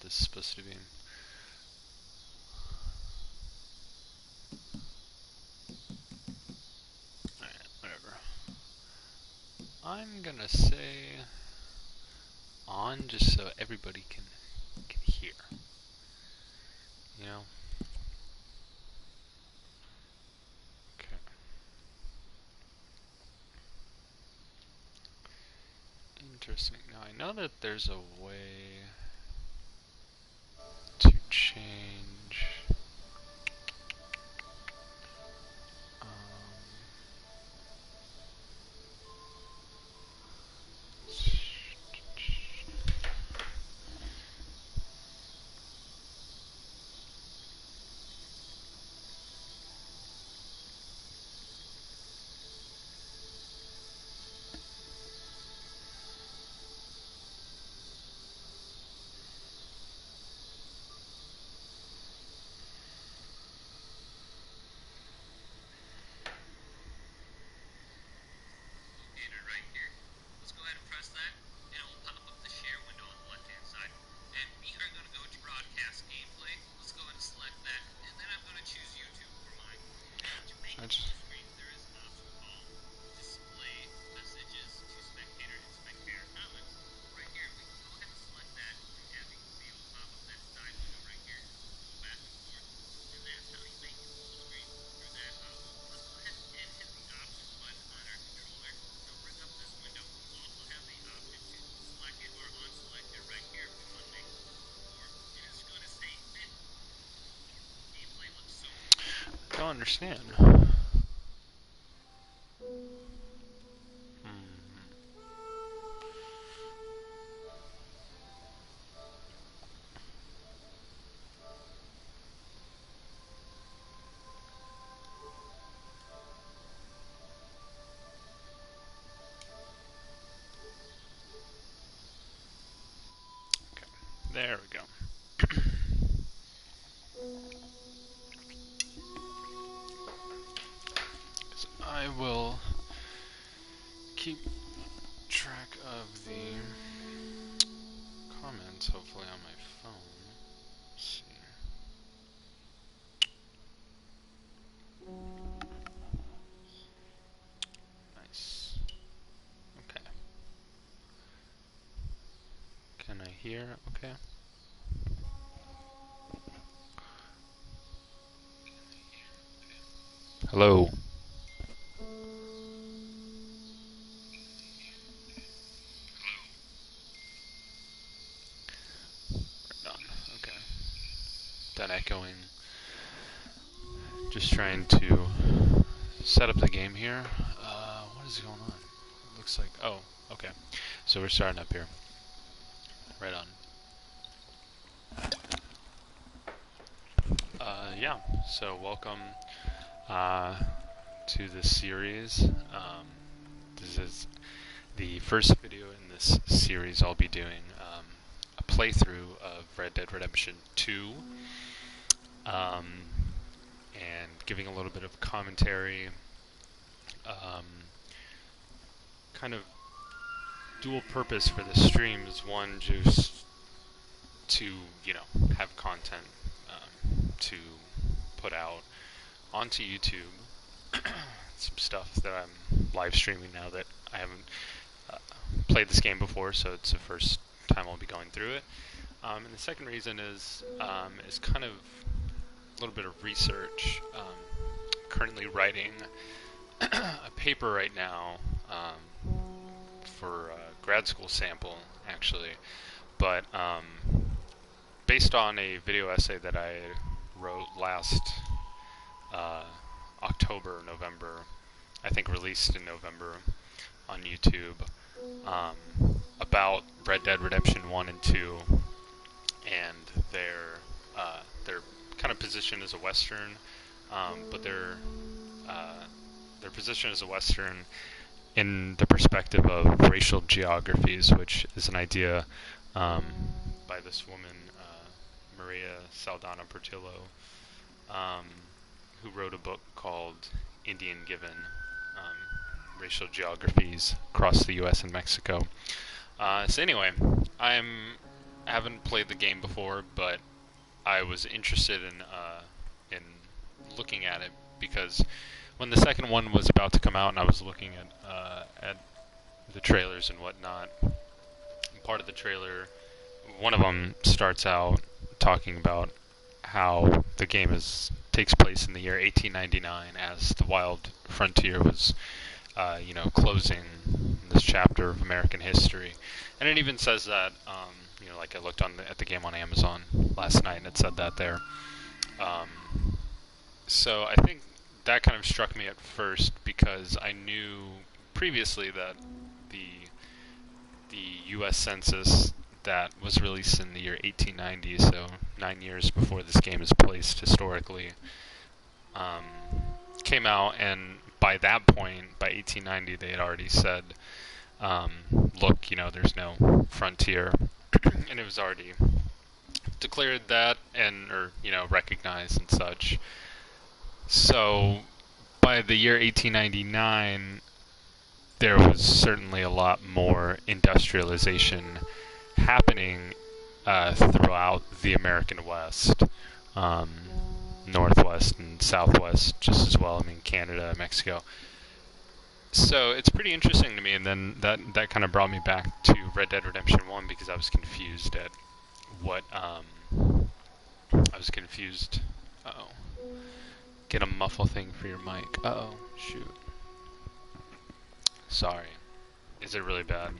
this is supposed to be. Alright, whatever. I'm gonna say on just so everybody can hear. You know? Okay. Interesting. Now I know that there's a way to change don't understand. Okay, there we go. So I will keep track of the comments, hopefully, on my phone. Let's see. Nice. Okay. Can I hear? Okay. Hello. Right on. Okay. That echoing. Just trying to set up the game here. What is going on? It looks like. Oh, okay. So we're starting up here. Right on. Yeah. So welcome to this series. This is the first video in this series. I'll be doing a playthrough of Red Dead Redemption 2, and giving a little bit of commentary. Kind of dual purpose for this stream is one, just to, you know, have content to put out onto YouTube. Some stuff that I'm live streaming now that I haven't played this game before, so it's the first time I'll be going through it. And the second reason is kind of a little bit of research. Currently writing a paper right now for a grad school sample, actually, but based on a video essay that I wrote last October, November, I think released in November on YouTube, about Red Dead Redemption 1 and 2 and their kind of position as a Western, but their position as a Western in the perspective of racial geographies, which is an idea by this woman, Maria Saldana Portillo, who wrote a book called Indian Given, Racial Geographies Across the U.S. and Mexico. So anyway, I'm haven't played the game before, but I was interested in looking at it because when the second one was about to come out, and I was looking at the trailers and whatnot, part of the trailer, one of them starts out talking about how the game takes place in the year 1899 as the Wild Frontier was, closing this chapter of American history, and it even says that, like I looked at the game on Amazon last night, and it said that there. So I think that kind of struck me at first because I knew previously that the the U.S. Census that was released in the year 1890, so 9 years before this game is placed historically, um, came out, and by that point, by 1890, they had already said, look, there's no frontier, and it was already declared that or recognized and such. So by the year 1899, there was certainly a lot more industrialization happening throughout the American West, um, Northwest and Southwest just as well. I mean, Canada, Mexico. So it's pretty interesting to me, and then that kind of brought me back to Red Dead Redemption 1 because I was confused at what I was confused. Uh-oh. Get a muffle thing for your mic. Uh-oh, shoot. Sorry. Is it really bad?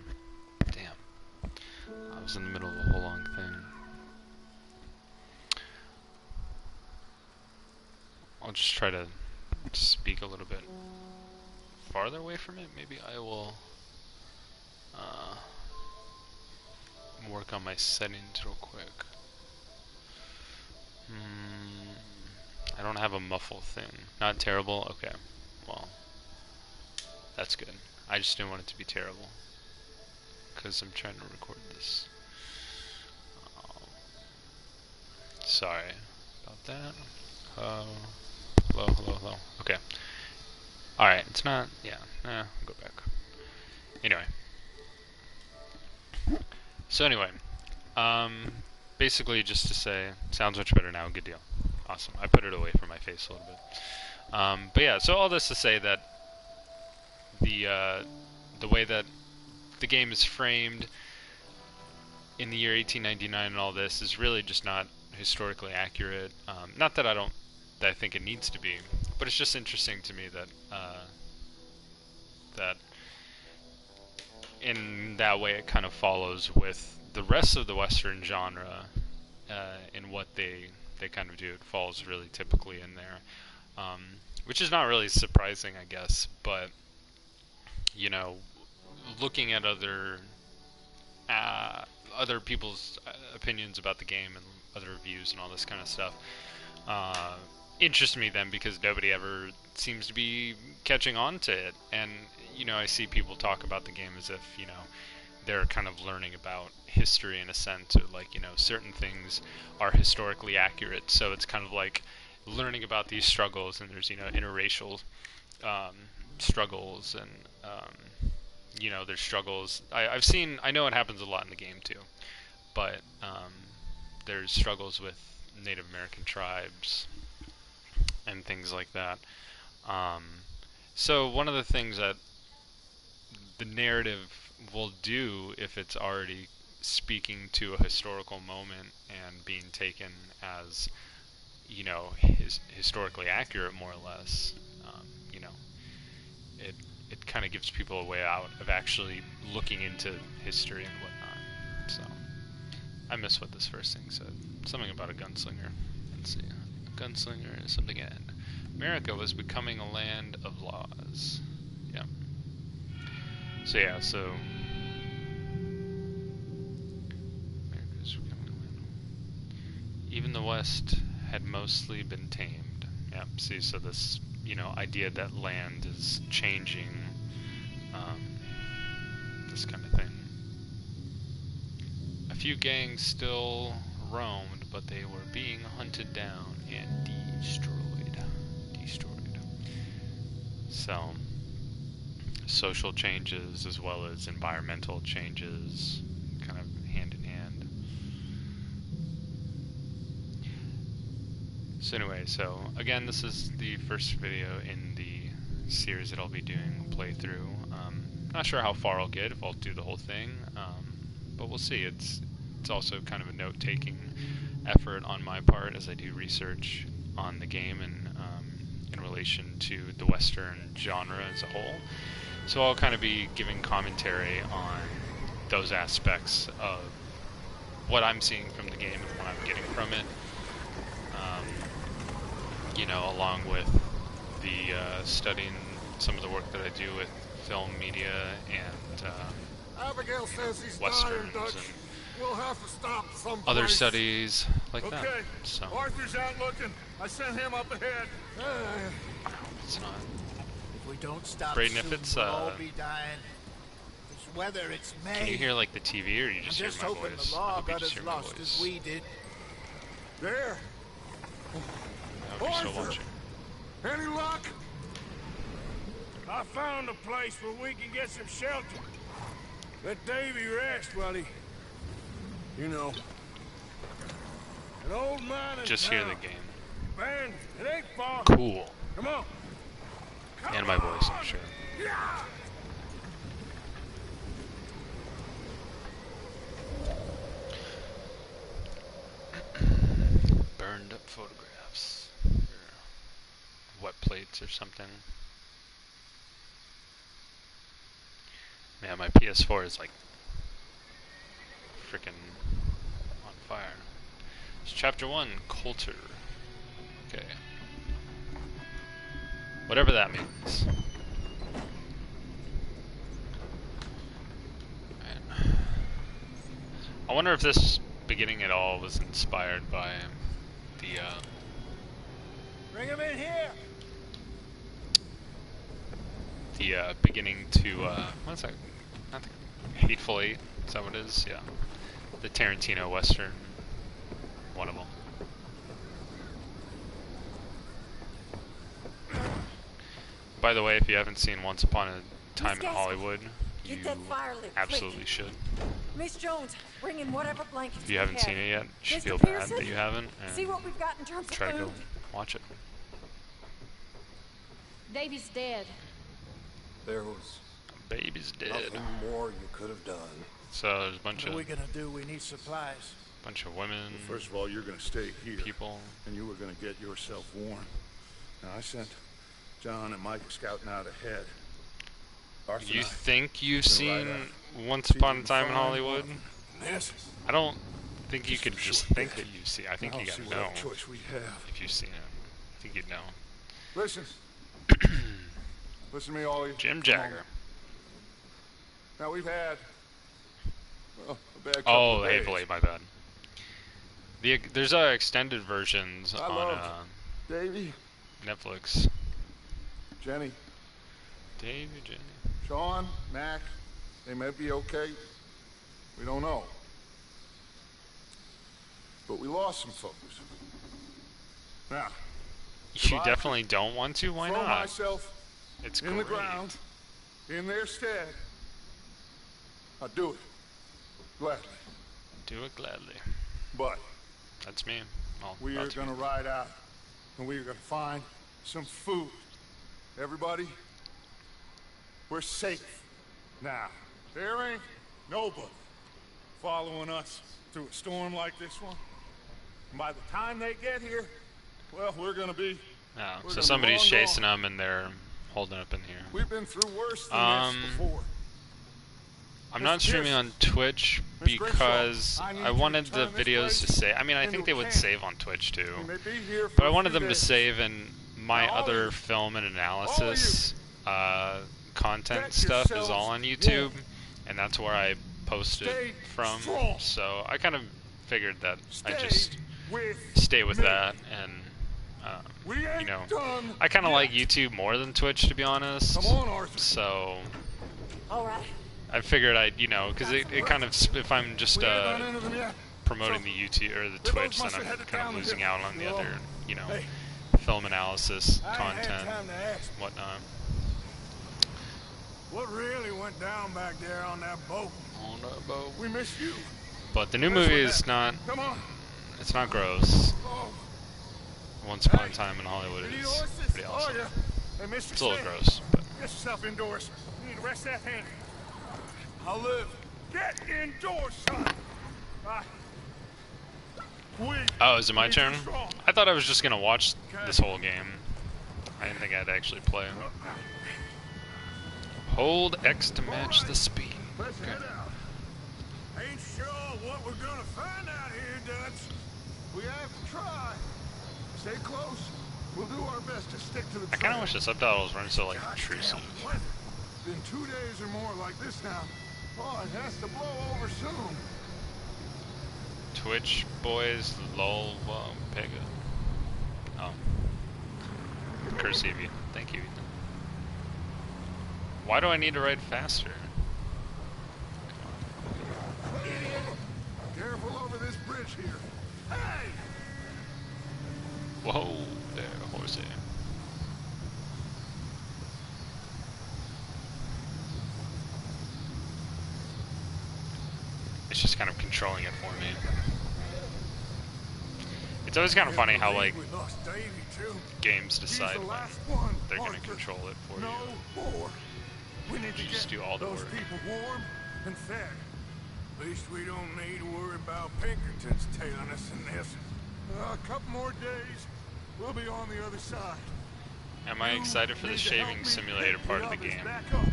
Damn. I was in the middle of a whole long thing. I'll just try to speak a little bit farther away from it. Maybe I will work on my settings real quick. I don't have a muffle thing. Not terrible? Okay. Well, that's good. I just didn't want it to be terrible because I'm trying to record this. Sorry about that. Hello. Okay. Alright, it's not... Yeah, I'll go back. Anyway. So anyway, basically just to say, sounds much better now, good deal. Awesome. I put it away from my face a little bit. But yeah, so all this to say that the way that the game is framed in the year 1899 and all this is really just not historically accurate. Not that I think it needs to be, but it's just interesting to me that in that way it kind of follows with the rest of the Western genre in what they kind of do. It falls really typically in there, which is not really surprising, I guess, but looking at other people's opinions about the game and other reviews and all this kind of stuff interests me then because nobody ever seems to be catching on to it. And I see people talk about the game as if they're kind of learning about history in a sense, or like certain things are historically accurate, so it's kind of like learning about these struggles, and there's interracial struggles, and there's struggles. I know it happens a lot in the game too, but there's struggles with Native American tribes and things like that. So one of the things that the narrative will do, if it's already speaking to a historical moment and being taken as historically accurate, more or less, it kind of gives people a way out of actually looking into history and whatnot. So I miss what this first thing said. Something about a gunslinger. Let's see. A gunslinger is something in. America was becoming a land of laws. Yeah. So yeah, America's becoming a land. Even the West had mostly been tamed. Yeah, see, so this, idea that land is changing, this kind of thing. A few gangs still roamed, but they were being hunted down and destroyed. So, social changes as well as environmental changes, kind of hand in hand. So anyway, so again, this is the first video in the series that I'll be doing a playthrough. Not sure how far I'll get, if I'll do the whole thing, but we'll see. It's also kind of a note-taking effort on my part as I do research on the game and in relation to the Western genre as a whole. So I'll kind of be giving commentary on those aspects of what I'm seeing from the game and what I'm getting from it. You know, along with the studying some of the work that I do with film media and Abigail says he's westerns tired, Dutch. and We'll have to stop someplace. other studies like that. Okay. So Arthur's out looking. I sent him up ahead. it's not. If we don't stop Braden, soon, if it's we'll all be dying. It's weather, it's May. Can you hear like the TV, or you I'm just just hear my hoping voice? the I law hope you got just as hear my lost voice. as we did. There. I hope you're still Arthur! watching. Any luck? I found a place where we can get some shelter. Let Davy rest while he... You know. An old mine in Just town. hear the game. Man, it ain't far. Cool. Come on. And my voice, I'm sure. Yeah. Burned up photographs. Or wet plates or something. Man, my PS4 is like freaking on fire. It's chapter 1, Coulter. Okay. Whatever that means. Man. I wonder if this beginning at all was inspired by the Bring him in here. beginning to what's that? Not the Hateful Eight. Is that what it is? Yeah, the Tarantino Western. One of them. By the way, if you haven't seen Once Upon a Time in Hollywood, you absolutely should. Miss Jones, bring in whatever blankets If you haven't seen it yet, you should Mr. feel bad Pearson, that you haven't, see and what we've got in terms of try to food. go watch it. Davy's dead. There was Baby's dead. nothing more you could have done. So there's a bunch What are we of gonna do? We need supplies. women, First of all, you're going to stay here, people. and you were going to get yourself warm. Now, I sent John and Mike scouting out ahead. Arthur You and I think you've gonna seen ride out. Once See if Upon we a can Time in find Hollywood? one. Yes. I don't think you Just could for just sure. think that you've seen. I think Now you I'll see gotta what know other choice we have. if you've seen it. I think you'd know. Listen. Listen to me, all of you. Jim Come on. Jagger. Now, we've had, well, a bad couple Oh, of the days. Hateful Eight, my bad. There's extended versions I on love Davey, Netflix. Jenny, Davey, Jenny. Sean, Mac, they may be okay. We don't know. But we lost some folks. Now, You I definitely don't want to? Why throw not? myself It's in great. the ground, in their stead, I'll do it. Gladly. Do it gladly. But That's me. Well, we about are to going to be. ride out, and we are going to find some food. Everybody, we're safe now. There ain't nobody following us through a storm like this one. And by the time they get here, well, we're going to be... Oh, we're so gonna be somebody's long chasing gone. them and they're holding up in here. We've been through worse than this before. I'm not Mr. streaming Pearson. on Twitch Mr. because Grimshaw, I need I you wanted to the turn this videos to place say. I mean, I into think they a would camp. save on Twitch too. We may be here for But I a wanted few them to days. save in my Now, all of other you, film and analysis content get stuff is yourselves all on YouTube, warm. and that's where I posted Stay from. strong. So I kind of figured that I Stay just with stay with me. that, and We ain't you know, done I kind of yet. like YouTube more than Twitch, to be honest. Come on, Arthur. So All right. I figured I'd, because it kind of, if I'm just We ain't done anything yet. promoting So, the YouTube or the they Twitch, both then must I'm have headed kind of down the losing hill. out on the Well, other, hey, film analysis I ain't had content, time to ask. whatnot. What really went down back there on that boat? On a boat. we miss you. But the new That's movie what is not, Come on. it's not gross. Oh, Once Upon a Time in Hollywood You need is horses? pretty awesome. Oh, yeah. Hey, Mr. It's a little Sam, gross, but get yourself indoors. You need to rest that hand. I'll live. Get indoors, son. oh, is it my turn? I thought I was just gonna watch this whole game. I didn't think I'd actually play. Hold X to match the speed. Let's head out. Ain't sure what we're gonna find out here, Dutch. We have to try. Stay close. We'll do our best to stick to the I kind of wish the subtitles weren't so like intrusive. Been 2 days or more like this now. Oh, it has to blow over soon. Twitch boys, lol, pega. Oh, courtesy of Ethan. Thank you, Ethan. Why do I need to ride faster? Careful over this bridge here. Hey! Whoa, there, horsey. It's just kind of controlling it for me. It's always kind of funny how like We lost Davy too. games He's decide the when last one. they're going to Arthur. control it for No you. more. We need to You just get do all the those work. people warm and fed. At least we don't need to worry about Pinkertons tailing us in this. A couple more days, we'll be on the other side. Am I excited for the Need to help shaving me simulator pick part of the others game? back up.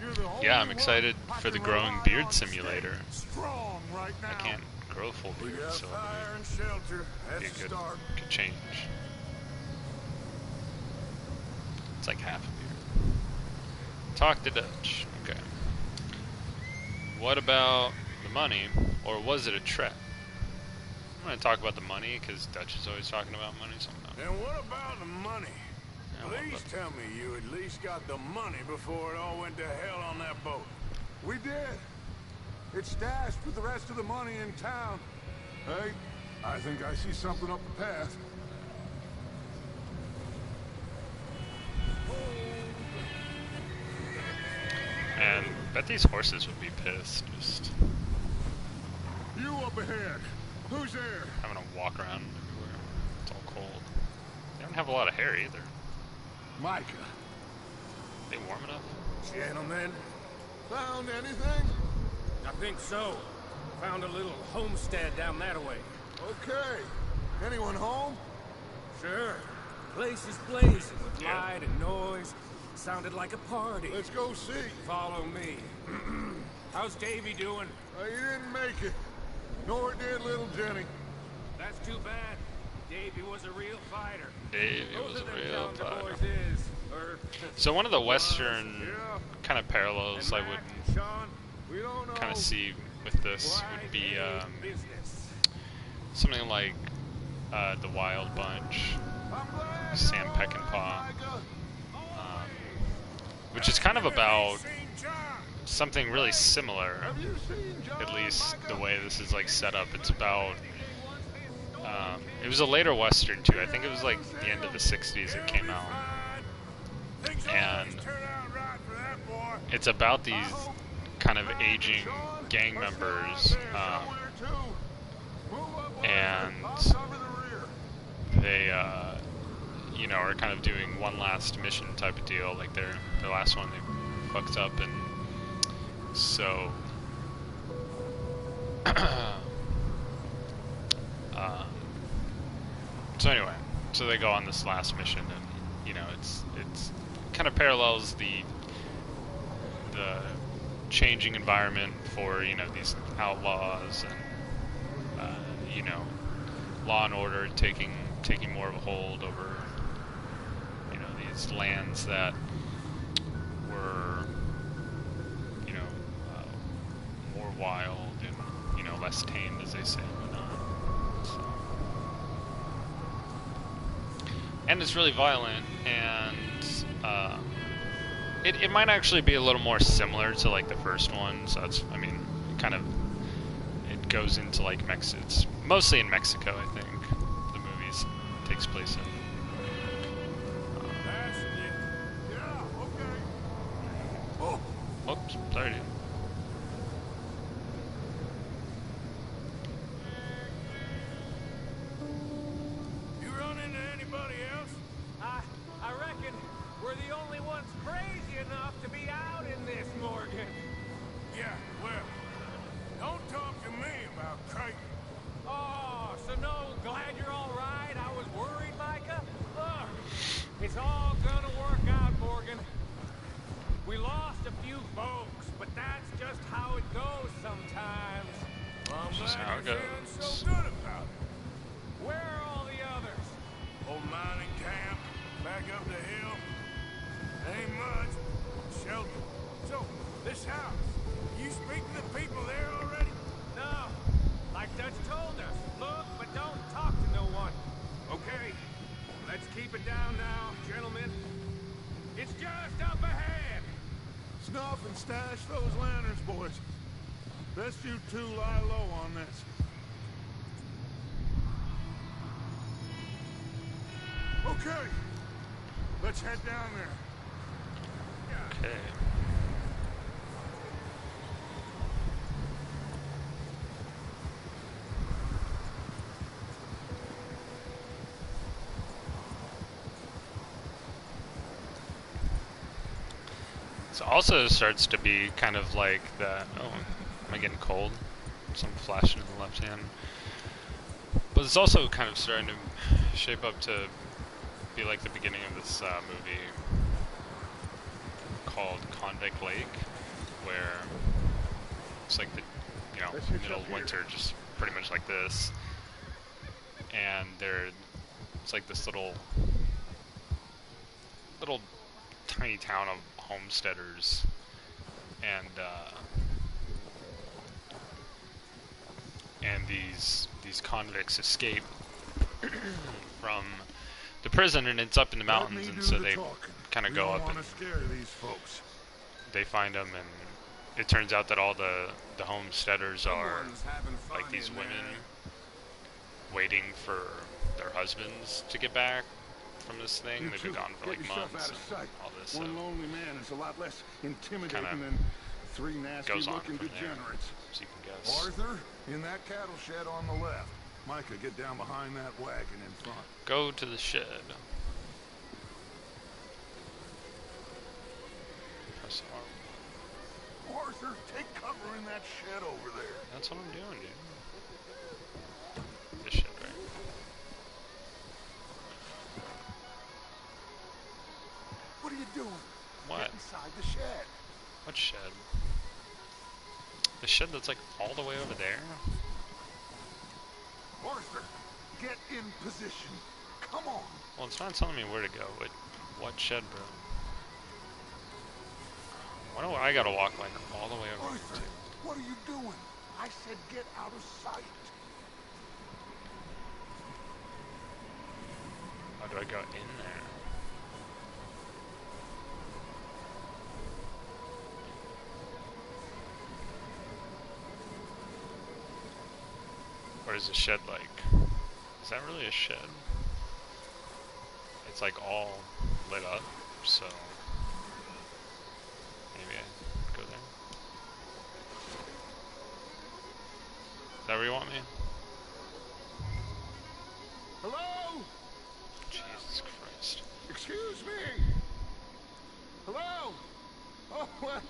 You're the only Yeah, I'm one excited I for the can growing rely beard on to stay simulator. Strong right now. I can't grow full We beard, got so fire and shelter. it'd That's be a a start. good change. It's like half a beard. Talk to Dutch. Okay. What about the money, or was it a trap? I'm going to talk about the money because Dutch is always talking about money sometimes. And what about the money? Yeah, what Please about- tell me you at least got the money before it all went to hell on that boat. We did. It's stashed with the rest of the money in town. Hey, I think I see something up the path. And bet these horses would be pissed just You up ahead. Who's there? having to walk around everywhere. It's all cold. They don't have a lot of hair either. Micah. They warm enough? Gentlemen, Found anything? I think so. Found a little homestead down that way. Okay. Anyone home? Sure. Place is blazing with Yeah. light and noise. Sounded like a party. Let's go see. Follow me. How's Davy doing? He didn't make it. Nor did little Jenny. That's too bad. Davy was a real fighter. Davey Both was of a them real Townsend fighter. boys is, or So one of the Western yeah. kind of parallels I And would Mac and Sean, We don't know. kind of see with this why would be they business. something like the Wild Bunch, I'm glad Sam you're Peckinpah, all right, Micah. which is kind of about St. John. something really similar. Have you seen John, At least the Micah? way this is like set up. It's about. It was a later Western too. I think it was like the end of the '60s it came out. Things And always turn out right for that boy. It's about these kind of aging gang members, and they, you know, are kind of doing one last mission type of deal. Like their last one, they fucked up, and so. So anyway, so they go on this last mission, and you know, it's kind of parallels the changing environment for, you know, these outlaws, and you know, law and order taking more of a hold over, you know, these lands that were, you know, more wild and, you know, less tamed, as they say, and whatnot. So. And it's really violent, and it might actually be a little more similar to like the first one. So it's, I mean, kind of, it goes into like it's mostly in Mexico, I think. The movies takes place in. That's it. Yeah, okay. Oh, Oops, sorry, dude. you run into just how it feeling so goes. good about it. Where are all the others? Old mining camp, back up the hill. Ain't much. Shelter. So, this house, you speak to the people there already? No. Like Dutch told us. Look, but don't talk to no one. Okay. Let's keep it down now, gentlemen. It's just up ahead. Snuff and stash those lanterns, boys. Best you two lie low on this. Okay. Let's head down there. Okay. It also starts to be kind of like that. Oh, am I getting cold? Some flashing in the left hand. But it's also kind of starting to shape up to be like the beginning of this movie called Convict Lake, where it's like the middle of winter, just pretty much like this, and it's like this little tiny town of homesteaders, and these convicts escape from the prison, and it's up in the mountains, and so they kind of go up and they find them, and it turns out that all the homesteaders are like these women waiting for their husbands to get back from this thing. They've been gone for like months and all this. One lonely man is a lot less intimidating kinda than three nasty-looking degenerates. So you can guess. Arthur, in that cattle shed on the left. Micah, get down behind that wagon in front. Go to the shed. Press R. Arthur, take cover in that shed over there. That's what I'm doing, dude. This shed, right? What are you doing? What? Get inside the shed. What shed? The shed that's like all the way over there? Arthur, get in position. Come on. Well, it's not telling me where to go. What shed, bro? Why do I gotta walk like all the way over here Arthur, too? what are you doing? I said get out of sight. How do I go in there? Or is the shed like... Is that really a shed? It's like all lit up, so... Maybe I go there? Is that where you want me? Hello? Jesus Christ. Excuse me. Hello? Oh, well,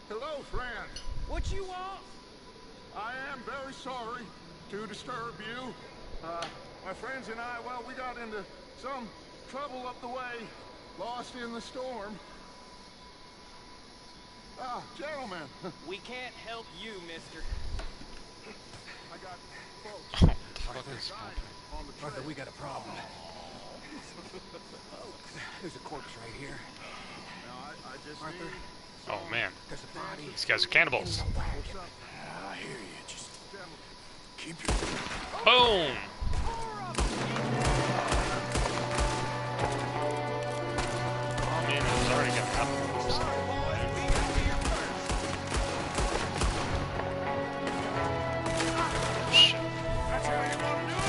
hello, friend. What you want? I am very sorry to disturb you. My friends and I, well, we got into some trouble up the way, lost in the storm. Gentlemen. We can't help you, mister. I got folks. Oh, what the fuck is happening? On the Arthur, trail. we got a problem. There's a corpse right here. Now, I just Arthur, need Oh man, there's a body. these guys are cannibals. what's up, I hear you. Just gentlemen. keep your... Boom! Oh man, it was already gonna happen. Shit. That's how you want to do it?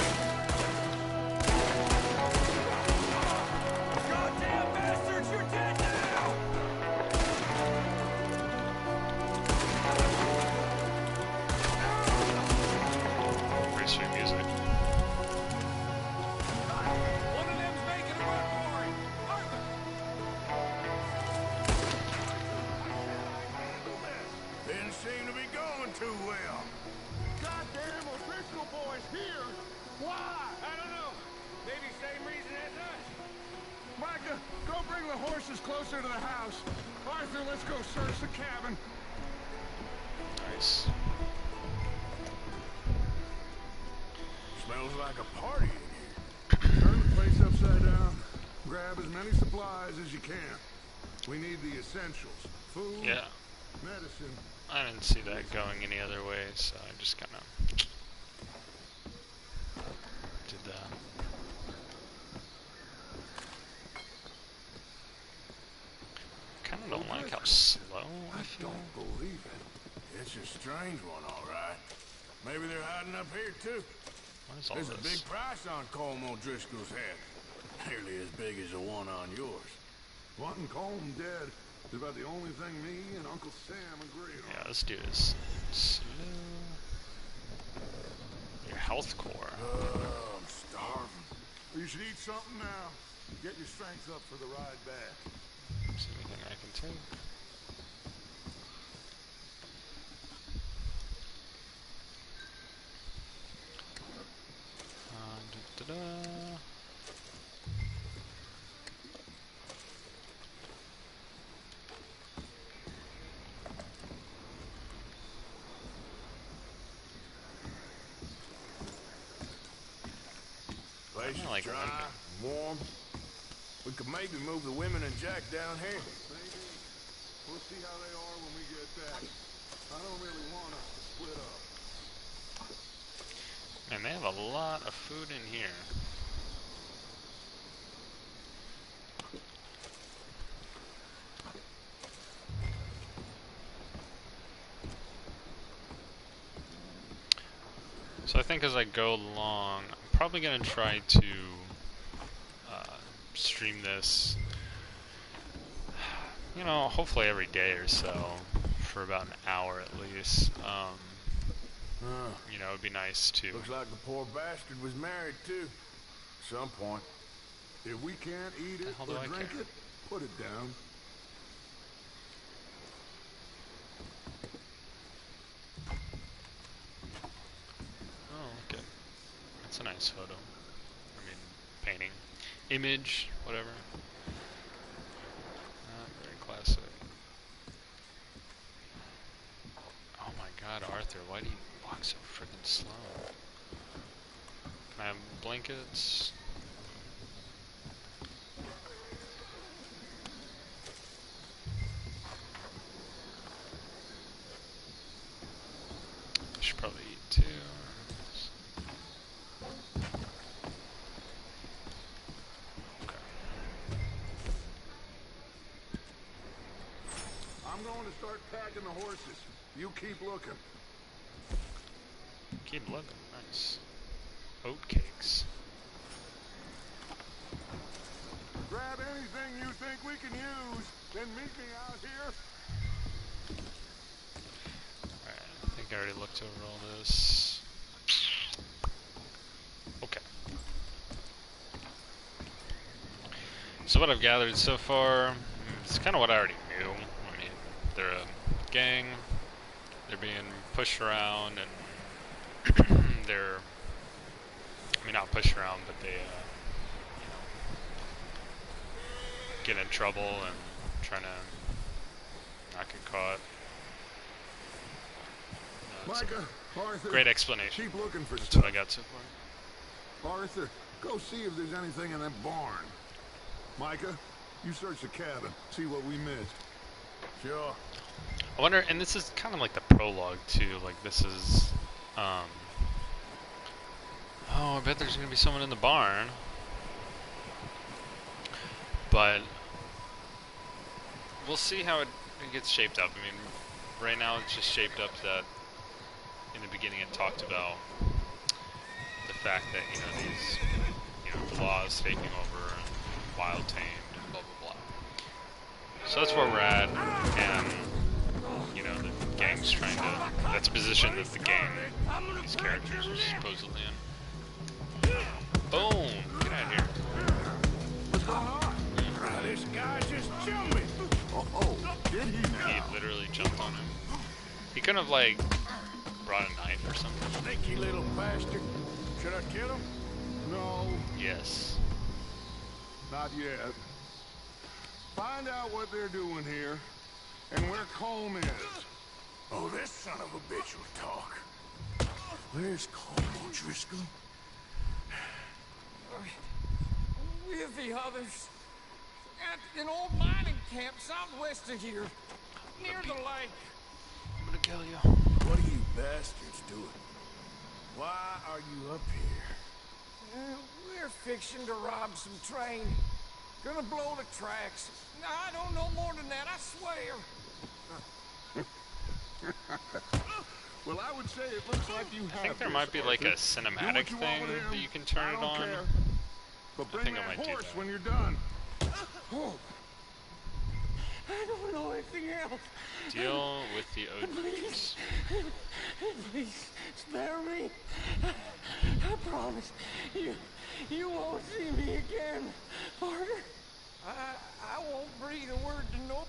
Goddamn bastards, you're dead now! Pretty sweet music. One of them's making a run for it! Arthur! Didn't seem to be going too well. Goddamn official boys here. Why? I don't know. Maybe same reason as us. Micah, go bring the horses closer to the house. Arthur, let's go search the cabin. Nice. Smells like a party in here. Turn the place upside down. Grab as many supplies as you can. We need the essentials. Food, Yeah. medicine. I didn't see that going any other way, so I just kind of did that. Kind of don't like how slow I feel. Don't believe it. It's a strange one, all right. Maybe they're hiding up here, too. What is all There's a this? big price on Colm O'Driscoll's head. Nearly as big as the one on yours. Wanting Colm dead is about the only thing me and Uncle Sam agree on. Yeah, this dude is slow. Your health core. I'm starving. You should eat something now. Get your strength up for the ride back. Is there anything I can take? Da-da-da. Place is like dry, limping. warm. We could maybe move the women and Jack down here. Maybe. We'll see how they are when we get back. I don't really want us to split up. Man, they have a lot of food in here. So I think as I go along, I'm probably going to try to stream this, you know, hopefully every day or so, for about an hour at least. You know, it'd be nice to... Looks like the poor bastard was married, too. At some point. If we can't eat it How do or I drink care? it, put it down. Oh, look at... That's a nice photo. I mean, painting. Image, whatever. Very classic. Oh my god, Arthur, why do you walk so freaking slow? Can I have blankets? I should probably eat too. Okay. I'm going to start packing the horses. You keep looking. Keep looking, nice. Oat cakes. Grab anything you think we can use, then meet me out here. Alright, I think I already looked over all this. Okay. So what I've gathered so far, it's kind of what I already knew. I mean, they're a gang, they're being pushed around, and they're, I mean, not pushed around, but they, you know, get in trouble and trying to not get caught. Micah, Arthur. Great explanation. Keep looking for That's stuff. what I got so far. Arthur, go see if there's anything in that barn. Micah, you search the cabin. See what we missed. Sure. I wonder, and this is kind of like the prologue too, like this is, oh, I bet there's going to be someone in the barn. But we'll see how it gets shaped up. I mean, right now it's just shaped up that in the beginning it talked about the fact that, you know, these, you know, laws taking over and wild tamed and blah, blah, blah. So that's where we're at, and, you know, the gang's trying to, that's a position that the gang, these characters are supposedly in. Boom! Get out of here. What's going on? This guy just jumped me. Oh, did he now? He literally jumped on him. He could have, like, brought a knife or something. Sneaky little bastard. Should I kill him? No, Yes. not yet. Find out what they're doing here and where Colm is. Oh, this son of a bitch will talk. Where's Colm O'Driscoll? with the others at an old mining camp southwest of here, near the lake. I'm gonna kill you. What are you bastards doing? Why are you up here? We're fixing to rob some train. Gonna blow the tracks. I don't know more than that, I swear. Well, I would say it looks like you have. I think there might be like a cinematic thing that you can turn it on. But I bring think I that might do horse that. when you're done. Oh. I don't know anything else. Deal with the odors. Please, spare me. I promise. You won't see me again, Parker. I won't breathe a word to no...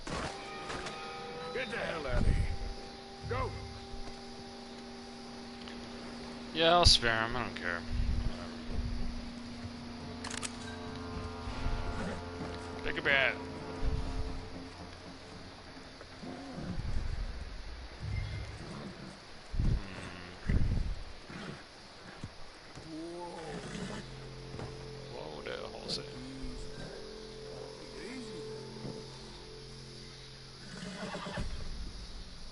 Get the hell out of here. Go. Yeah, I'll spare him. I don't care. Whatever. Take a bath. Whoa, the hell is it?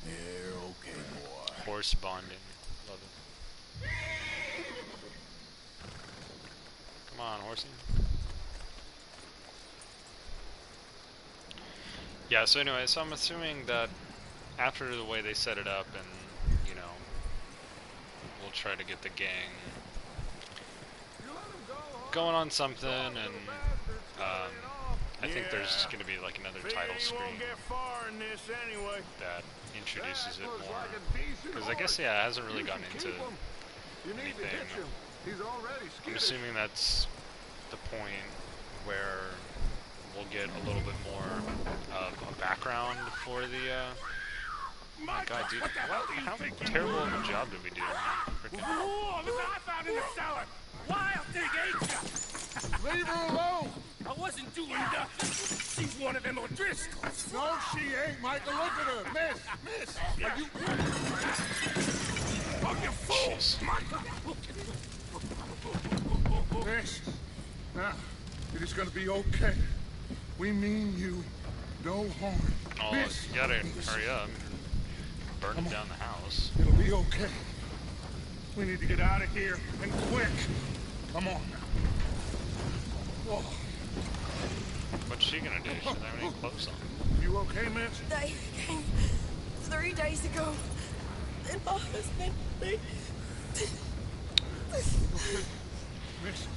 You're okay, boy. Horse bonding. Love it. Come on, horsey. Yeah, so anyway, so I'm assuming that after the way they set it up and, you know, we'll try to get the gang going on something, and I think there's going to be like another title You screen won't get far in this anyway. that introduces it more. Because I guess, yeah, it hasn't really gotten into You need to anything. hitch him. He's already I'm skittish. assuming that's the point where we'll get a little bit more of a background for the, oh my god, dude, how terrible of a job did we do? Frickin' Whoa, look what I found in the cellar. Wild thing, ain't ya? Leave her alone. I wasn't doing nothing. She's one of them O'Driscolls. No, she ain't, Michael. Look at her. Miss. Are you... Oh, you fool! Miss. Now, it is going to be okay. We mean you no harm. Oh, Miss. you gotta hurry up. Burning down the house. It'll be okay. We need to get out of here, and quick. Come on now. Whoa. What's she gonna do? She doesn't have any clothes on. You okay, miss? They came 3 days ago. And my husband, Miss.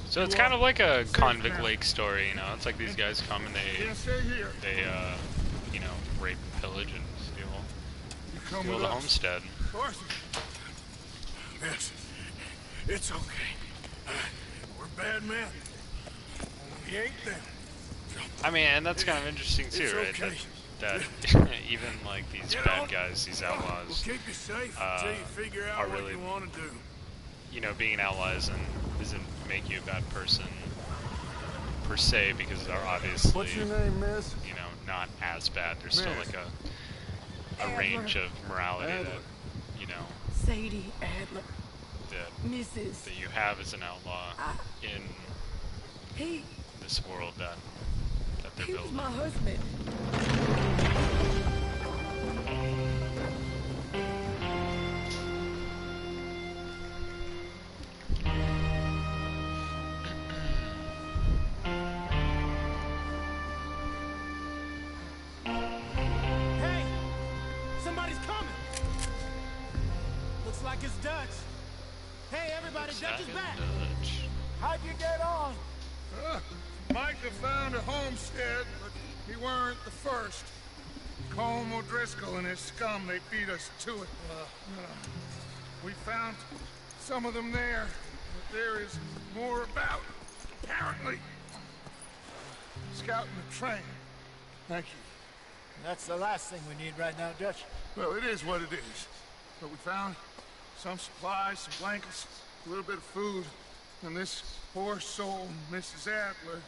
So it's kind of like a Convict Lake story, you know? It's like these guys come and Stay here. they you know, rape, pillage, and You come steal with the us. homestead. Horse. Miss, it's okay. We're bad men. We ain't them. I mean, and that's kind of interesting too, It's right? okay. That even like these Get bad on. guys, these We'll outlaws, keep you safe until you figure are out what really- you want to do. you know, being an ally doesn't make you a bad person per se, because they're obviously, What's your name, miss? you know, not as bad. There's still Miss. like a range of morality Adler. that, you know, Sadie Adler, that Mrs. that you have as an outlaw in He this world that they're was building. my husband. Hey! Somebody's coming! Looks like it's Dutch. Hey, everybody, Dutch is back! Dutch. How'd you get on? Micah found a homestead, but he weren't the first. Colm O'Driscoll and his scum, they beat us to it. We found some of them there, but there is more about, apparently. Scouting the train. Thank you. That's the last thing we need right now, Dutch. Well, it is what it is. But we found some supplies, some blankets, a little bit of food, and this poor soul, Mrs. Adler,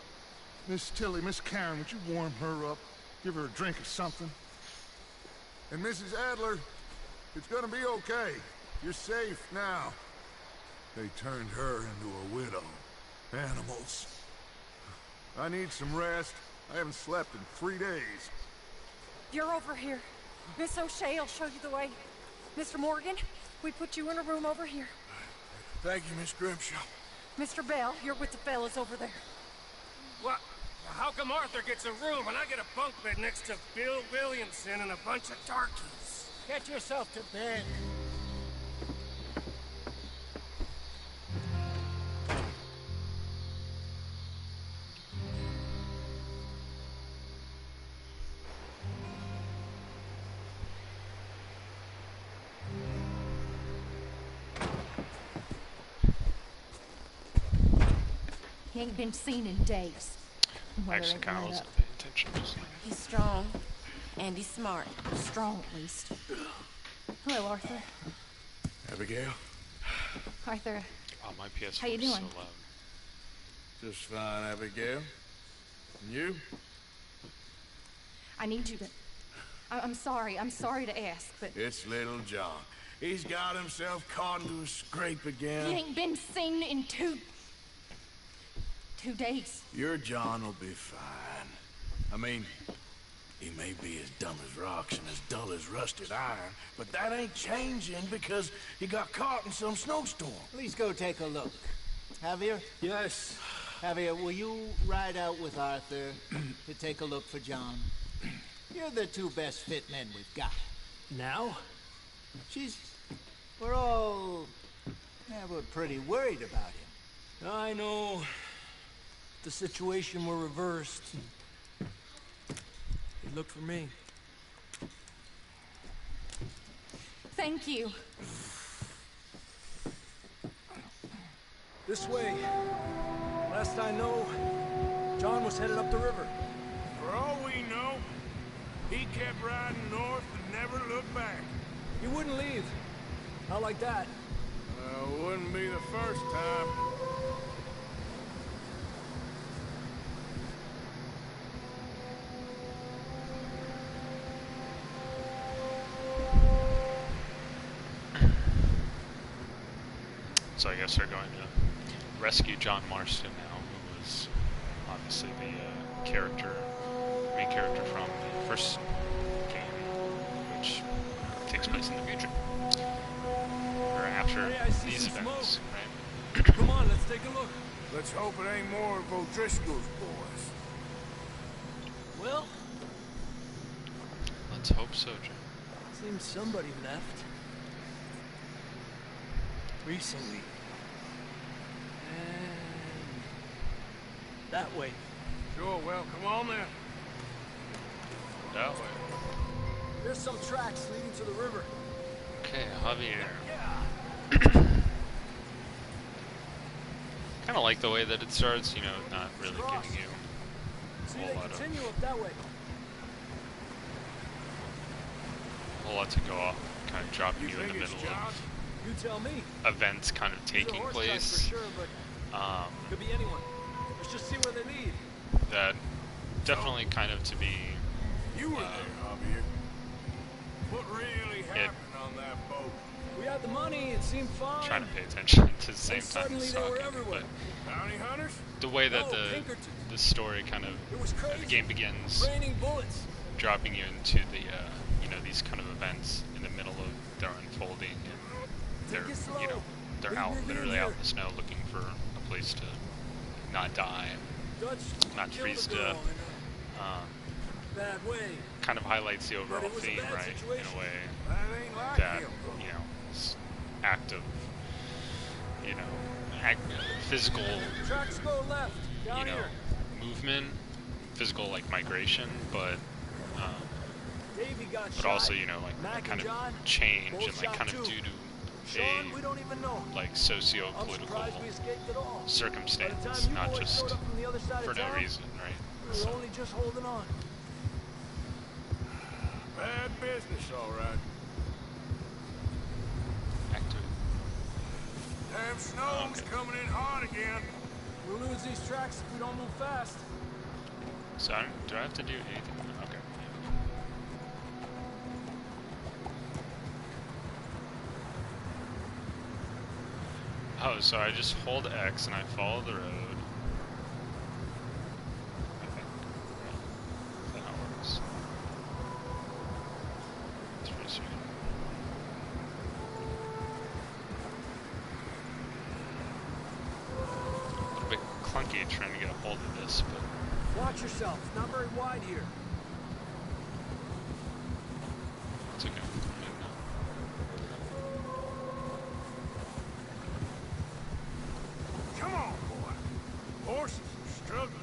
Miss Tilly, Miss Karen, would you warm her up? Give her a drink or something? And Mrs. Adler, it's gonna be okay. You're safe now. They turned her into a widow. Animals. I need some rest. I haven't slept in 3 days. You're over here. Miss O'Shea will show you the way. Mr. Morgan, we put you in a room over here. Thank you, Miss Grimshaw. Mr. Bell, you're with the fellas over there. What? How come Arthur gets a room and I get a bunk bed next to Bill Williamson and a bunch of darkies? Get yourself to bed. He ain't been seen in days. Actually, kind of wasn't paying attention. Just like, He's strong, and he's smart. Strong, at least. Hello, Arthur. Abigail? Arthur, oh, my PS4 How you is doing? so loud. Just fine, Abigail. And you? I need you to... I'm sorry to ask, but... It's little John. He's got himself caught into a scrape again. He ain't been seen in 2 days. Your John will be fine. I mean, he may be as dumb as rocks and as dull as rusted iron, but that ain't changing because he got caught in some snowstorm. Please go take a look. Javier? Yes. Javier, will you ride out with Arthur to take a look for John? You're the 2 best fit men we've got. Now? We're all... Yeah, we're pretty worried about him. I know. The situation were reversed. He looked for me. Thank you. This way. Last I know, John was headed up the river. For all we know, he kept riding north and never looked back. He wouldn't leave. Not like that. Wouldn't be the first time. So I guess they're going to rescue John Marston now, who was obviously the main character from the first game, which takes place in the future, or after Hey, I see these some events, smoke. right? Come on, let's take a look. Let's hope it ain't more of O'Driscoll's boys. Well, Let's hope so, John. seems somebody left. Recently. And... that way. Sure, well, come on then. That way. There's some tracks leading to the river. Okay, Javier. Kind of like the way that it starts, you know, not really giving you See, a they whole lot continue up that way. to go off, kind of dropping you in the think it's middle John? of You tell me. events kind of There's a taking horse track place. for sure, but could be anyone. Let's just see where they lead. That definitely kind of to be You were there, Javier. What really happened on that boat? We had the money, it seemed fine. trying to pay attention to the same And time suddenly as they were talking, everywhere. Bounty hunters? but the way that No, the Pinkerton. story kind of It was crazy. the game begins, Raining bullets. dropping you into the you know, these kind of events in the middle of their unfolding, and they're Take it slow. they're Leave out your literally hand out in here. the snow looking for a place to not die, Dutch not killed freeze a to girl death. in a bad way. Kind of highlights the overall it was a theme, bad right? In situation. a way That ain't like that, him. you know, this act of, you know, physical, Tracks go left. Down you know, here. movement, physical like migration, but Davey got but shot. also, you know, like Mac that kind and John, of change both and like shot kind of too. due to Sean, we a don't even know. like I'm socio-political surprised we escaped at all. By the circumstance, time you not boys just showed up from the other side for of no town, reason, right? we were only just holding on. Bad business, all right. Active. Damn snow's Okay. coming in hard again. We'll lose these tracks if we don't move fast. So do I have to do anything? Okay. Oh, so I just hold X and I follow the road. pretty sweet. A little bit clunky trying to get a hold of this, but Watch yourself. It's not very wide here. it's okay. Come on, boy. Horses are struggling.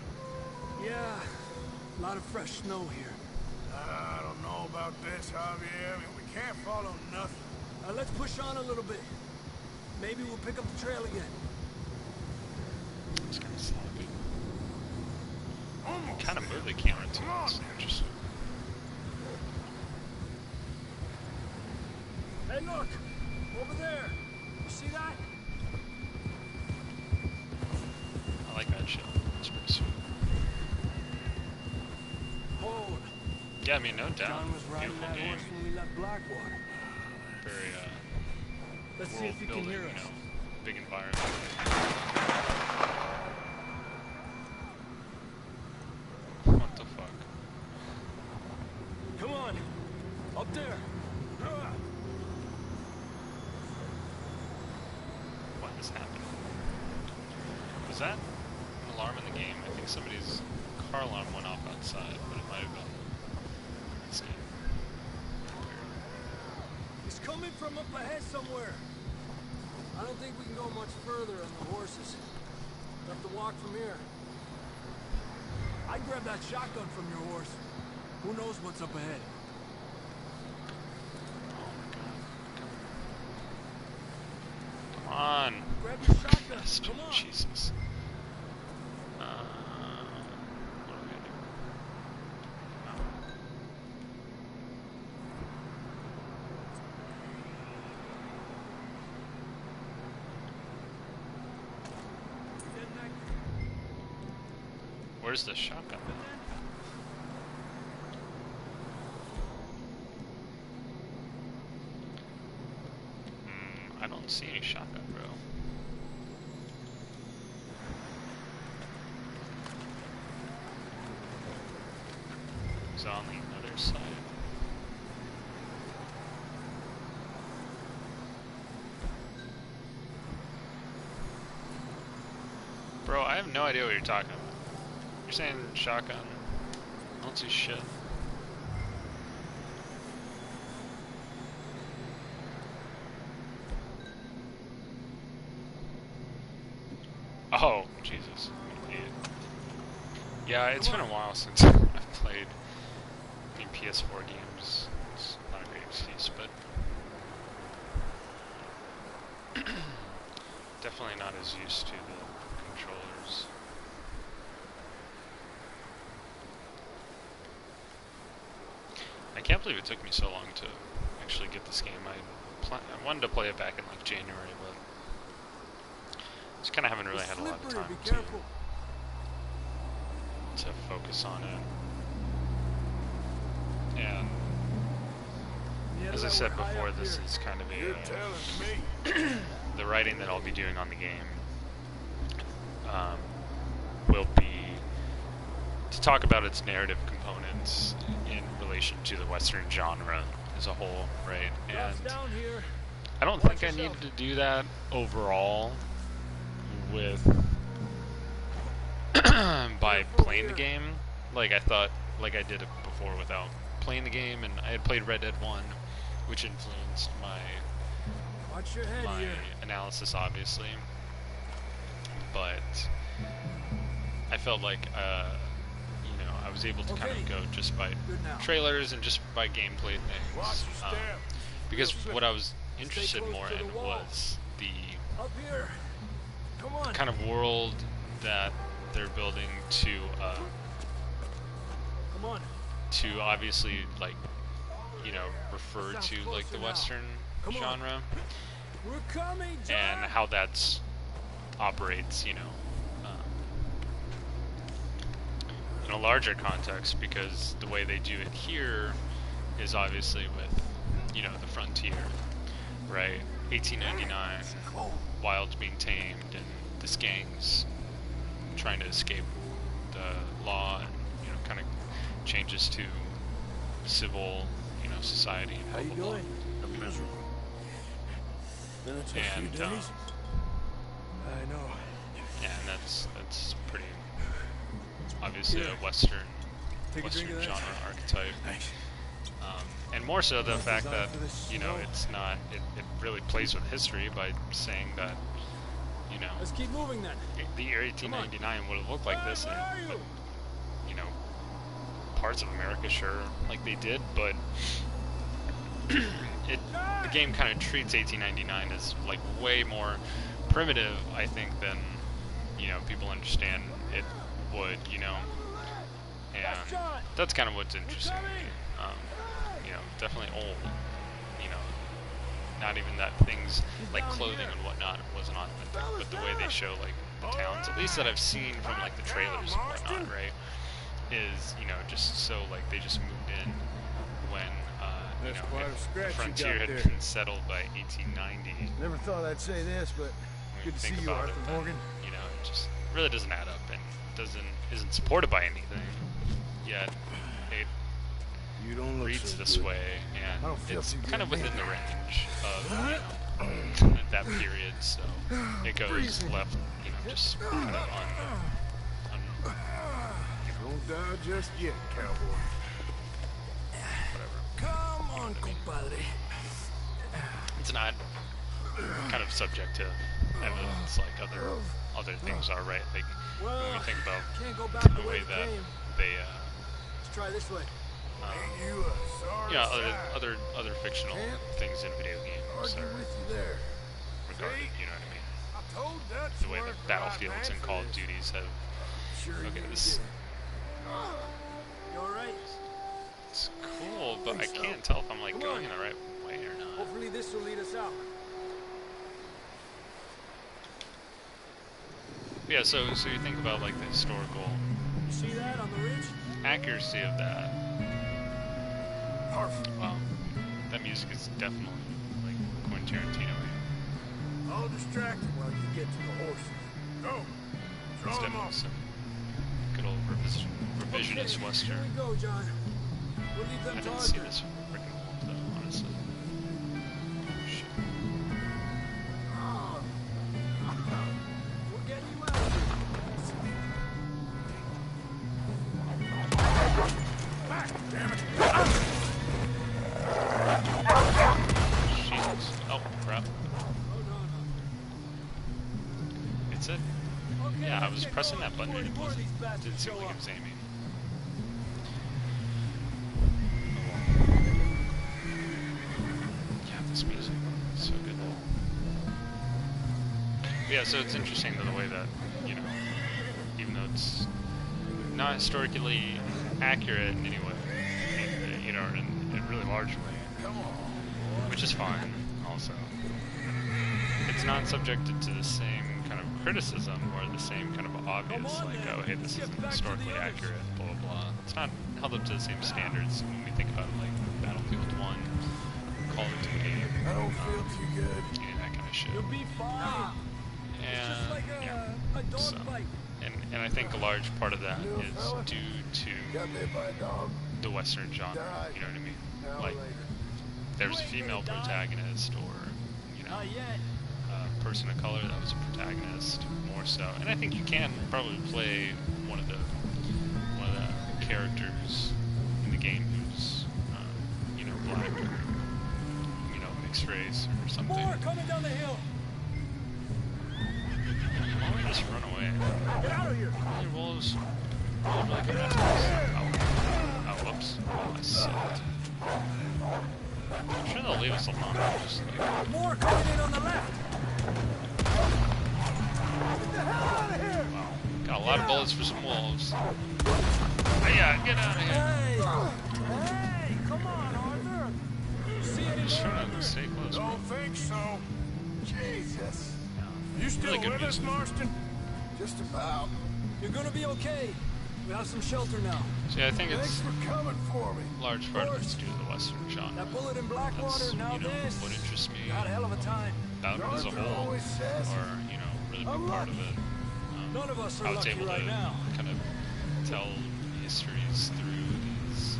Yeah, a lot of fresh snow here. I don't know about this, Javier. I mean, we can't follow nothing. Let's push on a little bit. Maybe we'll pick up the trail again. It's kind of sloppy. Almost. Kind of move the camera too. It's interesting. Hey, look! Over there! You see that? I like that shit. It's pretty sweet. Hold. Yeah, I mean, no doubt. John was riding Beautiful that game. horse when we left Blackwater. Very, Let's see world if you building, can hear you us. know, big environment. What the fuck? Come on! Up there! What is happening? Was that an alarm in the game? I think somebody's car alarm went off outside, but it might have been this game. It's coming from up ahead somewhere. I don't think we can go much further on the horses. We'll have to walk from here. I'd grab that shotgun from your horse. Who knows what's up ahead? Come on! Grab your shotgun. Bastard, Come on. Jesus. What are we gonna do? Where's the shotgun? I don't see any shotgun, bro. Is it on the other side? Bro, I have no idea what you're talking about. You're saying shotgun? I don't see shit. Oh, Jesus. Yeah, it's been a while since I've played any PS4 games. It's not a great excuse, but definitely not as used to the controllers. I can't believe it took me so long to actually get this game. I wanted to play it back in like January, but just kind of haven't really had a lot of time to focus on it. And as I said before, this is kind of the writing that I'll be doing on the game will be to talk about its narrative components in relation to the Western genre as a whole, right? And I don't think I needed to do that overall with by playing the game like I thought, like I did it before without playing the game, and I had played Red Dead 1, which influenced my analysis, obviously. But I felt like, you know, I was able to kind of go just by trailers and just by gameplay things. Because what I was interested more in was the kind of world that they're building to obviously, like, you know, refer to like the Western genre and how that's operates, you know, in a larger context, because the way they do it here is obviously with, you know, the frontier, right? 1899, wilds being tamed, and this gang's trying to escape the law, and, you know, kind of changes to civil society. How you Blah, blah, blah. doing? I'm miserable. Been a tough And few days. I know. yeah, and that's pretty obviously a Western genre archetype. Thanks. And more so the fact that it's not. It really plays with history by saying that Let's keep moving then. the year 1899 would have looked like this, but parts of America sure like they did, but the game kind of treats 1899 as like way more primitive, I think, than people understand it would, and that's kind of what's interesting to me. Definitely old, not even that things like clothing and whatnot wasn't authentic, but the way they show like the towns, at least that I've seen from like the trailers and whatnot, right, is just so like they just moved in when the frontier had been settled by 1890. Never thought I'd say this, but good to see you, Arthur Morgan. It just really doesn't add up and isn't supported by anything. Yet it You don't look reads so this good. way, and it's kind of within the range of that period. So it goes left, just kind of Don't die just yet, cowboy. whatever. Come on, compadre. It's not kind of subject to evidence like other things are, right? Like when we think about Can't go back the the way way it that came. they Let's try this way. other fictional things in video games are With you there. regarded, you know what I mean? I told Dutch The way that battlefields and Call of Duties have. Okay, this You alright? it's cool, but I can't tell if I'm like going in the right way or not. Hopefully this will lead us out. Yeah, so you think about like the historical You see that on the ridge? accuracy of that. Perfect. Wow, that music is definitely like Quentin Tarantino. I'll distract you while you get to the horses. Go. It's Draw them definitely off. some good old revisionist Okay, Western. Here we go, John. We'll leave I them to didn't see Arthur. this freaking wolf though, honestly. Shit. We'll get you out of here. Jesus. Oh, crap. Oh, no. It's it. Okay, Yeah, I let's was get pressing going that button and it before wasn't. these bastards Didn't seem show like up. it was aiming. Yeah, this music is so good. Yeah, so it's interesting though the way that, even though it's not historically accurate in any way, in a really large way, which is fine also. It's not subjected to the same kind of criticism or the same kind of obvious, like, oh, hey, this isn't historically accurate, blah, blah, blah. It's not held up to the same standards when we think about, like, Battlefield 1, Call of Duty, I don't feel too good. that kind of shit. You'll be fine. It's just like a dog so, fight. and I think a large part of that Little is fella. due to Got bit by a dog. the Western genre, you know what I mean? Now Like, later. there's a female protagonist or, Not yet. a person of color that was a protagonist more so. And I think you can probably play one of the characters in the game who's black or mixed race or something. More coming down the hill. Why don't we just run away? Get out of here. Hey, wolves. Wolves really come after us. Oh, whoops. Oh, I sucked. I'm sure they'll leave us alone. Just like, More coming in on the left. wow. Got a lot of bullets for some wolves. Hey, get out of here. Hey, come on, Arthur. You see any Just more? trying to stay close, bro. Don't think so. Jesus. You still Really good with us, music. Marston? Just about. You're gonna be okay. We have some shelter now. See, I think Thanks it's for coming for me. large part of it's due to the Western genre. That bullet in That's, Blackwater, now this. what interests me Got a hell of a time. about it as a Arthur whole, always says, or, really big part of it. None of us are I was lucky able right to now. kind of tell histories through these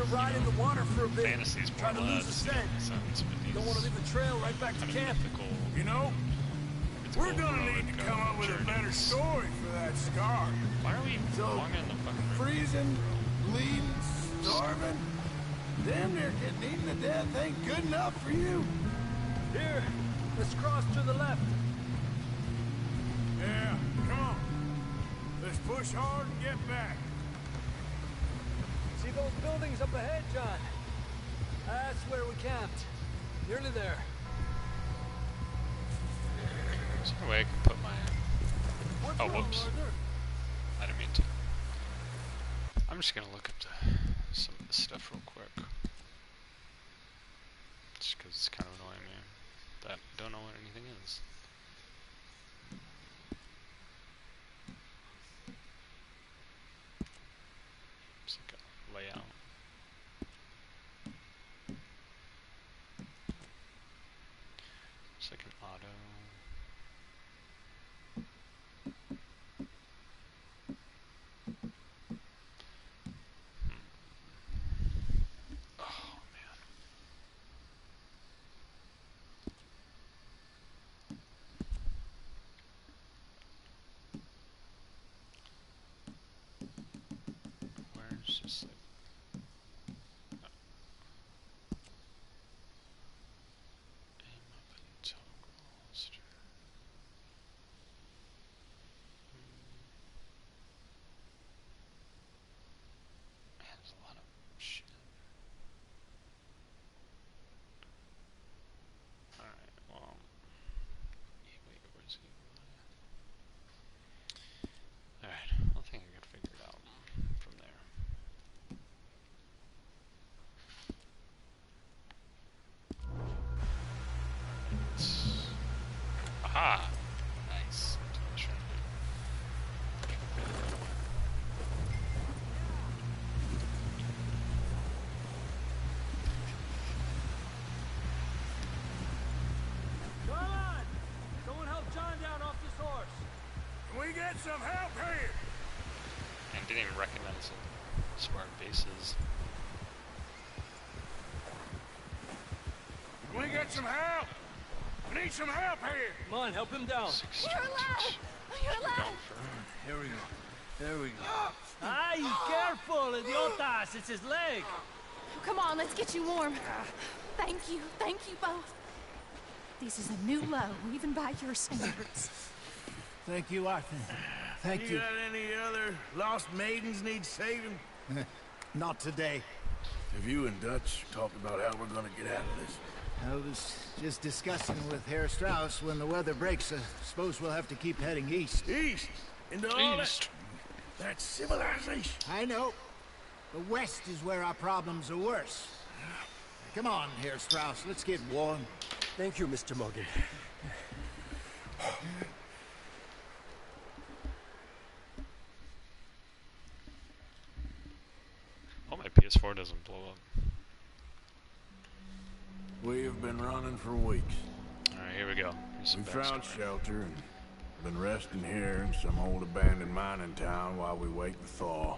us a ride in the water for a bit. Fantasies more Try to or lose less, the you know, scent. in a sense, but these Don't want to leave a trail right back to kind of camp. mythical, You know, we're gonna heroic, need to come up with a better journeys. story for that scar. Why are we So, walking in the fucking river? freezing, bleeding, starving, damn near getting eaten to death ain't good enough for you. Here, let's cross to the left. Yeah, come on. Let's push hard and get back. See those buildings up ahead, John? That's where we camped. Nearly there. Is there a way I can put my... What's Oh, wrong, whoops. Arthur? I didn't mean to. I'm just gonna look up some of this stuff real quick. Just because it's kind of annoying me that I don't know what anything is. It's like a layout. It's like an auto. Oh man. Where's just like aim up and toggle holster. Man, there's a lot of shit. Alright, well. Wait, where's he? Alright, I think I can figure it out from there. Aha! Nice. That's what I was trying to do. Come on! Someone help John down off this horse. Can we get some help here? And didn't even recognize it. That's where our base is. Can we get some help? We need some help here. Come on, help him down. You're alive! You're alive! Here we go. There we go. Ay, careful, idiotas! It's his leg. Come on, let's get you warm. Thank you both. This is a new low, even by your standards. Thank you, Arthur. Thank You you. got any other lost maidens need saving? Not today. Have you and Dutch talked about how we're gonna get out of this? I was just discussing with Herr Strauss when the weather breaks. I suppose we'll have to keep heading east. East! Into all East. that's civilization. I know. The west is where our problems are worse. Come on, Herr Strauss. Let's get warm. Thank you, Mr. Morgan. Hope my PS4 doesn't blow up. We have been running for weeks. Alright, here we go. Here's some We found backstory. shelter and been resting here in some old abandoned mining town while we wait the thaw.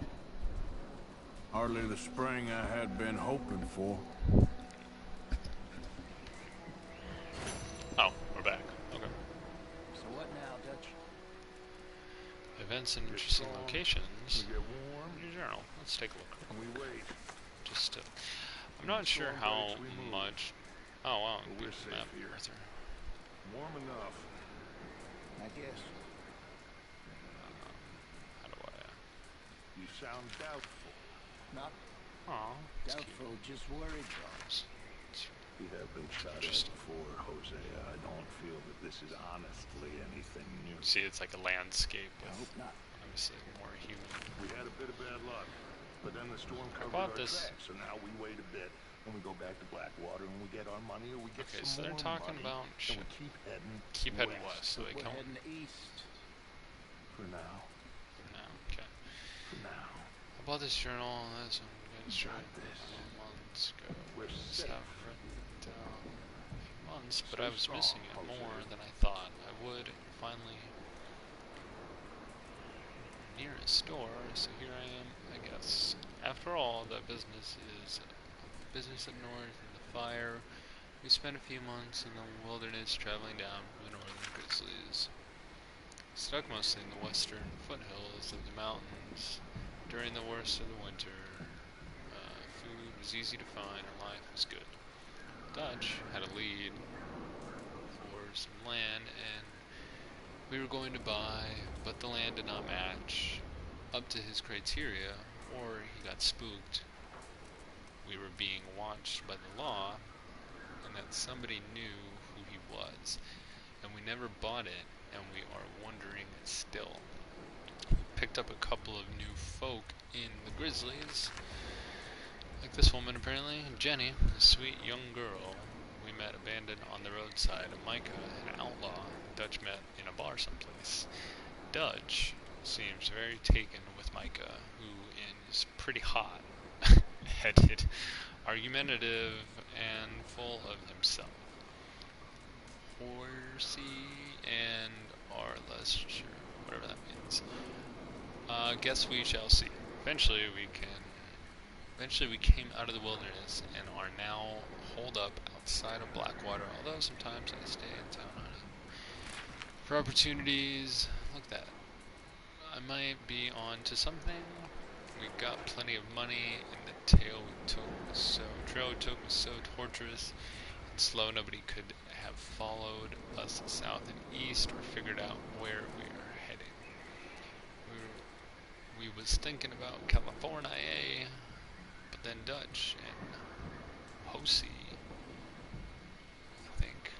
Hardly the spring I had been hoping for. Oh, we're back. Okay. So what now, Dutch? Events and interesting locations. We get warm New journal. Let's take a look. and we wait. Just I'm not sure storm how breaks, we move. much. Oh wow, But good we're safe map, here. Arthur. Warm enough. I guess. How do I? You sound doubtful. Not Oh, it's cute. doubtful, just worried. It's- We have been shot at Interesting. before, Jose. I don't feel that this is honestly anything new. See, it's like a landscape I with hope not. obviously more human. We had a bit of bad luck, but then the storm covered bought our this. tracks, so now we wait a bit, and we go back to Blackwater, and we get our money, or we get Okay, some so they're more talking money, about and shit. we Keep heading west, so they We're come. heading east. For now. No, okay. For now. I bought this journal. That's one you guys Got read this. months ago. We're Just safe. have written it down a few months, but Stay I was strong, missing it Jose. more than I thought I would. Finally, near a store, so here I am, I guess. After all, that business is business up north in the fire. We spent a few months in the wilderness traveling down from the northern grizzlies. Stuck mostly in the western foothills of the mountains during the worst of the winter. Food was easy to find and life was good. Dutch had a lead for some land and we were going to buy, but the land did not match up to his criteria, or he got spooked. We were being watched by the law, and that somebody knew who he was, and we never bought it, and we are wondering still. We picked up a couple of new folk in the Grizzlies, like this woman apparently, Jenny, a sweet young girl we met abandoned on the roadside, Micah, an outlaw Dutch met in a bar someplace. Dutch seems very taken with Micah, who is pretty hot, headed, argumentative, and full of himself. Horsey and are less sure, whatever that means. Guess we shall see. Eventually we came out of the wilderness and are now holed up outside of Blackwater, although sometimes I stay in town on it. For opportunities, look at that. I might be on to something. We got plenty of money, and the trail we took was so torturous and slow nobody could have followed us south and east or figured out where we are heading. We was thinking about California, but then Dutch and Hosi, I think,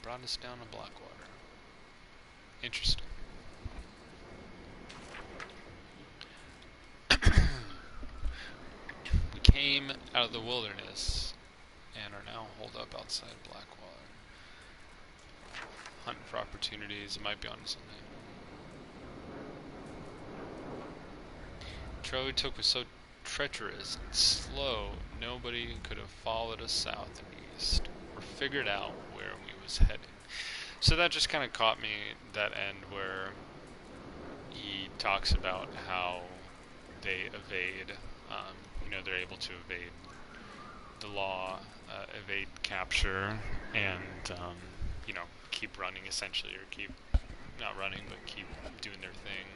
brought us down to Blackwater. Interesting. We came out of the wilderness and are now holed up outside Blackwater. Hunting for opportunities. It might be onto something. The trail we took was so treacherous and slow, nobody could have followed us south and east or figured out where we was heading. So that just kind of caught me, that end where he talks about how they evade, they're able to evade the law, evade capture, and, keep running essentially, or keep, not running, but keep doing their thing.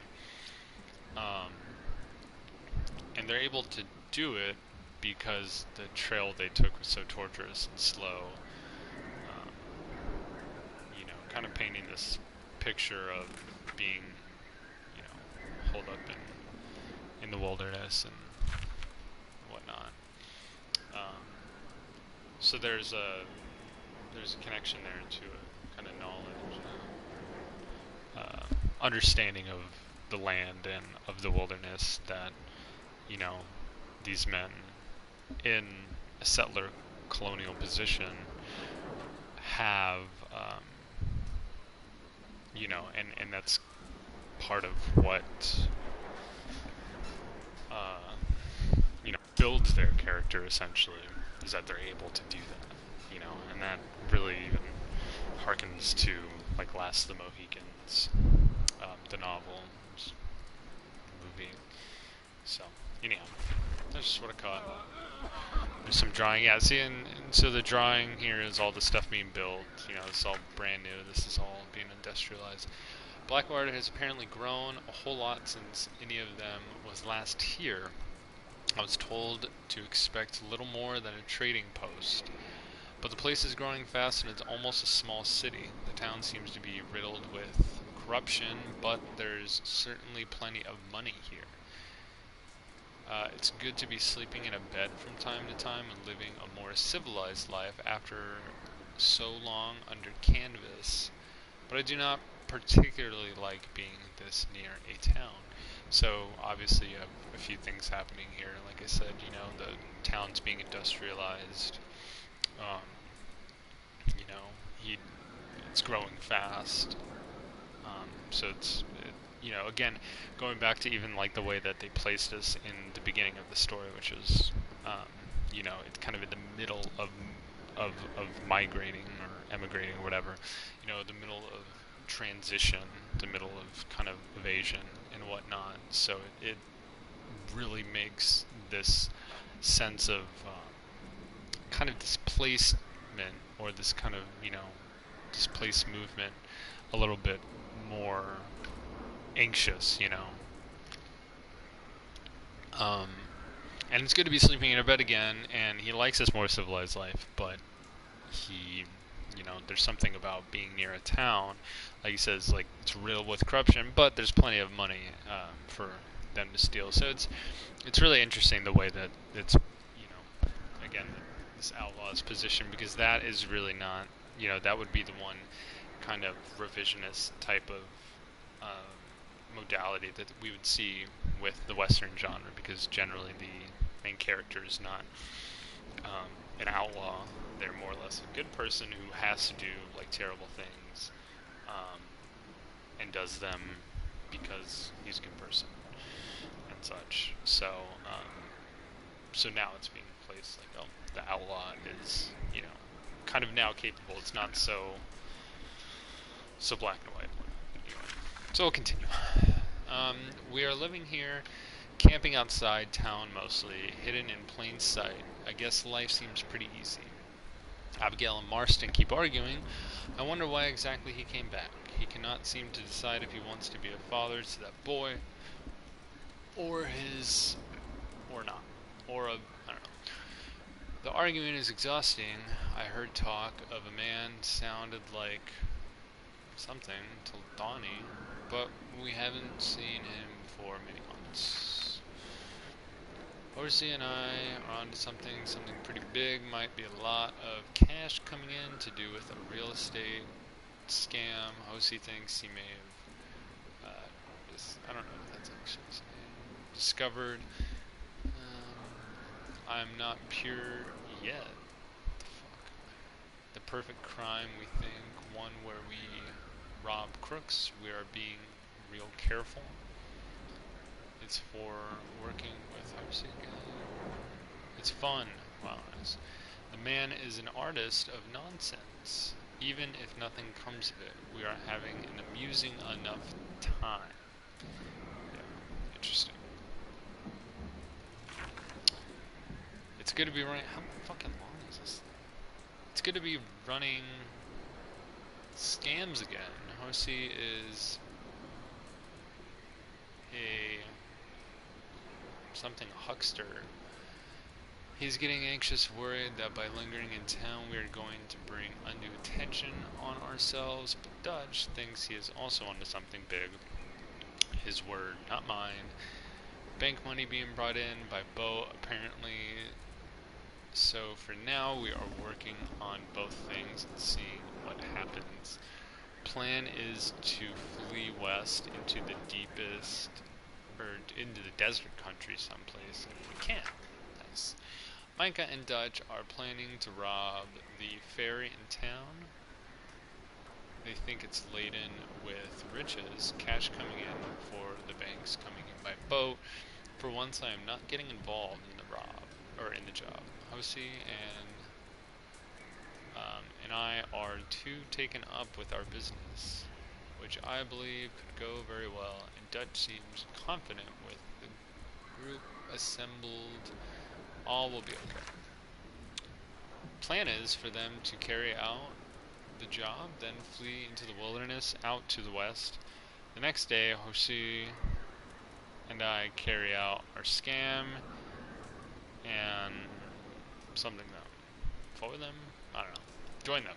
And they're able to do it because the trail they took was so torturous and slow. Kind of painting this picture of being, holed up in the wilderness and whatnot. So there's a connection there to a kind of knowledge, understanding of the land and of the wilderness that, these men in a settler colonial position have, and that's part of what, builds their character essentially, is that they're able to do that, and that really even harkens to, like, Last of the Mohicans, the novel, the movie. So, anyhow, that's just what I caught. There's some drawing, yeah, see, and so the drawing here is all the stuff being built, this is all brand new, this is all being industrialized. Blackwater has apparently grown a whole lot since any of them was last here. I was told to expect little more than a trading post, but the place is growing fast and it's almost a small city. The town seems to be riddled with corruption, but there's certainly plenty of money here. It's good to be sleeping in a bed from time to time and living a more civilized life after so long under canvas, but I do not particularly like being this near a town. So obviously you have a few things happening here. Like I said, the town's being industrialized. It's growing fast. So again, going back to even like the way that they placed us in the beginning of the story, which is, it's kind of in the middle of migrating or emigrating or whatever, the middle of transition, the middle of kind of evasion and whatnot. So it really makes this sense of kind of displacement, or this kind of, displaced movement a little bit more anxious, and it's good to be sleeping in a bed again, and he likes this more civilized life, but he, there's something about being near a town, like he says, like, it's riddled with corruption, but there's plenty of money for them to steal. So it's really interesting the way that it's, again, this outlaw's position, because that is really not, that would be the one kind of revisionist type of modality that we would see with the Western genre, because generally the main character is not an outlaw. They're more or less a good person who has to do like terrible things, and does them because he's a good person and such. So so now it's being placed like, oh, the outlaw is, kind of now capable. It's not so black and white. Anyway, so we'll continue. We are living here, camping outside town mostly, hidden in plain sight. I guess life seems pretty easy. Abigail and Marston keep arguing. I wonder why exactly he came back. He cannot seem to decide if he wants to be a father to that boy, or not. Or I don't know. The argument is exhausting. I heard talk of a man sounded like something to Donnie, but we haven't seen him for many months. Horsey and I are onto something pretty big. Might be a lot of cash coming in to do with a real estate scam. Horsey thinks he may have, I don't know if that's actually his name, discovered. I'm not pure yet. The fuck? The perfect crime, we think, one where we rob crooks. We are being real careful. It's for working with Horsey again. It's fun. Wow. The man is an artist of nonsense. Even if nothing comes of it, we are having an amusing enough time. Yeah, interesting. It's good to be running. How fucking long is this thing? It's good to be running scams again. Horsey is something huckster. He's getting anxious, worried that by lingering in town we are going to bring undue attention on ourselves, but Dutch thinks he is also onto something big. His word, not mine. Bank money being brought in by Bo, apparently. So for now we are working on both things and seeing what happens. Plan is to flee west into the deepest, or into the desert country someplace, and we can. Nice. Micah and Dutch are planning to rob the ferry in town. They think it's laden with riches, cash coming in for the banks coming in by boat. For once I am not getting involved in the job. Horsey and I are too taken up with our business, which I believe could go very well, and Dutch seems confident with the group assembled. All will be okay. Plan is for them to carry out the job, then flee into the wilderness out to the west. The next day, Horsey and I carry out our scam and something for them. I don't know. Join them.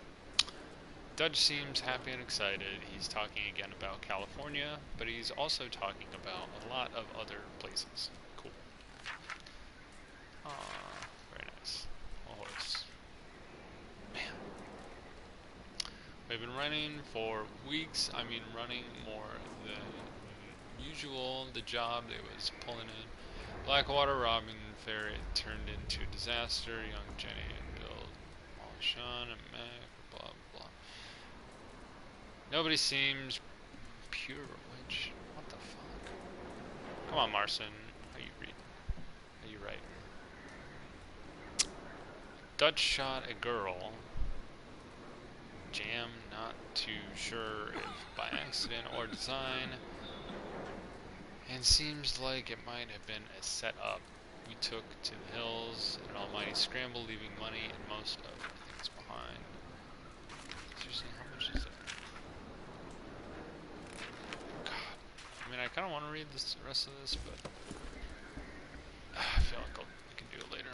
Dutch seems happy and excited. He's talking again about California, but he's also talking about a lot of other places. Cool. Very nice. A horse. Man. We've been running for weeks. I mean, running more than usual. The job they was pulling in Blackwater robbing ferry turned into a disaster. Young Jenny and Bill, Sean and Mac, blah blah. Nobody seems pure. Which, what the fuck? Come on, Marston. How you reading? How you writing? Dutch shot a girl. jam, not too sure if by accident or design, and seems like it might have been a setup. We took to the hills in an almighty scramble, leaving money and most of our things behind. Seriously, how much is there? God. I mean, I kind of want to read the rest of this, but I feel like I can do it later.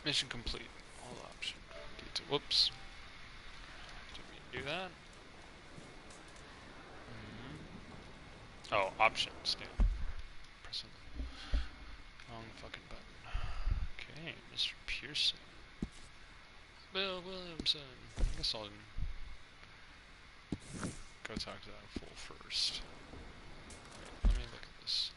Mission complete. All option. Whoops. Didn't mean to do that. Oh, options. Yeah. Pressing the wrong fucking button. Okay, Mr. Pearson. Bill Williamson. I guess I'll go talk to that fool first. Let me look at this.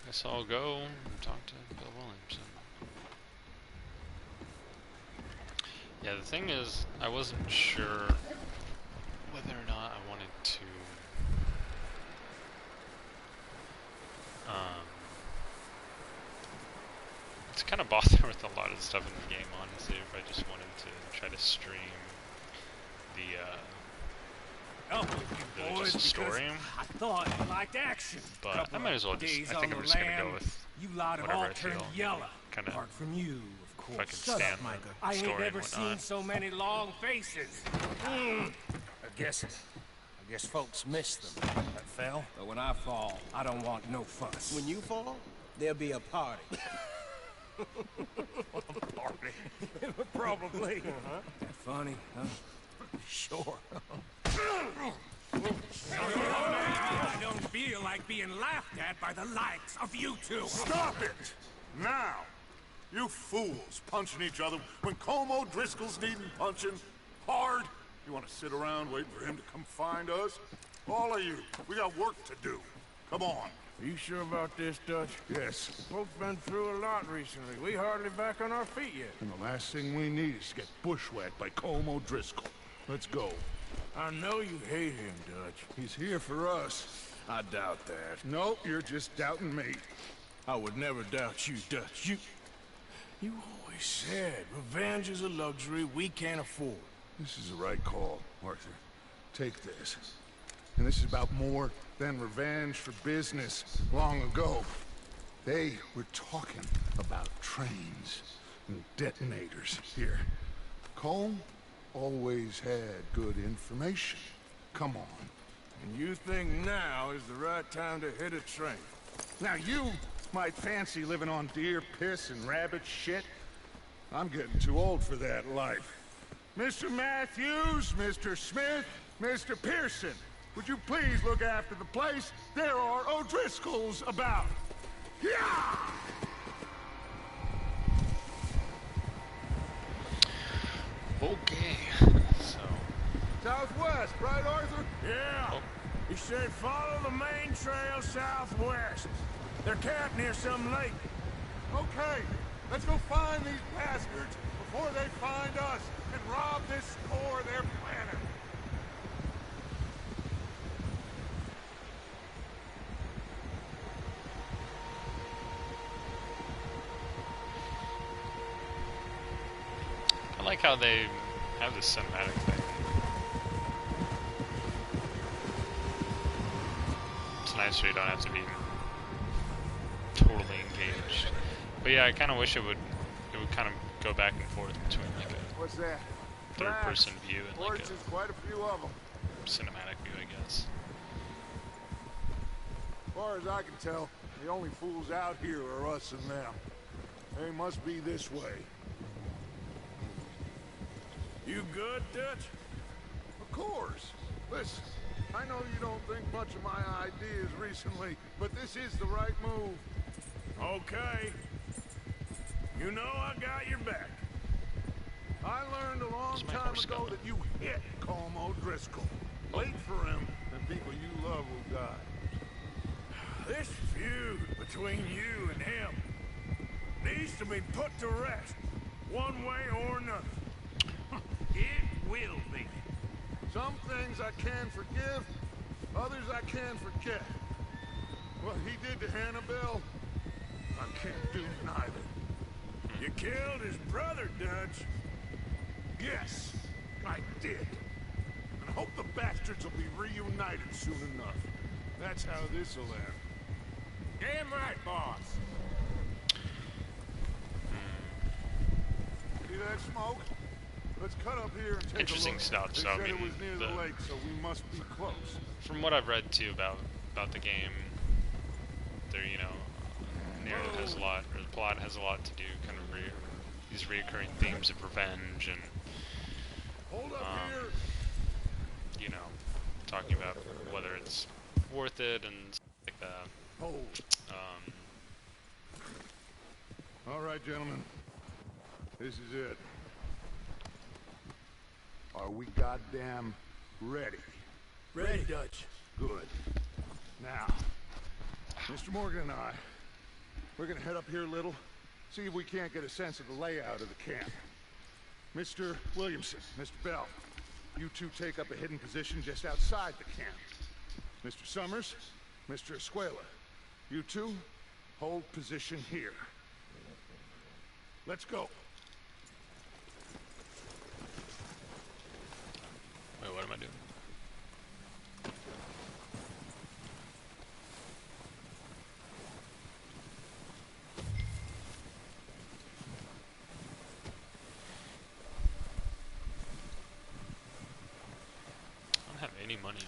Guess I'll go and talk to Bill Williamson. Yeah, the thing is, I wasn't sure whether or not I wanted to it's kind of bother with a lot of stuff in the game, honestly, if I just wanted to try to stream the just a story. I thought you liked action. But I might as well just, I think I'm just gonna go with whatever I feel. Kind of, from you, of course. if I can stand the I story ain't and never seen whatnot. so many long faces. I guess folks miss them. That fell. But when I fall, I don't want no fuss. When you fall, there'll be a party. Party. Probably. That funny, huh? Sure. I don't feel like being laughed at by the likes of you two. Stop it! Now! You fools punching each other when Como Driscoll's needing punching hard. You want to sit around waiting for him to come find us? All of you, we got work to do. Come on. Are you sure about this, Dutch? Yes. Folks been through a lot recently. We hardly back on our feet yet. And the last thing we need is to get bushwhacked by Como Driscoll. Let's go. I know you hate him, Dutch. He's here for us. I doubt that. No, you're just doubting me. I would never doubt you, Dutch. You always said revenge is a luxury we can't afford. This is the right call, Arthur. Take this. And this is about more than revenge for business long ago. They were talking about trains and detonators here. Colm always had good information. Come on. And you think now is the right time to hit a train? Now you might fancy living on deer piss and rabbit shit. I'm getting too old for that life. Mr. Matthews, Mr. Smith, Mr. Pearson, would you please look after the place? There are O'Driscolls about. Yeah! Okay, so Southwest, right, Arthur? Yeah. Oh. He said follow the main trail southwest. They're camped near some lake. Okay, let's go find these bastards before they find us and rob this store they're planning. I like how they have this cinematic thing. It's nice so you don't have to be totally engaged. But yeah, I kind of wish it would kind of go back and forth between like a What's that? third-person view and like Horses, a quite a few of them. cinematic view, I guess. As far as I can tell, the only fools out here are us and them. They must be this way. You good, Dutch? Of course. Listen, I know you don't think much of my ideas recently, but this is the right move. Okay. You know I got your back. I learned a long Where's my time horse ago going? that you hit Como Driscoll. Wait for him, and people you love will die. This feud between you and him needs to be put to rest one way or another. It will be. Some things I can forgive, others I can forget. What he did to Annabelle, I can't do neither. You killed his brother, Dutch. Yes, I did. And I hope the bastards will be reunited soon enough. That's how this'll end. Damn right, boss. See that smoke? Let's cut up here and take Interesting a look. stuff. They So I said mean, it was near the lake, so we must be close. from what I've read too about the game, there, you know, narrative has a lot, or the plot has a lot to do, kind of these recurring themes of revenge and, Hold up here. you know, talking about whether it's worth it and stuff like that. Hold. All right, gentlemen. This is it. Are we goddamn ready? Ready, Dutch. Good. Now, Mr. Morgan and I, we're gonna head up here a little, see if we can't get a sense of the layout of the camp. Mr. Williamson, Mr. Bell, you two take up a hidden position just outside the camp. Mr. Summers, Mr. Escuela, you two hold position here. Let's go. Wait, what am I doing? I don't have any money.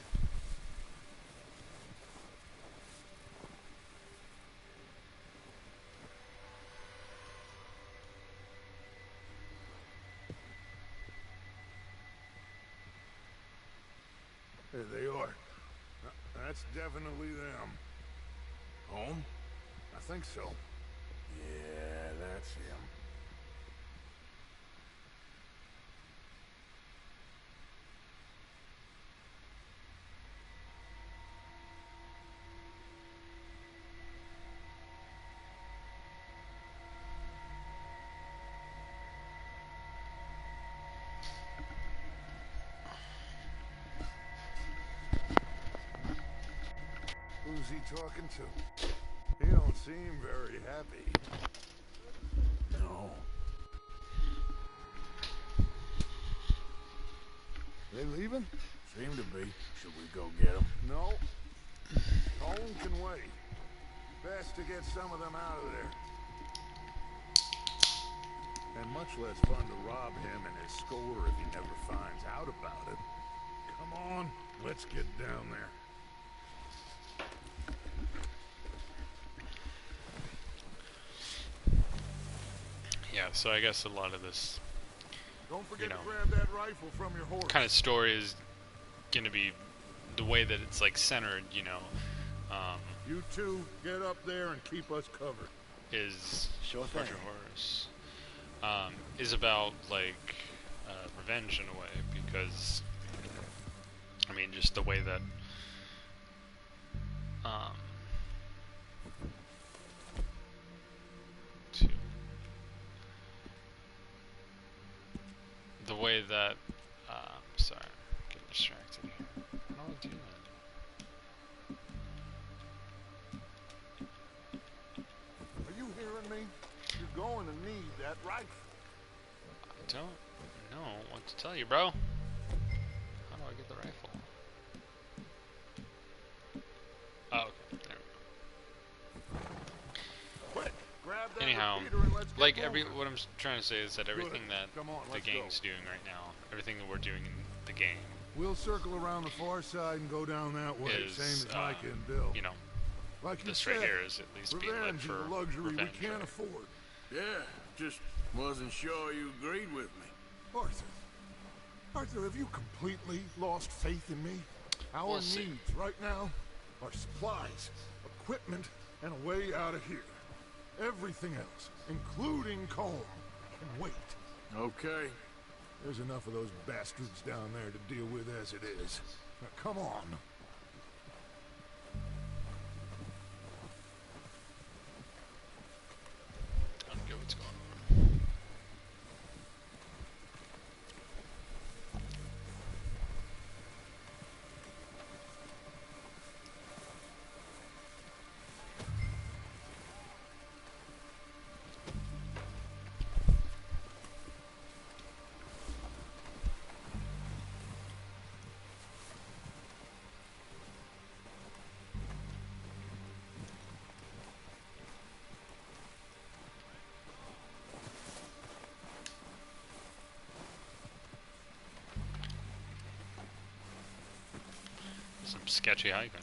There they are. That's definitely them. Home? I think so. Yeah, that's him. Who's he talking to? He don't seem very happy. No. They leaving? Seem to be. Should we go get him? No. Home can wait. Best to get some of them out of there. And much less fun to rob him and his score if he never finds out about it. Come on, let's get down there. Yeah, so I guess a lot of this Don't forget know, to grab that rifle from your horse. kind of story is gonna be the way that it's like centered, you know, You two get up there and keep us covered. is Sure Roger thing. Horace, is about like revenge in a way, because I mean just the way that to the way that sorry, I'm getting distracted here. How do I do that? Are you hearing me? You're going to need that rifle. I don't know what to tell you, bro. How do I get the rifle? Oh, okay. There we go. Quick, grab that Anyhow, repeater and let's get like moving. what I'm trying to say is that everything that Come on, the let's gang's doing right now, everything that we're doing in the game, We'll circle around the far side and go down that way, is, same as Micah and Bill. you know, Like you this said, right here is at least being led revenge for is a luxury revenge. we can't afford. Yeah, just wasn't sure you agreed with me. Arthur, have you completely lost faith in me? Our We'll see. needs right now are supplies, equipment, and a way out of here. Everything else, including Colm, can wait. Okay. There's enough of those bastards down there to deal with as it is. Now, come on. I don't get what's going on. Some sketchy hiking.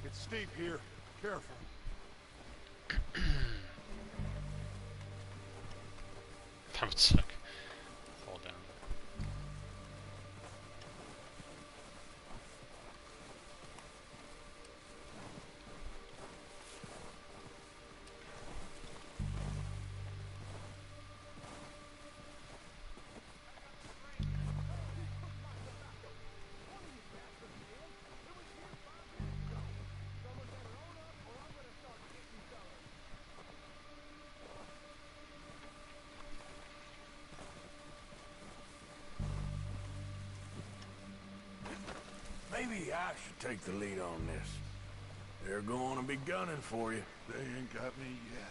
It's steep here. Careful. That would suck. Fall down. Maybe I should take the lead on this. They're going to be gunning for you. They ain't got me yet.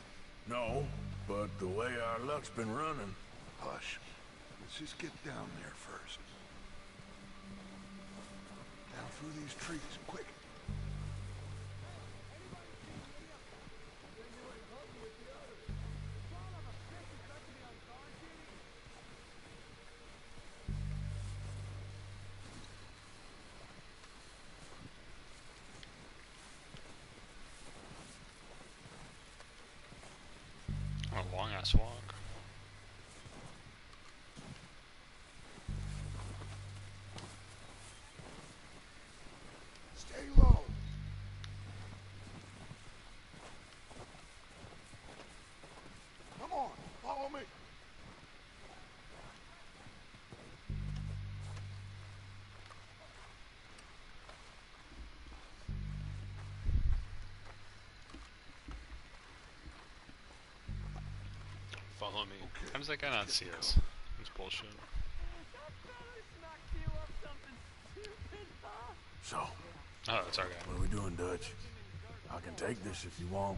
No, but the way our luck's been running... Hush. Let's just get down there first. Down through these trees, quick. A long ass walk. Stay low. Come on, follow me. Follow me. Okay. How does that guy not see us? That's bullshit. So, Oh, that's our guy. what are we doing, Dutch? I can take this if you want.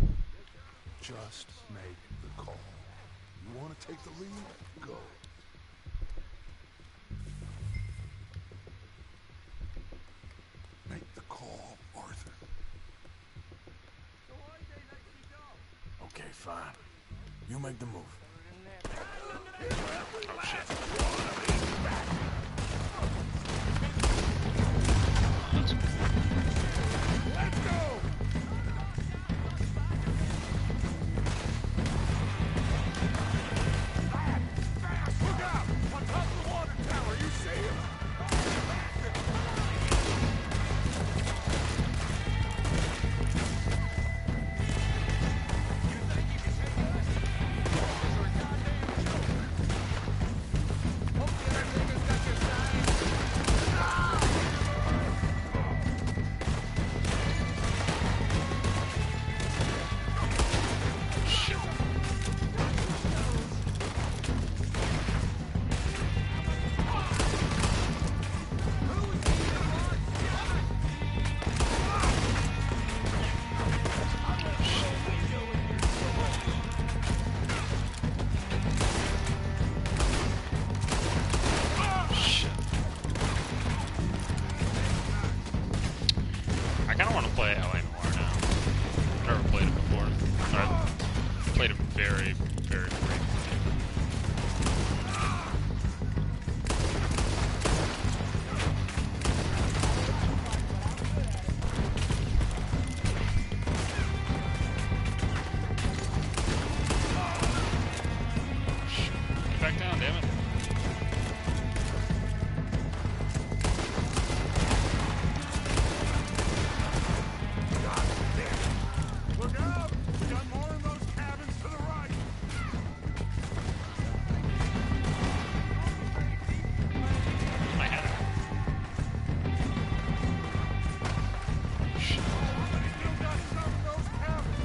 Just make the call. You want to take the lead? Go. Make the call, Arthur. Okay, fine. You make the move. Oh shit. Let's go! Fast! Look out! On top of the water tower, you see him? I kind of want to play LA Noire now. I've never played it before. I've played it very, very briefly. Get back down, damn it. Look out! We got more in those cabins to the right! My hat. Shit. Still got some of those cabins!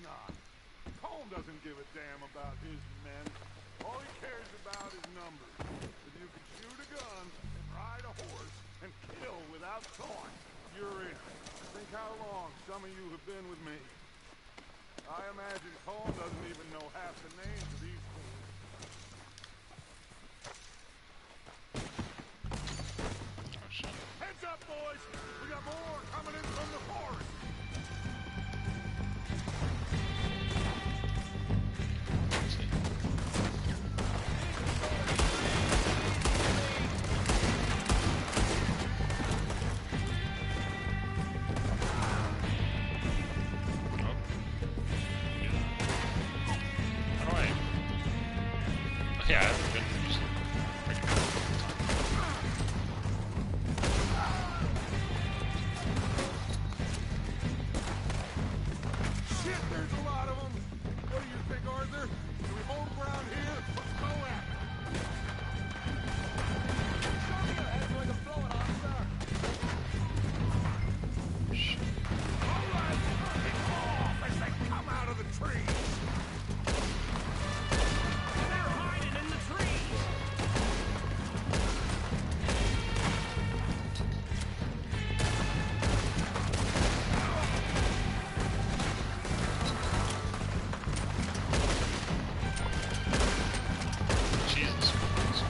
not. Colm doesn't give a damn about his men. All he cares about is numbers. If you can shoot a gun and ride a horse and kill without thought, you're in. Think how long some of you have been with me. I imagine Colm doesn't even know half the names of these fools. Oh shit. Heads up, boys! We got more coming in from the forest! Yeah, I haven't been using freaking Shit, there's a lot of them! What do you think, Arthur? Do we hold ground here? Let's go at it! Show me your head like a blowing officer! All right, kick off as they come out of the trees! Jesus Christ.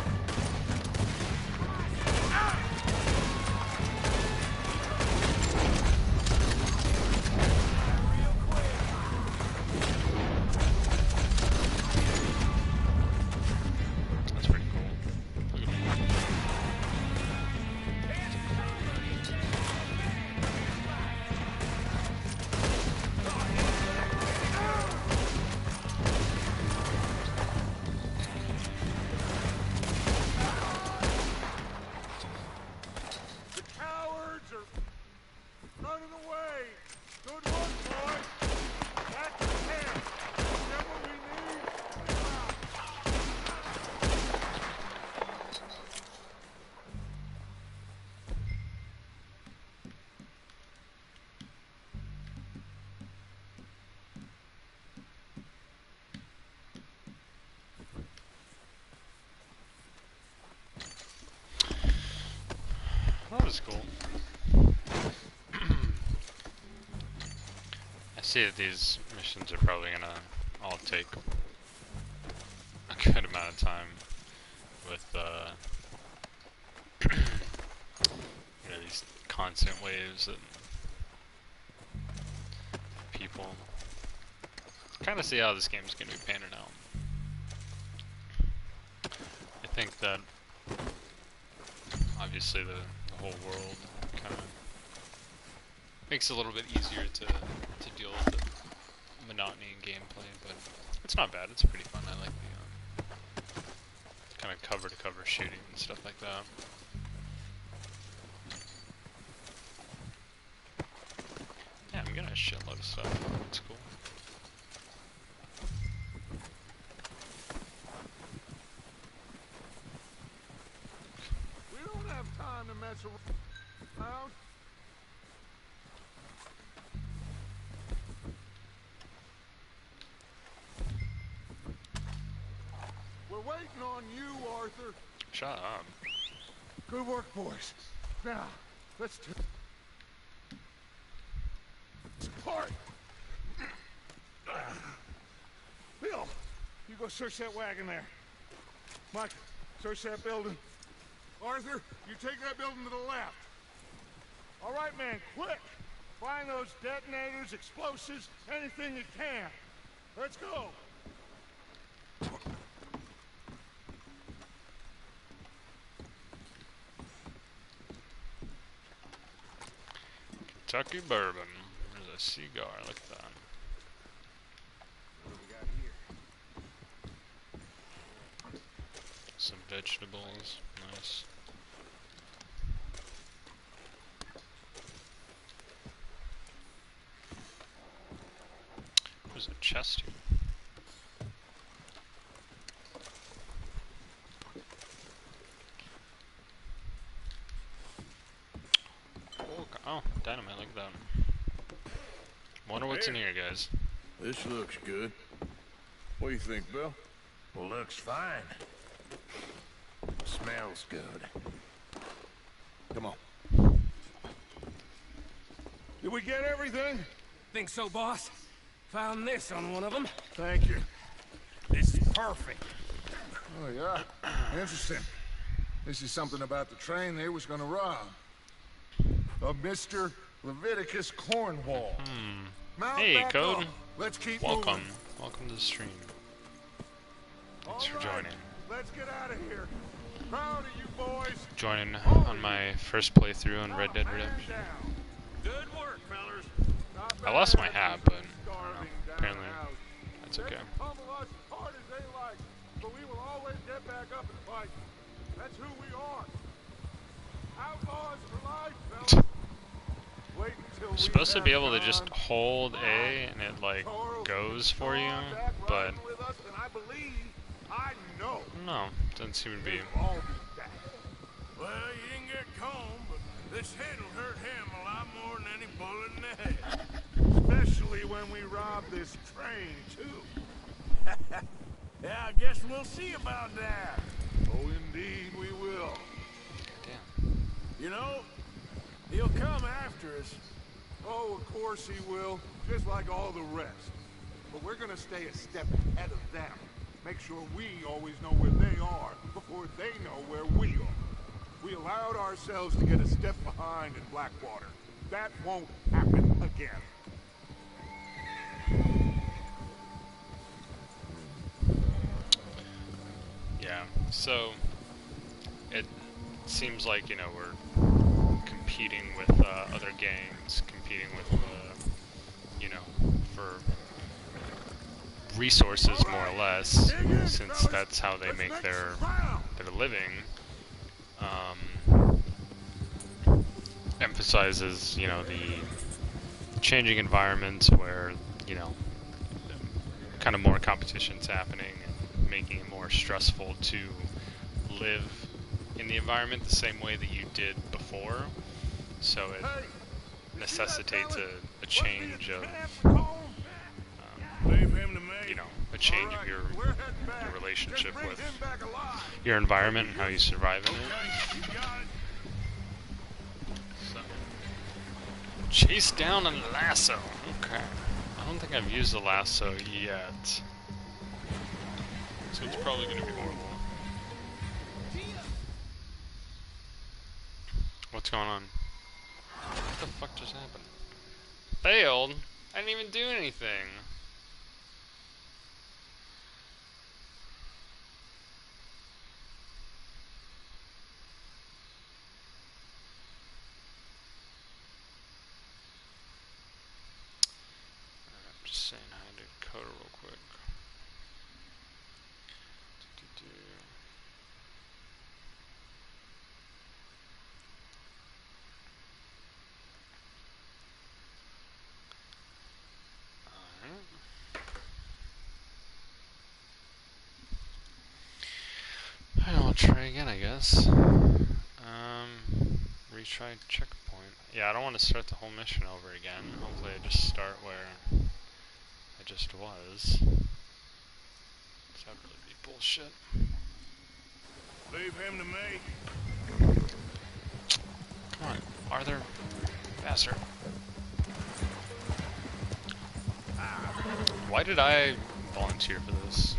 That's pretty cool. Look at me. The cowards are running away. Good work, boys. Back to the camp. Get what we need. That was cool. I see that these missions are probably gonna all take a good amount of time with you know, these constant waves and people. Kind of see how this game's gonna be panning out. I think that obviously the whole world kind of makes it a little bit easier to deal with the monotony in gameplay, but it's not bad. It's pretty fun. I like the kind of cover-to-cover shooting and stuff like that. Yeah, I'm getting a shitload of stuff. It's cool. We don't have time to mess around. We're waiting on you, Arthur. Shut up. Good work, boys. Now, let's part. Bill, you go search that wagon there. Mike, search that building. Arthur, you take that building to the left. All right, man, quick. Find those detonators, explosives, anything you can. Let's go. Kentucky bourbon. There's a cigar. Look at that. What do we got here? Some vegetables. Nice. There's a chest here. Oh, dynamite, look at that. Wonder what's in here, guys. This looks good. What do you think, Bill? Looks fine. Smells good. Come on. Did we get everything? Think so, boss? Found this on one of them. Thank you. This is perfect. Oh, yeah. Interesting. This is something about the train they was gonna rob. Of Mr. Leviticus Cornwall. Mount Hey, back Code. up. Let's keep Welcome. moving. Welcome to the stream. Thanks for All right, joining. let's get out of here. Proud of you boys. Joining on my first playthrough on Red Dead Redemption. Good work, fellas. I lost my hat, but apparently that's okay. Pummel us as hard as they like, but we will always get back up and fight. That's who we are. Outlaws for life, fellas. Wait until You're supposed to be able to just hold A and it like goes for you, but with us, and I believe, I know. no, doesn't seem to be. We'll all be back. Well, you didn't get combed, but this head'll hurt him a lot more than any bullet in the head. Especially when we rob this train, too. Yeah, I guess we'll see about that. Oh, indeed we will. Damn. You know, he'll come after us. Oh, of course he will, just like all the rest. But we're gonna stay a step ahead of them. Make sure we always know where they are before they know where we are. We allowed ourselves to get a step behind in Blackwater. That won't happen again. Yeah, so it seems like, you know, we're competing with other gangs, competing with, you know, for resources more or less, since that's how they make their living. Emphasizes, you know, the changing environment where, you know, kind of more competition's happening and making it more stressful to live in the environment the same way that you did before. So it necessitates a change of, you know, a change of your relationship with your environment and how you survive in it. So, chase down a lasso. Okay. I don't think I've used the lasso yet. So it's probably going to be horrible. What's going on? What the fuck just happened? Failed? I didn't even do anything. I'm just saying hi to Coda real quick. Alright, I'll try again, I guess. Retry checkpoint. Yeah, I don't want to start the whole mission over again. Hopefully I just start where I just was. That would really be bullshit. Leave him to me. Come on, Arthur. Faster. Why did I volunteer for this?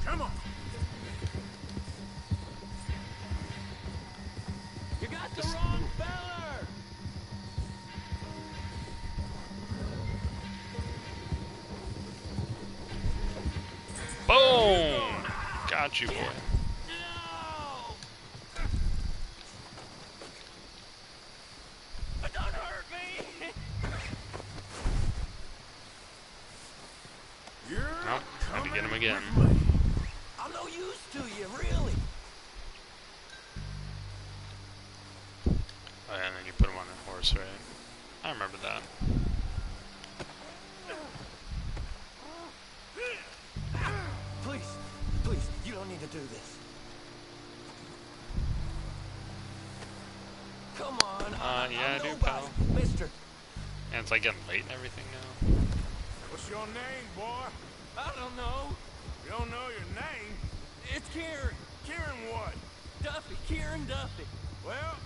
Come on. You got the wrong feller! Boom! Got you, boy. No! Don't hurt me! Nope, had to get him again. I'm no use to you, really. Oh yeah, and then you put him on a horse, right? I remember that. Please, please, you don't need to do this. Come on. Yeah, I do, nobody. pal. Mr. mister. And it's like getting late and everything now. What's your name, boy? I don't know. You don't know your name? It's Kieran. Kieran what? Duffy. Kieran Duffy. Well,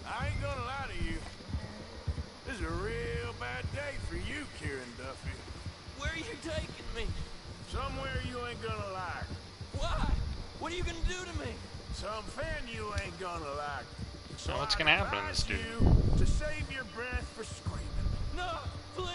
I ain't gonna lie to you. This is a real bad day for you, Kieran Duffy. Where are you taking me? Somewhere you ain't gonna like. Why? What are you gonna do to me? Something you ain't gonna like. So what's I'd gonna happen to this advise dude? you to save your breath for screaming. No, please.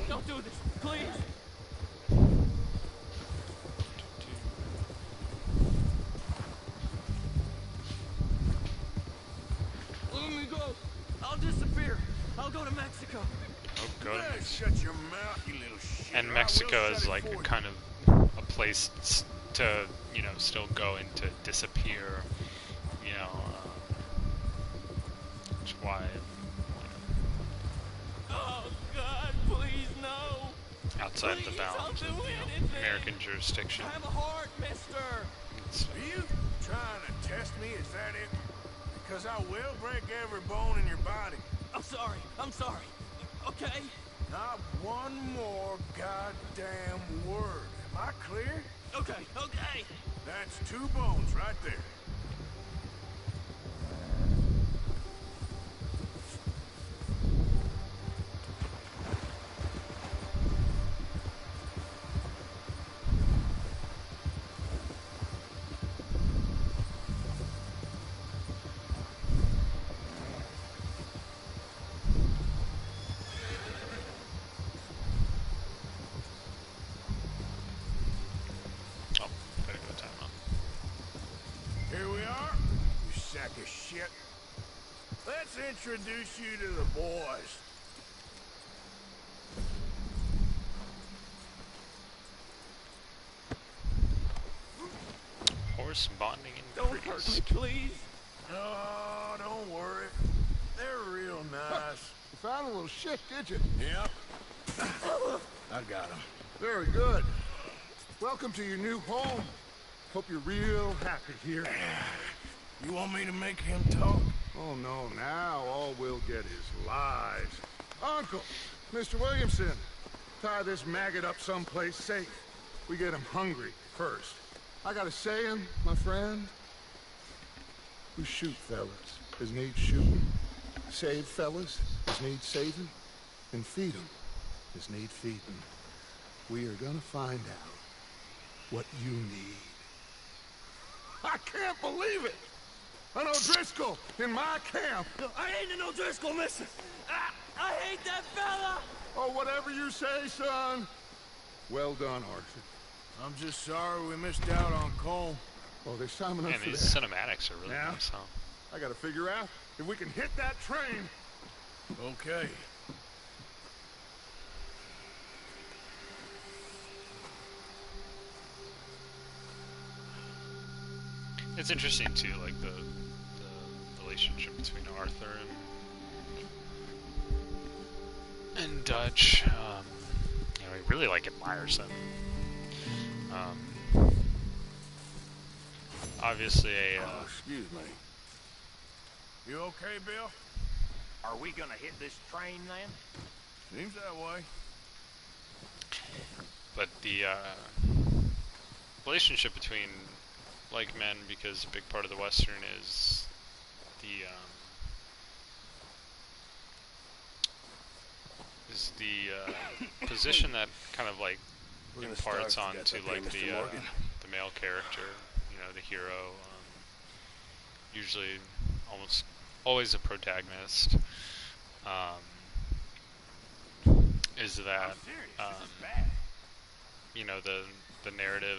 Don't do this, please. Let me go. I'll disappear. I'll go to Mexico. Oh, go to Yeah, Mexico. shut your mouth, you little shit. And or I Mexico will is set it like for a you. kind of a place to, you know, still go and to disappear, you know, which is why, Oh, God, please, no. outside the Please, bounds of, I'll do you know, anything. American jurisdiction. I have a heart, mister. It's, Are you trying to test me? Is that it? Because I will break every bone in your body. I'm sorry. I'm sorry. Okay? Not one more goddamn word. Am I clear? Okay, okay. That's 2 bones right there. oh, gotta go time out. Here we are, you sack of shit. Let's introduce you to the boys. Horse bonding and Don't hurt me, please. Oh, don't worry. They're real nice. You found a little shit, did you? Yep. I got him. Very good. Welcome to your new home. Hope you're real happy here. You want me to make him talk? Oh, no, now all we'll get is lies. Uncle, Mr. Williamson, tie this maggot up someplace safe. We get him hungry first. I got a saying, my friend. We shoot fellas as need shooting, save fellas as need saving, and feed 'em as need feeding. We are gonna find out what you need. I can't believe it! An O'Driscoll in my camp! I ain't an O'Driscoll, mister. I hate that fella. Oh, whatever you say, son. Well done, Arthur. I'm just sorry we missed out on Cole. Oh, there's time enough Man, for these that. cinematics are really Yeah. nice, huh? I gotta figure out if we can hit that train. Okay. It's interesting too, like the relationship between Arthur and Dutch. You know, he really like admires him. Obviously, Oh, excuse me. You okay, Bill? Are we gonna hit this train then? Seems that way. but the relationship between like men, because a big part of the Western is the position that kind of like We're gonna imparts start. onto You got that like there, Mr. Morgan? the male character, you know, the hero, usually almost always a protagonist, is that you know, the narrative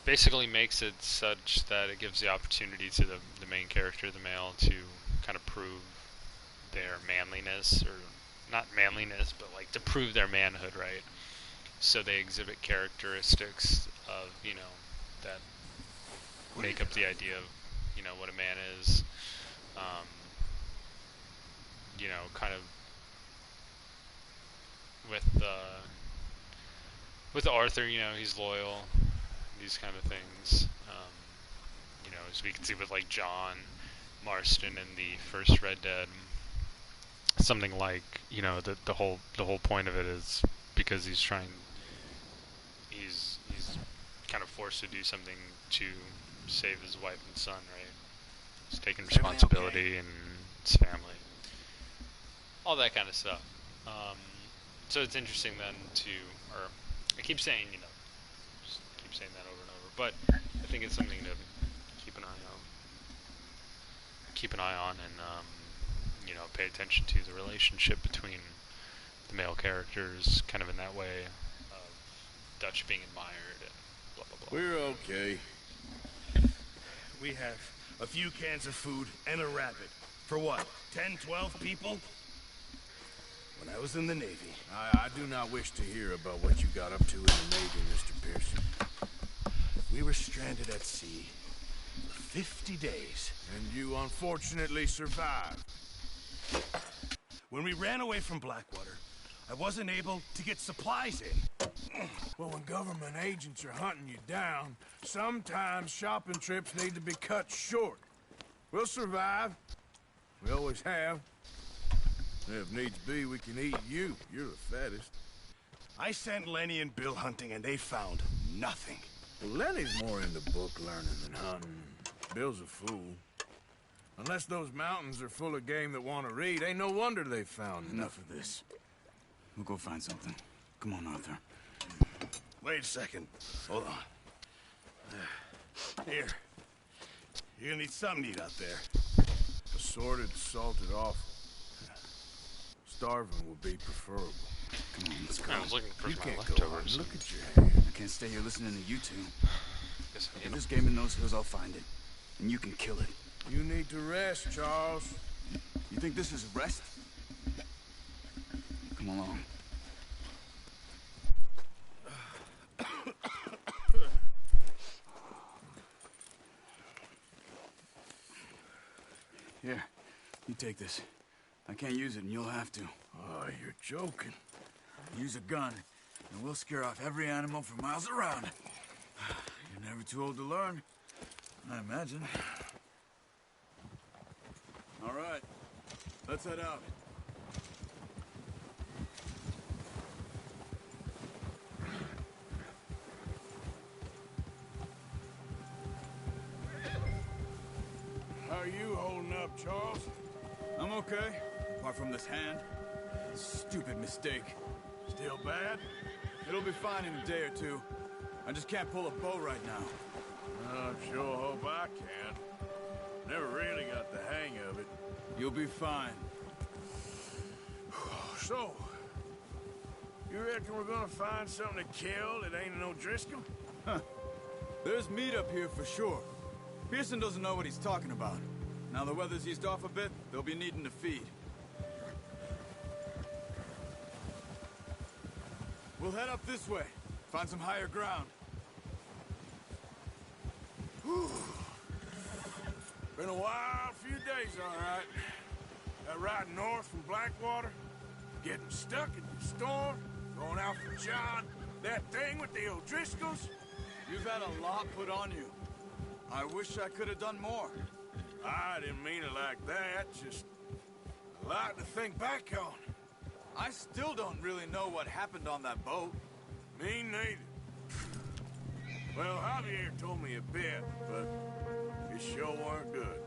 basically makes it such that it gives the opportunity to the main character, the male, to kind of prove their manliness, or not manliness, but like to prove their manhood, right? So they exhibit characteristics of, you know, that make up the idea of, you know, what a man is. You know, kind of with with Arthur, you know, he's loyal, these kind of things. You know, as we can see with like John Marston in the first Red Dead, something like, you know, the whole point of it is because he's kind of forced to do something to save his wife and son, right? He's taking responsibility and his family, all that kind of stuff. So it's interesting then or I keep saying, you know, just keep saying that over and over, but I think it's something to keep an eye on, and you know, pay attention to the relationship between the male characters, kind of in that way of Dutch being admired and blah blah blah. We're okay. We have a few cans of food and a rabbit. For what, 10, 12 people? When I was in the Navy. I do not wish to hear about what you got up to in the Navy, Mr. Pearson. We were stranded at sea for 50 days. And you unfortunately survived. When we ran away from Blackwater, I wasn't able to get supplies in. Well, when government agents are hunting you down, sometimes shopping trips need to be cut short. We'll survive. We always have. If needs be, we can eat you. You're the fattest. I sent Lenny and Bill hunting, and they found nothing. Well, Lenny's more into book learning than hunting. Bill's a fool. Unless those mountains are full of game that want to read, ain't no wonder they found Enough of this. We'll go find something. Come on, Arthur. Wait a second. Hold on. Here. You're gonna need something to eat out there. Assorted, salted offal. Starving would be preferable. Come on, let's go. I was looking for You my can't leftovers. go on. Look at your hand. I can't stay here listening to you two. Guess I If need there's game in those hills, I'll find it. And you can kill it. You need to rest, Charles. You think this is rest? Come along. Here, you take this. I can't use it, and you'll have to. Oh, you're joking. Use a gun, and we'll scare off every animal for miles around. You're never too old to learn, I imagine. All right, let's head out. How are you holding up, Charles? I'm okay, apart from this hand. Stupid mistake. Still bad? It'll be fine in a day or two. I just can't pull a bow right now. I sure hope I can. Never really got the hang of it. You'll be fine. So, you reckon we're gonna find something to kill that ain't no Driscoll? Huh. There's meat up here for sure. Pearson doesn't know what he's talking about. Now the weather's eased off a bit, they'll be needing to feed. We'll head up this way. Find some higher ground. Whew. Been a wild few days, all right. That ride north from Blackwater, getting stuck in the storm, going out for John, that thing with the O'Driscolls. You've had a lot put on you. I wish I could have done more. I didn't mean it like that, just a lot to think back on. I still don't really know what happened on that boat. Me neither. Well, Javier told me a bit, but it sure weren't good.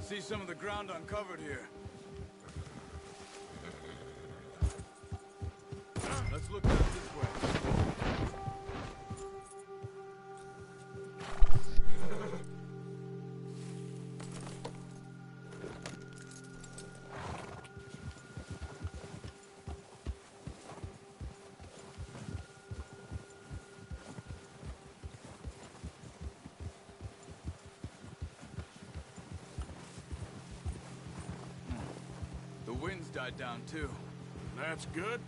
See some of the ground uncovered here. Let's look out this way. The wind's died down too. That's good.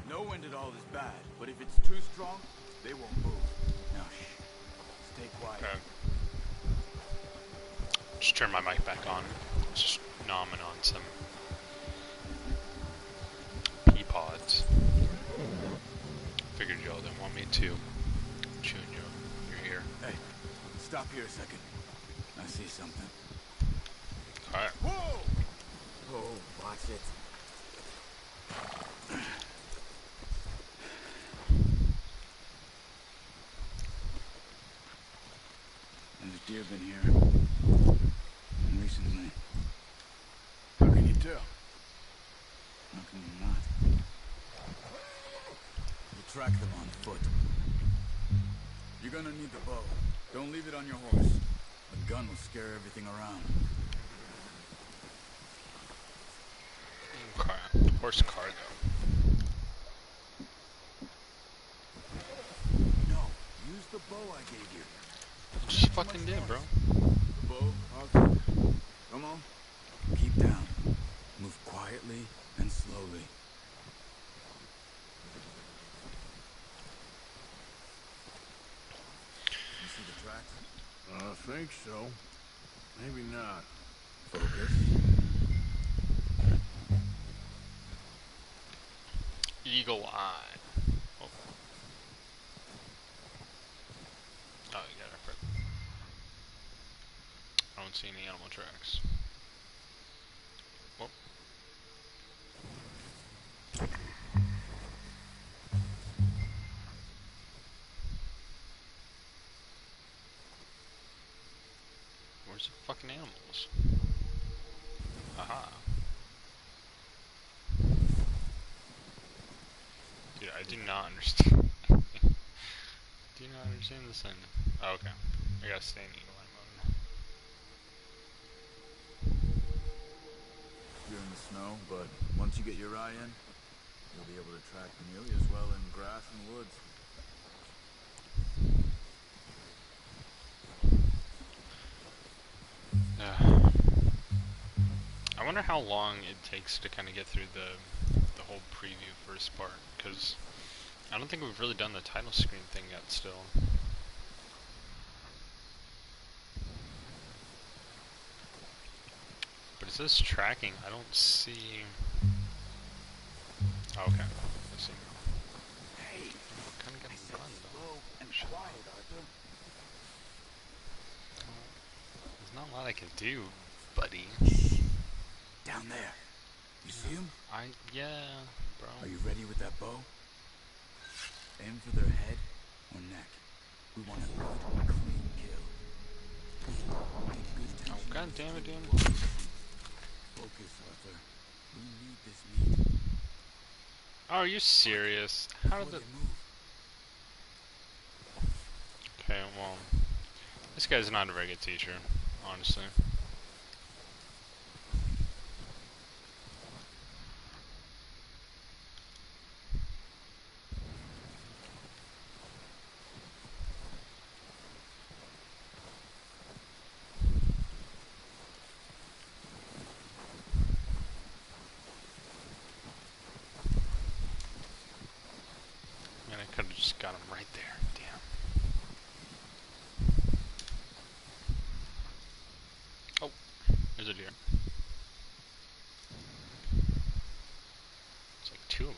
No wind at all is bad, but if it's too strong, they won't move. Now shh. Stay quiet. Okay. Just turn my mic back on. Just nomming on some pea pods. Figured y'all didn't want me to chew in your ear. Hey, stop here a second. I see something. Alright. Whoa! Oh, watch it. There's deer been here recently. How can you tell? How can you not? We'll track them on foot. You're gonna need the bow. Don't leave it on your horse. A gun will scare everything around. Okay. Horse cargo. No, use the bow I gave you. Just fucking did, bro. The bow? Okay. Come on. Keep down. Move quietly and slowly. You see the tracks? I think so. Maybe not. Focus. Eagle eye. Oh. Oh, you got it. I don't see any animal tracks. Whoop. Where's the fucking animals? Aha. Dude, I do not understand. Do not understand this thing. Oh, okay. I gotta stay in eagle eye mode. You're in the snow, but once you get your eye in, you'll be able to track nearly as well in grass and woods. I wonder how long it takes to kind of get through the whole preview first part, because I don't think we've really done the title screen thing yet still. But it says tracking. I don't see... Oh, okay. I see. Hey, Kind of getting run, though. slow and quiet, Arthur. There's not a lot I can do, buddy. Down there. You see him? Yeah, bro. Are you ready with that bow? Aim for their head or neck. We want a good, clean kill. Pay good attention. Oh, god damn it, dude. Focus, Arthur. We need this meat. Oh, are you serious? How did the... Okay, well... This guy's not a very good teacher, honestly. Man, I could have just got him right there. Damn. Oh, there's a deer. It's like two of them.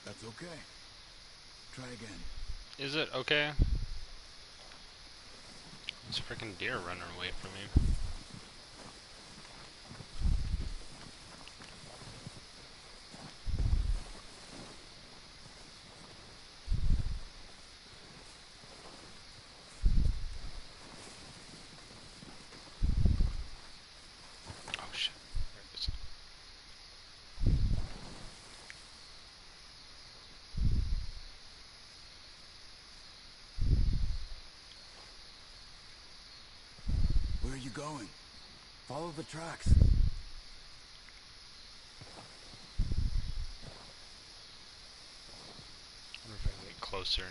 That's okay. Try again. Is it okay? This freaking deer running away from me. Where are you going? Follow the tracks. I wonder if I can get closer.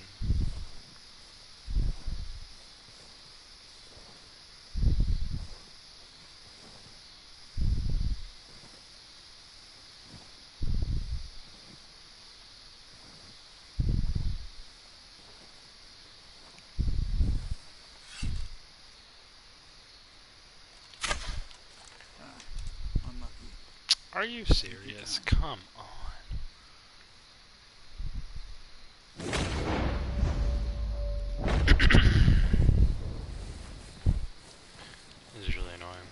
Unlucky. Are you serious? Come on. This is really annoying.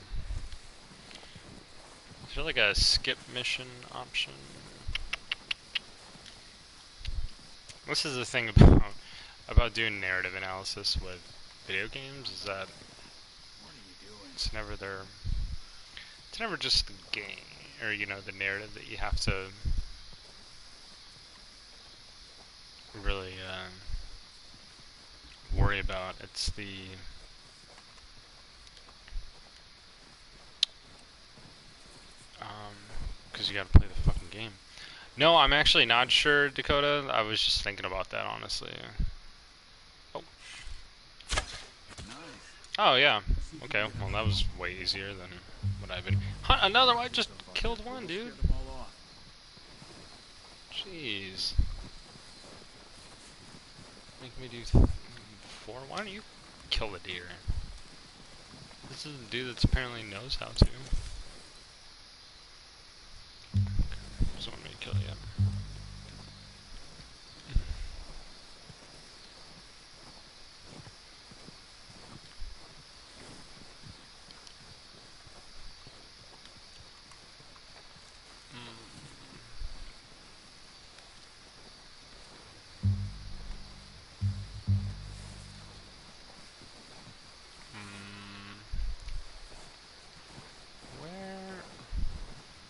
Is there like a skip mission option? This is the thing about doing narrative analysis with video games, is that What are you doing? it's never just the game, or you know, the narrative that you have to really worry about. It's the because you gotta play the fucking game. No, I'm actually not sure, Dakota. I was just thinking about that, honestly. Oh. Nice. Oh, yeah. Okay, well, that was way easier than what I've been... Hunt another one! I just killed one, dude. Jeez. Make me do 4? Why don't you kill the deer? This is a dude that apparently knows how to. Doesn't want me to kill you yet.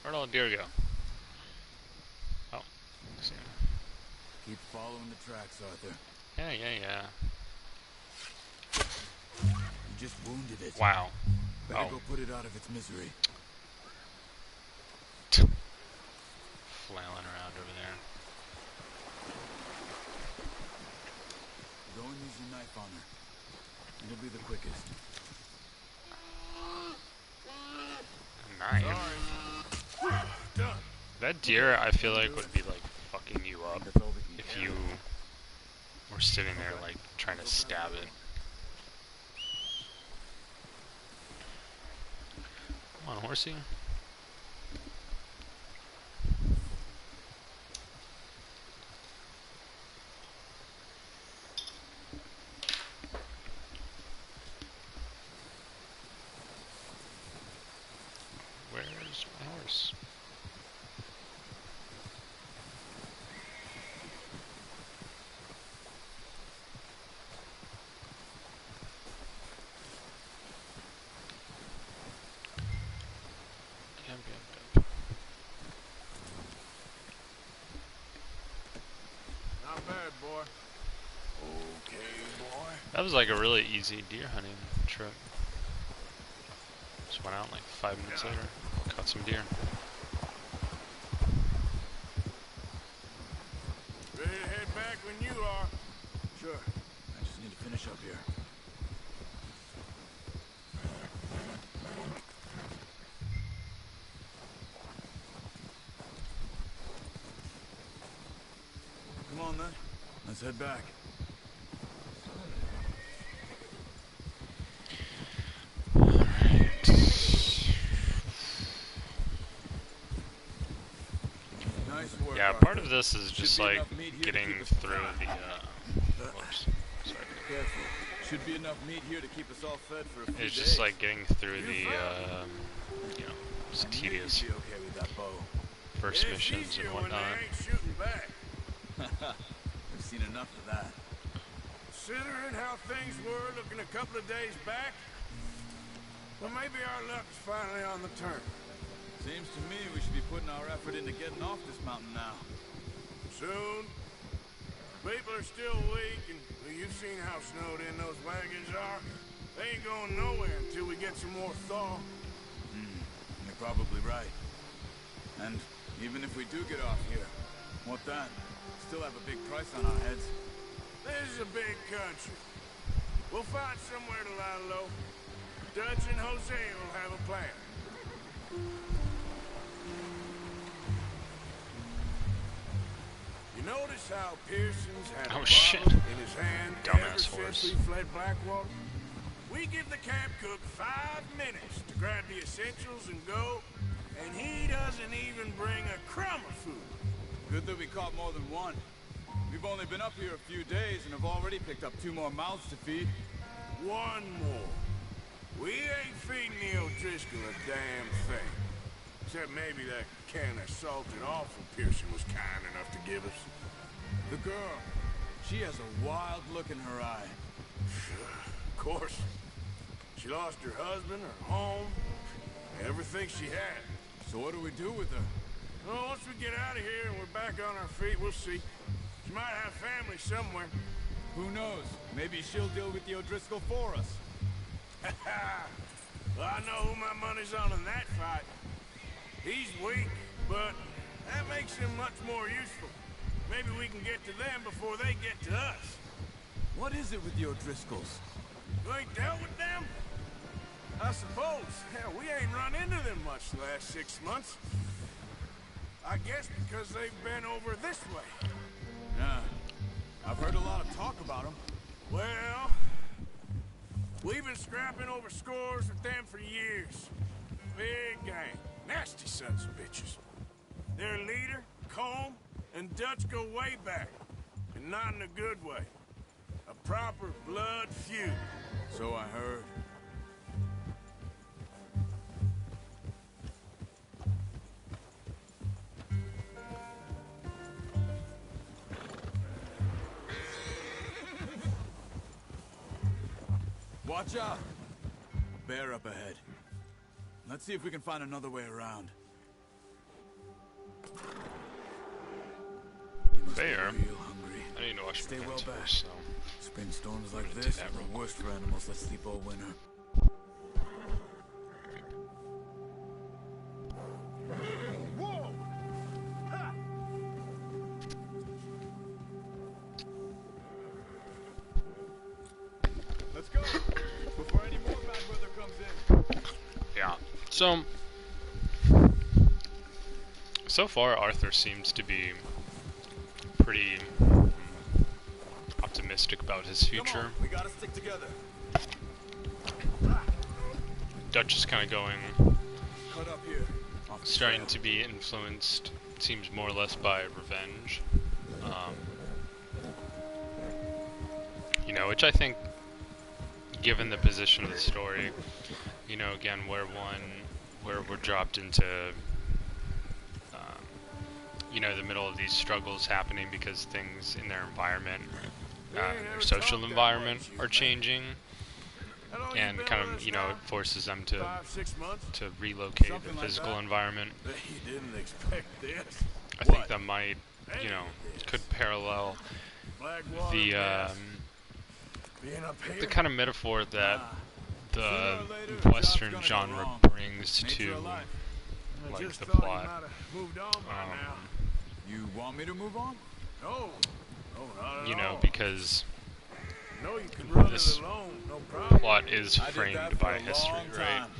Where'd all the deer go? Oh, I see him. Keep following the tracks, Arthur. Yeah, yeah, yeah. You just wounded it. Wow. Better go put it out of its misery. Flailing around over there. Go and use your knife on her. It'll be the quickest. Knife? That deer, I feel like, would be like fucking you up if you were sitting there like trying to stab it. Come on, horsey. Where's my horse? Yep. Not bad, boy. Okay, boy. That was like a really easy deer hunting trip. Just went out like 5 minutes later, caught some deer. Ready to head back when you are. Sure. I just need to finish up here. Come on, then. Let's head back. Nice work, Yeah, Arthur. part of this is just Should be like enough meat here to getting keep us- through the, whoops, sorry. Careful. Should be enough meat here to keep us all fed for a few It's days. just like getting through the, you know, just I knew tedious you'd be okay with that bow. first missions and whatnot. Ain't shooting back. We've seen enough of that. Considering how things were looking a couple of days back, well, maybe our luck's finally on the turn. Seems to me we should be putting our effort into getting off this mountain now. Soon. People are still weak, and well, you've seen how snowed in those wagons are. They ain't going nowhere until we get some more thaw. You're probably right. And even if we do get off here, what then? Still have a big price on our heads. This is a big country. We'll find somewhere to lie low. Dutch and Jose will have a plan. You notice how Pearson's had a bottle in his hand ever since we fled Blackwater? We give the camp cook 5 minutes to grab the essentials and go, and he doesn't even bring a crumb of food. Good that we caught more than one. We've only been up here a few days and have already picked up 2 more mouths to feed. 1 more. We ain't feeding the O'Driscoll a damn thing. Except maybe that can of salted offal Pearson was kind enough to give us. The girl. She has a wild look in her eye. Of course. She lost her husband, her home, everything she had. So what do we do with her? Well, once we get out of here and we're back on our feet, we'll see. She might have family somewhere. Who knows? Maybe she'll deal with the O'Driscoll for us. Well, I know who my money's on in that fight. He's weak, but that makes him much more useful. Maybe we can get to them before they get to us. What is it with the O'Driscolls? You ain't dealt with them? I suppose. Hell, we ain't run into them much the last 6 months. I guess because they've been over this way. Yeah. I've heard a lot of talk about them. Well, we've been scrapping over scores with them for years. Big gang. Nasty sons of bitches. Their leader, Combe, and Dutch go way back. And not in a good way. A proper blood feud. So I heard. Watch out! Bear up ahead. Let's see if we can find another way around. Bear? Real hungry. I need to wash my Stay well hands back. first, so... Spring storms like do this that are real the worst for animals that sleep all winter. Whoa! Ha! Let's go! Before any more bad weather comes in. Yeah. So far, Arthur seems to be pretty optimistic about his future. Come on, we gotta stick together. Dutch is kind of going, Cut up here. starting to be influenced, seems more or less by revenge. You know, which I think, given the position of the story, you know, again, where we're dropped into, you know, the middle of these struggles happening because things in their environment, their social environment are changing, and kind of, you know, it forces them to 5-6 months? relocate Something the like physical that. environment. You didn't expect this. I think that might, you know, could parallel Blackwater the gas. Being up here. the kind of metaphor that the Sooner or later, a job's Western gonna go genre wrong. brings Nature to of life. I like just the thought you plot. might have moved on by now. You want me to move on? No. No, not at You know, all. because No, you can run this it alone. No problem. plot is I did that framed for by a history, long right? time.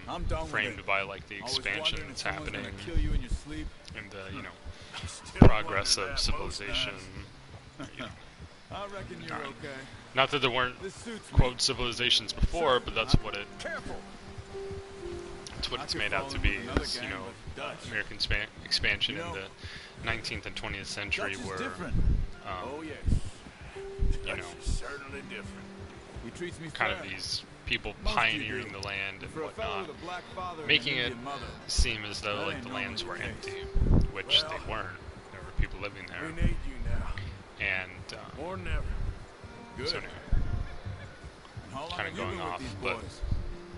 I'm done with Framed it. by like the Always expansion wondering if that's someone's happening gonna kill you in your sleep. and the, you know, Still progress wonder of that most civilization. nights. You know, I reckon you're okay. not that there weren't This suits me. quote civilizations before, but that's what it Careful. it's what I it's could made fall out to in be. with another Is, you gang, know, but Dutch. American expansion You know, in the 19th and 20th century, Dutch is where different. Oh, yes. you know, That's certainly different. He treats me kind of fair. these people Most pioneering do. the land and For a fellow whatnot, with a black father and making an it Indian mother. seem as though That like ain't the lands were normally the empty, case. which Well, they weren't. There were people living there, We need you now. and More than ever. Good. so anyway, How long kinda have you going been with off, these but boys?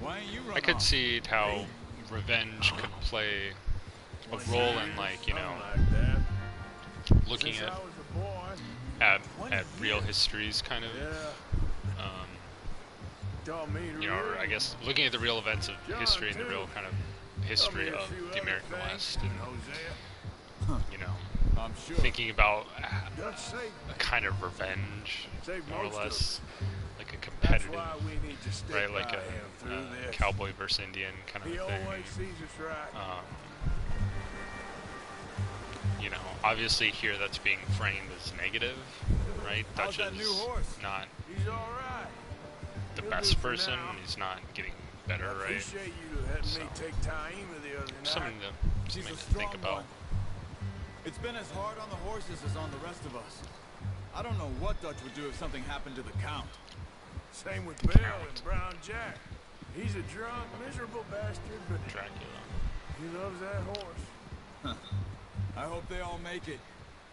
Why ain't you run I could off? see how revenge could play a role in, like, you know, Something like that. looking Since at I was a boy. at real histories, kind of. Yeah. taught me to you know, or I guess looking at the real events of history and the real kind of history of the American West, and you know, I'm sure. thinking about Dutch saved a kind of revenge, Saved more or most of less, like a That's competitive, why we need to stick right, like by a him through this. cowboy versus Indian kind of He a thing. always sees us right. You know, obviously here that's being framed as negative, right? How's Dutch that new is horse? not He's all right. the He'll best do for person. now. He's not getting better, I right? appreciate you letting So, me take Taima the other night. Something She's a to strong think about. one. It's been as hard on the horses as on the rest of us. I don't know what Dutch would do if something happened to the Count. Same with Bill and Brown Jack. He's a drunk, miserable bastard, but Dracula. he loves that horse. I hope they all make it.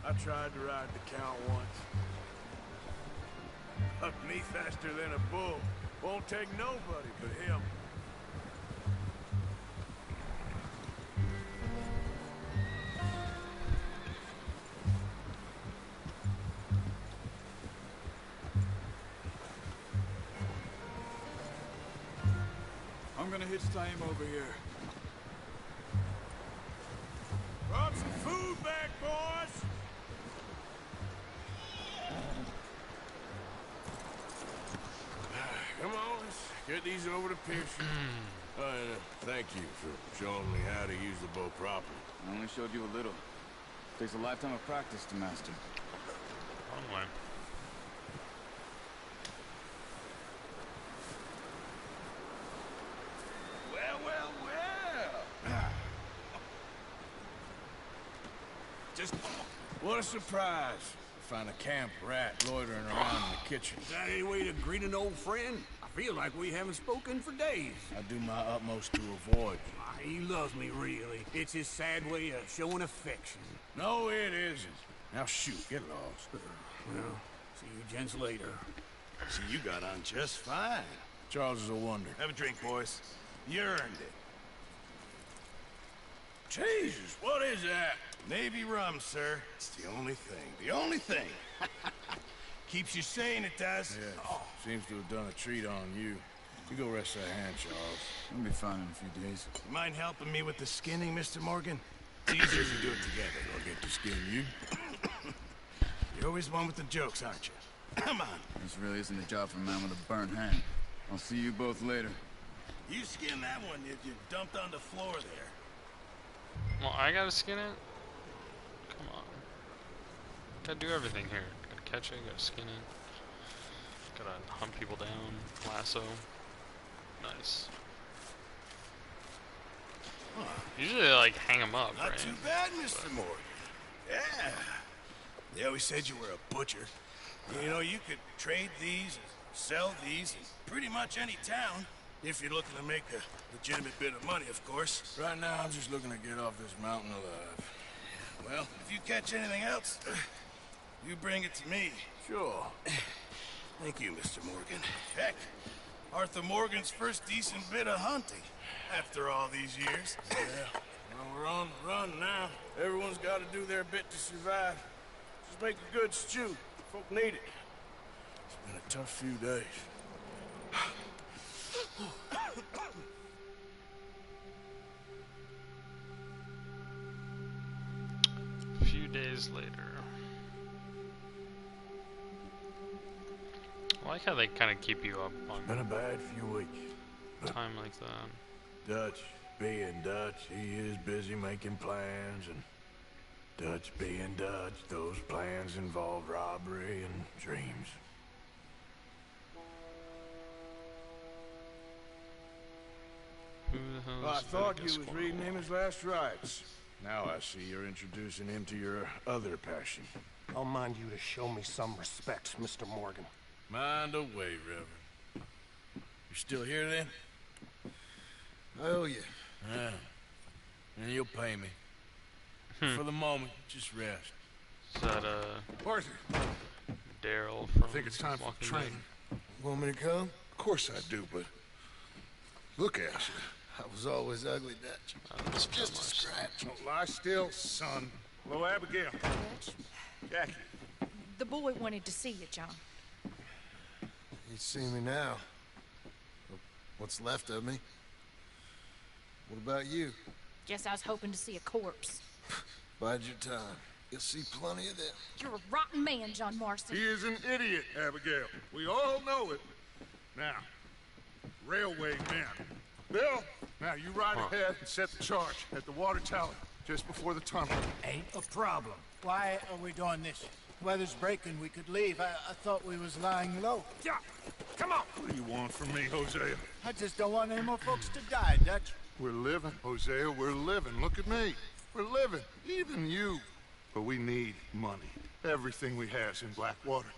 I tried to ride the Count once. Up me faster than a bull. Won't take nobody but him. I'm gonna hitch Taima over here. Brought some food back, boys! Come on, let's get these over to Pearson. Thank you for showing me how to use the bow properly. I only showed you a little. Takes a lifetime of practice to master. Long way. Well. Just what a surprise. Find a camp rat loitering around in the kitchen. Is that any way to greet an old friend? I feel like we haven't spoken for days. I do my utmost to avoid you. He loves me, really. It's his sad way of showing affection. No, it isn't. Now shoot, get lost. Well, see you gents later. See, you got on just fine. Charles is a wonder. Have a drink, boys. You earned it. Jesus, what is that? Navy rum, sir. It's the only thing. The only thing. Keeps you sane, it does. Yeah, seems to have done a treat on you. You go rest that hand, Charles. I'll be fine in a few days. You mind helping me with the skinning, Mr. Morgan? It's easier if we do it together. I'll get to skin you. You're always one with the jokes, aren't you? Come on. This really isn't a job for a man with a burnt hand. I'll see you both later. You skinned that one you dumped on the floor there. Well, I gotta skin it? Come on. Gotta do everything here. Gotta catch it, gotta skin it. Gotta hunt people down, lasso. Nice. Usually they like hang them up, Not right? too bad, Mr. Morgan. Yeah. They always said you were a butcher. You know, you could trade these and sell these in pretty much any town. If you're looking to make a legitimate bit of money, of course. Right now, I'm just looking to get off this mountain alive. Well, if you catch anything else, you bring it to me. Sure. Thank you, Mr. Morgan. Heck, Arthur Morgan's first decent bit of hunting after all these years. Yeah. Well, we're on the run now. Everyone's got to do their bit to survive. Just make a good stew. Folk need it. It's been a tough few days. A few days later. I like how they kind of keep you up on Been a bad few weeks. time like that. Dutch being Dutch, he is busy making plans, and Dutch being Dutch, those plans involve robbery and dreams. Who the hell Well, I is thought Vegas you was Squirrel? reading him his last rites. Now I see you're introducing him to your other passion. I'll mind you to show me some respect, Mr. Morgan. Mind away, Reverend. You still here then? I owe you. Yeah. And you'll pay me. For the moment, just rest. Is that Arthur, Daryl from I think it's time for Walking the train. Dead? Want me to come? Of course I do, but look at you. I was always ugly, Dutch. It's Just a scratch. Don't lie still, son. Hello, Abigail. Jackie. The boy wanted to see you, John. You see me now. What's left of me. What about you? Guess I was hoping to see a corpse. Bide your time. You'll see plenty of them. You're a rotten man, John Marston. He is an idiot, Abigail. We all know it. Now, railway men. Bill, now you ride ahead and set the charge at the water tower just before the tunnel. Ain't a problem. Why are we doing this? Weather's breaking, we could leave. I thought we was lying low. Yeah, come on. What do you want from me, Hosea? I just don't want any more folks to die, Dutch. We're living, Hosea, we're living. Look at me. We're living, even you. But we need money. Everything we have's in Blackwater.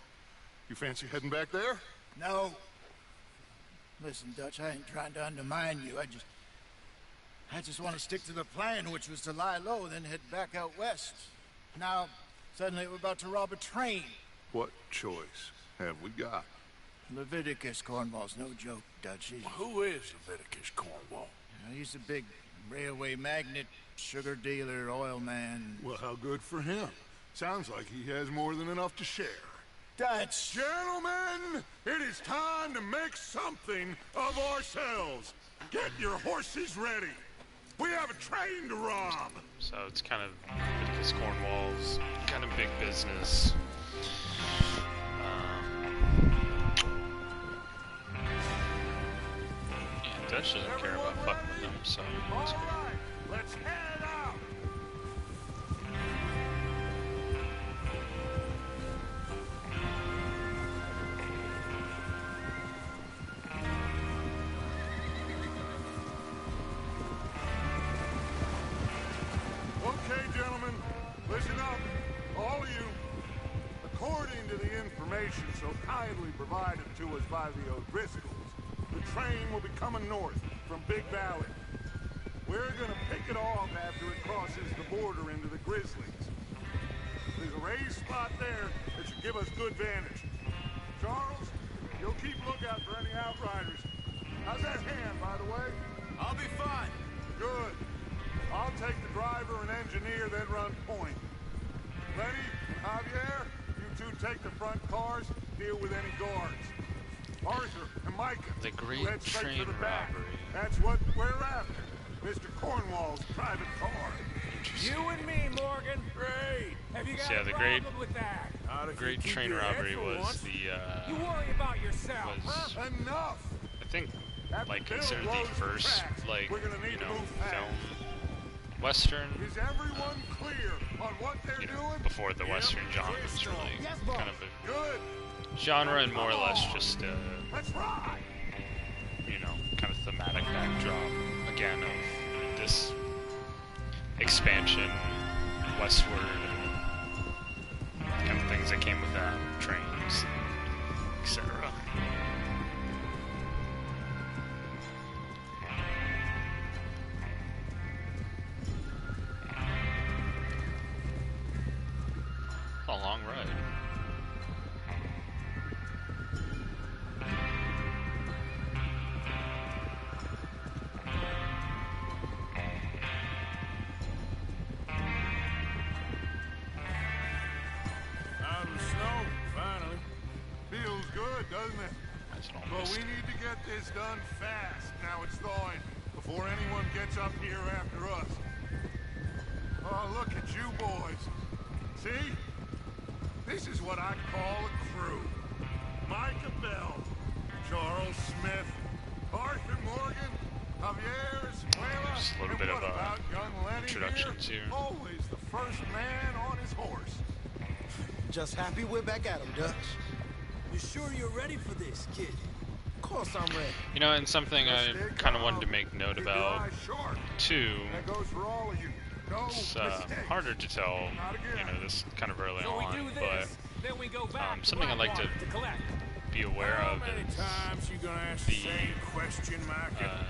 You fancy heading back there? No. Listen, Dutch, I ain't trying to undermine you. I just want to stick to the plan, which was to lie low, then head back out west. Now, suddenly we're about to rob a train. What choice have we got? Leviticus Cornwall's no joke, Dutch. Who is Leviticus Cornwall? He's a big railway magnate, sugar dealer, oil man. Well, how good for him. Sounds like he has more than enough to share. Dutch! Gentlemen, it is time to make something of ourselves. Get your horses ready. We have a train to rob. So it's kind of Leviticus Cornwall's kind of big business. Yeah, Dutch doesn't care about fucking with them, so that's good. Alright, let's head out. Okay, gentlemen, listen up, all of you. According to the information so kindly provided to us by the O'Driscolls, the train will be coming north from Big Valley. We're gonna pick it off after it crosses the border into the Grizzlies. There's a raised spot there that should give us good vantage. Charles, you'll keep lookout for any outriders. How's that hand, by the way? I'll be fine. Good. I'll take the driver and engineer, then run point. Lenny and Javier, you two take the front cars, deal with any guards. Arthur and Micah, The Great you head straight Train for the back. Robbery. That's what we're after. Mr. Cornwall's private car. You and me, Morgan. Great. Have you got So, yeah, a the problem with that? Not if you Great keep Train your head Robbery for was once. the You worry about yourself, was huh? Enough! I think After like Bill considered the blows the first tracks, like we're gonna need to move fast. film western, Is everyone clear on what they're doing? before the western genre was really kind of a Good. genre and more or less just Let's ride. kind of thematic backdrop again of this expansion westward and kind of things that came with that, trains, etc. A long ride. Out of the snow, finally. Feels good, doesn't it? That's an But almost. we need to get this done fast. Now it's thawing before anyone gets up here after us. Oh, look at you boys. See? This is what I call a crew. Micah Bell, Charles Smith, Arthur Morgan, Javier Escuela, Just a little and bit what of about young Lenny introductions here. Always the first man on his horse. Just happy we're back at 'em, Dutch. You sure you're ready for this, kid? Of course I'm ready. And something I kind of wanted to make note Keep your about eyes sharp. too. That goes for all of you. No It's mistakes. harder to tell, Not again. this kind of early So we on, do but this, then we go back to something I'd like to Blackwater collect. be aware How of many is times you gonna ask the, the same question, Micah?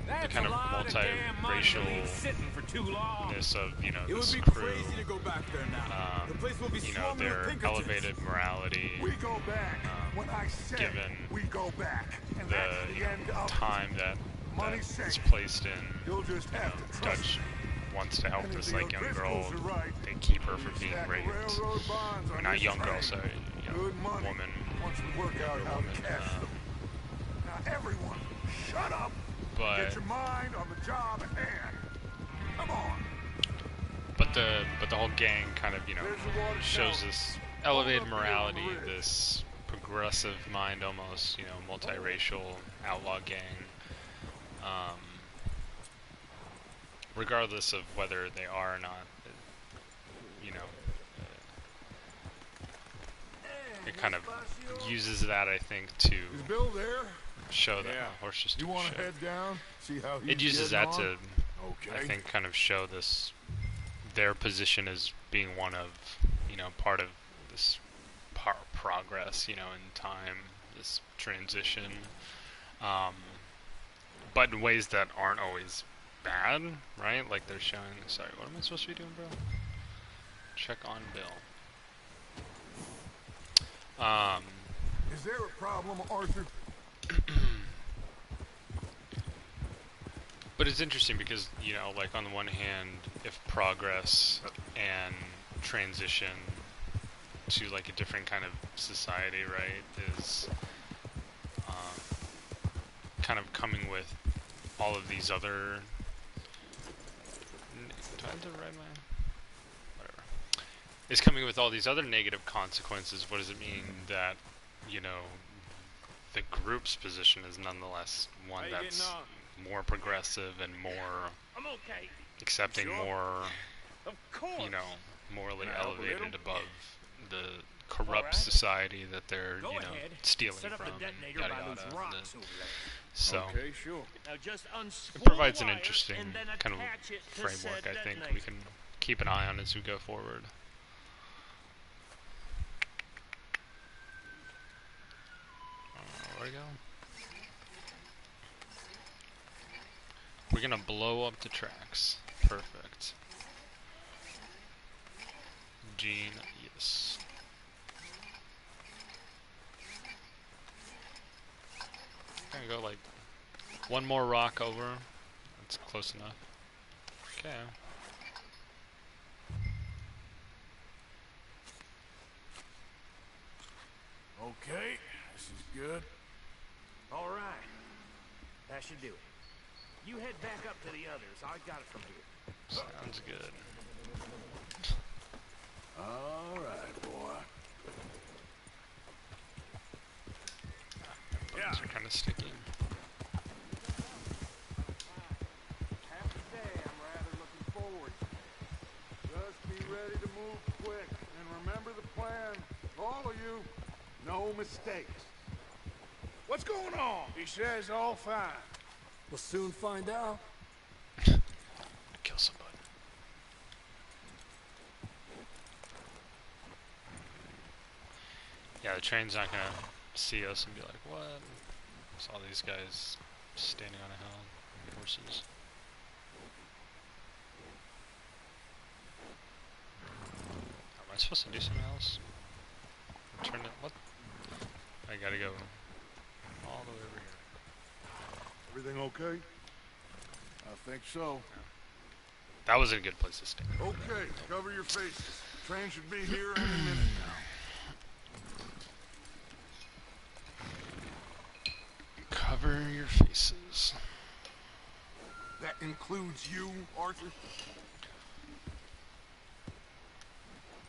That's kind a of lot of damn money to multiracial leave sitting for too long. ness of, It would this be crew, crazy to go back there now. The place will be swarming with their Pinkertons. elevated morality, We go back when I said given we go back. And that's the, the end of time that Money's is safe. placed in, You'll just have to trust Dutch me. wants to help And if this the like young girl, O'Driscolls are right, they keep her from being stack raped, railroad bonds on or not this young girl, train. sorry, young Good money. woman, Once we work out how to woman, cash them. Now everyone, Shut up! But Get your mind on the job at hand. Come on. But the whole gang kind of, you know, shows this elevated morality, this progressive mind, almost, you know, multiracial outlaw gang. Regardless of whether they are or not, you know, it kind of uses that, I think, to Is Bill there? show that horse just You took a want shit. to head down? See how he's It uses getting that on? to, I Okay. think, kind of show this, their position as being one of, you know, part of this progress, you know, in time, this transition, but in ways that aren't always bad, right? Like they're showing, sorry, what am I supposed to be doing, bro? Check on Bill. Is there a problem, Arthur? But it's interesting because, you know, like on the one hand, if progress and transition to like a different kind of society, right, is kind of coming with all of these other... Do I have to write my... Whatever. Is coming with all these other negative consequences, what does it mean that, you know, the group's position is nonetheless one that's more progressive and more accepting, more, you know, morally elevated above the corrupt society that they're, you know, stealing from, and yada yada. So, Okay, sure. Now just it provides an interesting kind of framework, I think, we can keep an eye on as we go forward. Where'd it go? We're gonna blow up the tracks. Perfect. Gene, yes. Gonna go like one more rock over. That's close enough. Okay. Okay, this is good. All right. That should do it. You head back up to the others. I got it from here. Sounds good. All right, boy. Buttons are kind of sticky. Happy day. I'm rather looking forward. Just be ready to move quick. And remember the plan. All of you, no mistakes. What's going on? He says all fine. We'll soon find out. Kill somebody. Yeah, the train's not gonna see us and be like, what? Saw these guys standing on a hill, horses. Am I supposed to do something else? Turn it, what? I gotta go all the way over here. Everything okay? I think so. That was a good place to stay. Okay, cover your faces. Train should be here any minute now. Cover your faces. That includes you, Arthur?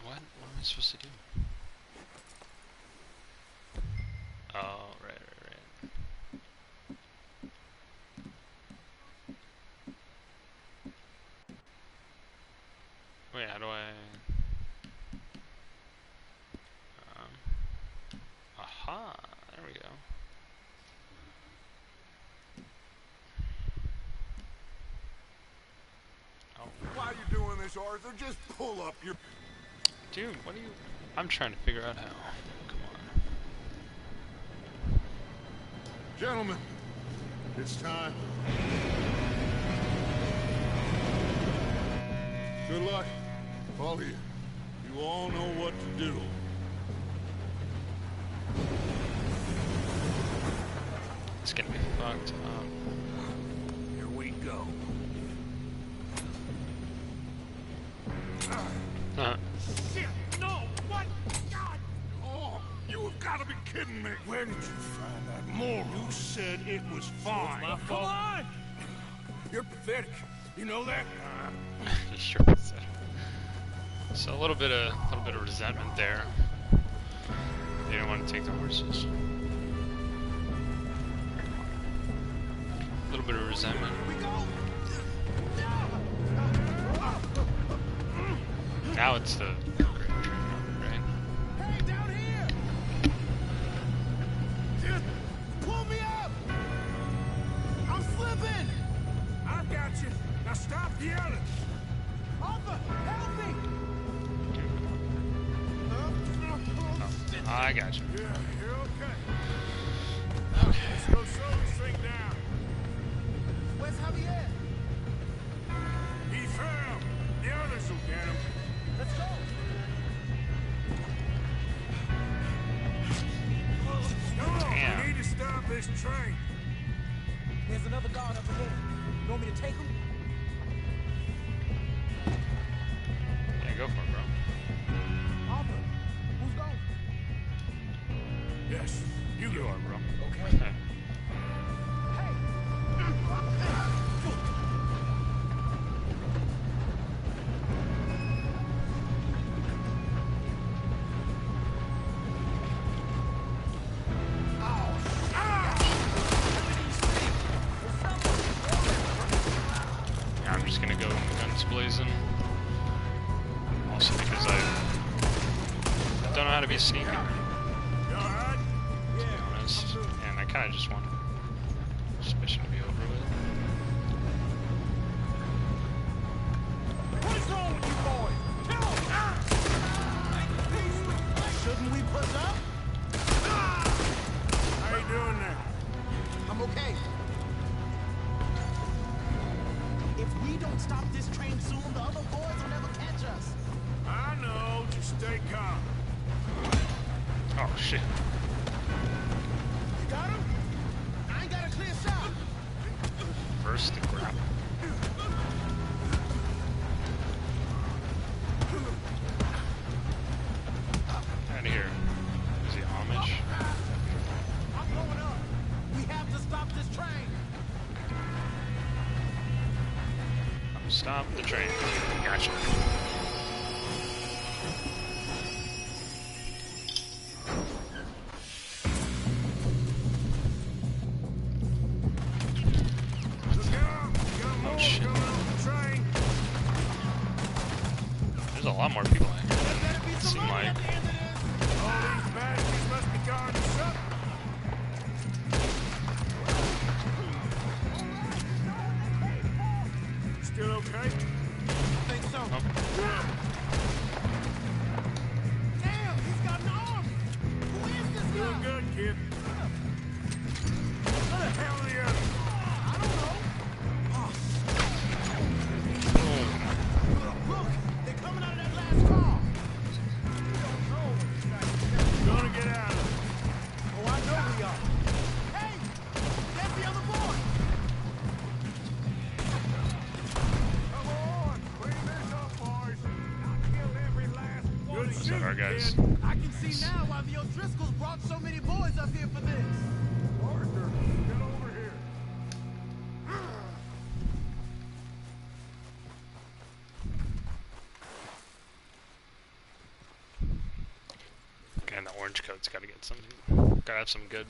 What? What am I supposed to do? Oh, right. Wait, how do I... aha, there we go. Oh. Why are you doing this, Arthur? Just pull up your... Dude, what are you... I'm trying to figure out how. Come on. Gentlemen, it's time. Good luck, all of you. You all know what to do. It's gonna be fucked up. Here we go. Uh-huh. Shit! No! What? God! Oh, you have got to be kidding me. Where did you find that moron? You said it was fine. My fault. Come on! You're pathetic. You know that? Sure. So a little bit of resentment there. They didn't want to take the horses. A little bit of resentment. Now it's the great train ride, right? Hey, down here! Just pull me up! I'm slipping! I got you. Now stop yelling. Arthur, help me! Oh, I got you. Yeah, you're okay. Okay. Let's go slow this thing down. Where's Javier? He fell. The others will get him. Let's go! Come on, Damn. we need to stop this train. There's another guard up ahead. You want me to take him? Yeah, go for it, bro. Arthur, who's going? Yes, you You go. are, bro. Okay. Okay. Yeah, I'm just gonna go guns blazing. Also because I don't know how to be sneaky, to You alright? be honest. And I kinda just want this mission to be over with. What's wrong with you boys? Tell them! Shouldn't we push up? How you doing there? I'm okay. If we don't stop this train soon, the other boys will never catch us. I know. Just stay calm. Oh shit. You got him? I ain't got a clear shot. First the grab. Out of here. Is he Amish? I'm going up. We have to stop this train. Stop the train. Gotcha. Oh shit. There's a lot more people in here than it seemed like. All these bastards must be guarding something. Still okay? I think so. Oh. Damn, he's got an arm. Who is this Doing guy? good, kid. Where the hell are the others? I don't know. Look, they're coming out of that last car. Gonna get out of it. Oh, I know we are. Hey, there's the other boy. Come on, clean this up, boys. I'll kill every last one. Good Is that our shooting, guys? kid. I can see now why the O'Driscolls brought so many boys up here for this. Arthur, get over here. And the orange coat's gotta get something. Gotta have some good.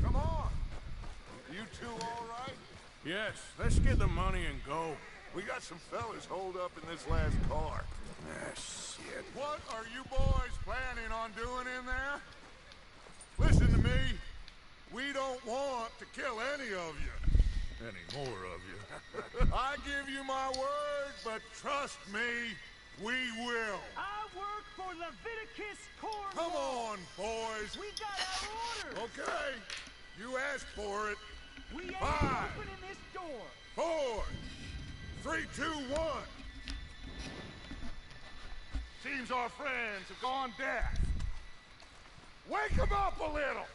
Come on. You two all right? Yes, let's get the money and go. We got some fellas holed up in this last car. Ah, shit. What are you boys planning on doing in there? Listen to me. We don't want to kill any of you. Any more of you. I give you my word, but trust me, we will. I work for Leviticus Corps. Come on, boys. We got our orders. Okay. You asked for it. We ain't 5, opening this door. 4, 3, 2, 1. Seems our friends have gone deaf. Wake them up a little.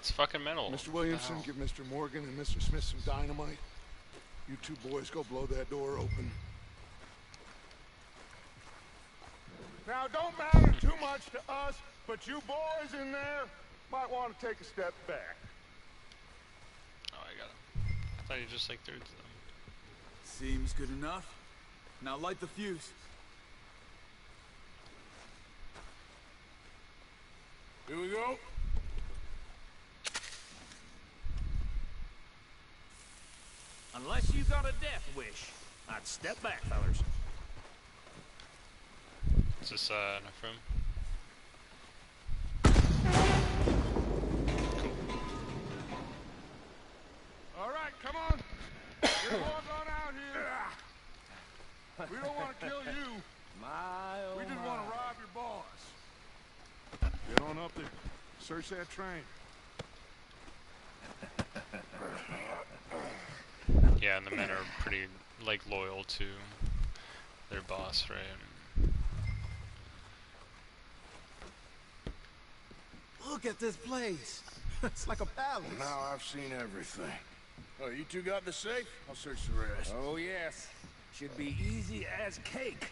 It's fucking metal. Mr. Williamson, give Mr. Morgan and Mr. Smith some dynamite. You two boys go blow that door open. Now, don't matter too much to us, but you boys in there might want to take a step back. Oh, I got him. I thought you just like threw it to them. Seems good enough. Now light the fuse. Here we go. Unless you got a death wish, I'd step back, fellers. Is this enough room? All right, come on. Get walk on out here. We don't want to kill you. We just want to rob your boss. Get on up there. Search that train. Yeah, and the men are pretty, like, loyal to their boss, right? Look at this place. It's like a palace. Now I've seen everything. Oh, you two got the safe? I'll search the rest. Oh, yes. Should be easy as cake.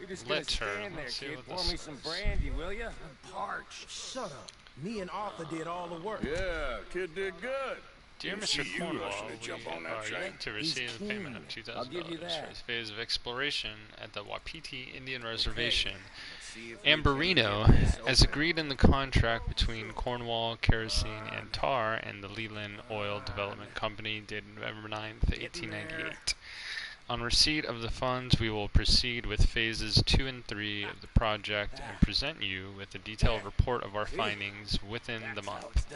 You're just Let her. gonna stand there, Let's see kid. what Pour this me some is. brandy, will ya? I'm parched. Shut up. Me and Arthur did all the work. Yeah, kid did good. Dear Didn't Mr. see you Cornwall, rushing to we jump on that are train. yet to receive the payment of $2,000 I'll give you for that. his phase of exploration at the Wapiti Indian Reservation, See if we can Amberino, get this as open. agreed in the contract between Cornwall Kerosene and Tar and the Leland Oil Development Company dated November 9th, 1898. On receipt of the funds, we will proceed with phases 2 and 3 of the project and present you with a detailed report of our findings within the month.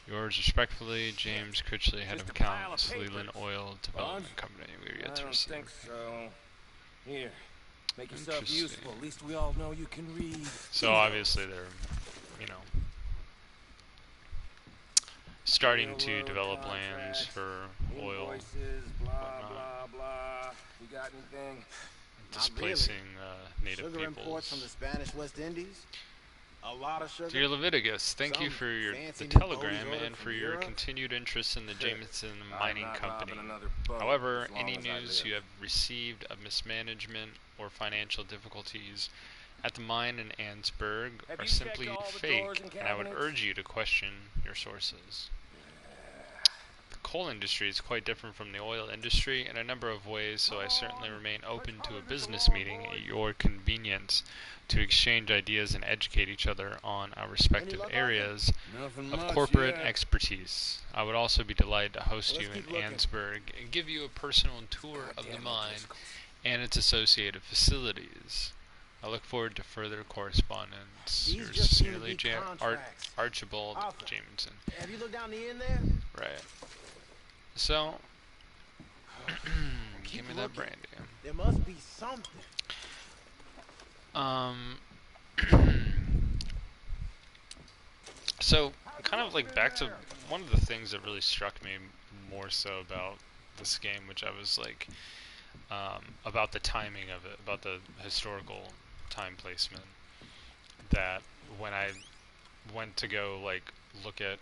Yours respectfully, James Critchley, Head of Just a pile of Accounts, papers. Leland Oil Development Company. We are I yet to don't receive. think so. Here, make yourself Interesting. useful. At least we all know you can read. So obviously they're, you know, starting to Railroad develop lands contracts, for oil, Invoices, blah, whatnot. blah, blah. You got anything? displacing native Sugar imports from the peoples. Spanish West Indies. A lot of sugar. Dear Leviticus, thank you Some for the fancy new telegram boats and for from your Europe. continued interest in the Jameson I'm Mining not Company. robbing another boat However, as long any as I news live. you have received of mismanagement or financial difficulties at the mine in Annesburg Have are you simply checked all the drawers fake, and and I would cabinets? urge you to question your sources. The coal industry is quite different from the oil industry in a number of ways, so I certainly remain open to a business meeting at your convenience to exchange ideas and educate each other on our respective areas Nothing of much corporate yet. expertise. I would also be delighted to host Let's you in keep looking. Annesburg and give you a personal tour of the mine and its associated facilities. I look forward to further correspondence. These Yours just seem to sincerely, be contracts. Archibald Arthur. Jameson. Have you looked down the end there? Right. So, Keep give me that looking. brandy. There must be something. So, kind of like back to one of the things that really struck me more so about this game, which I was like, about the timing of it, about the historical time placement, that when I went to go like look at,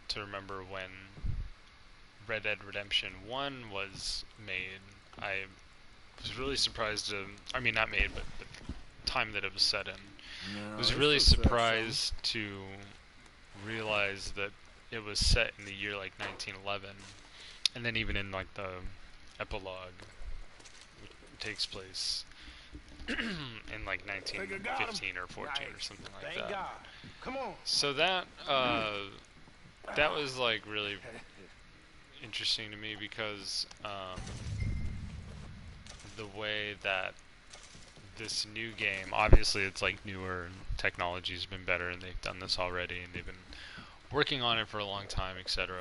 to remember when Red Dead Redemption 1 was made, I was really surprised to, I mean not made, but the time that it was set in. No, I was this really was set surprised to realize that it was set in the year like 1911, and then even in like the epilogue, it takes place in like 1915 or 14 or something like Thank that. God. Come on. So that that was like really interesting to me because the way that this new game, obviously it's like newer and technology's been better and they've done this already and they've been working on it for a long time, etc.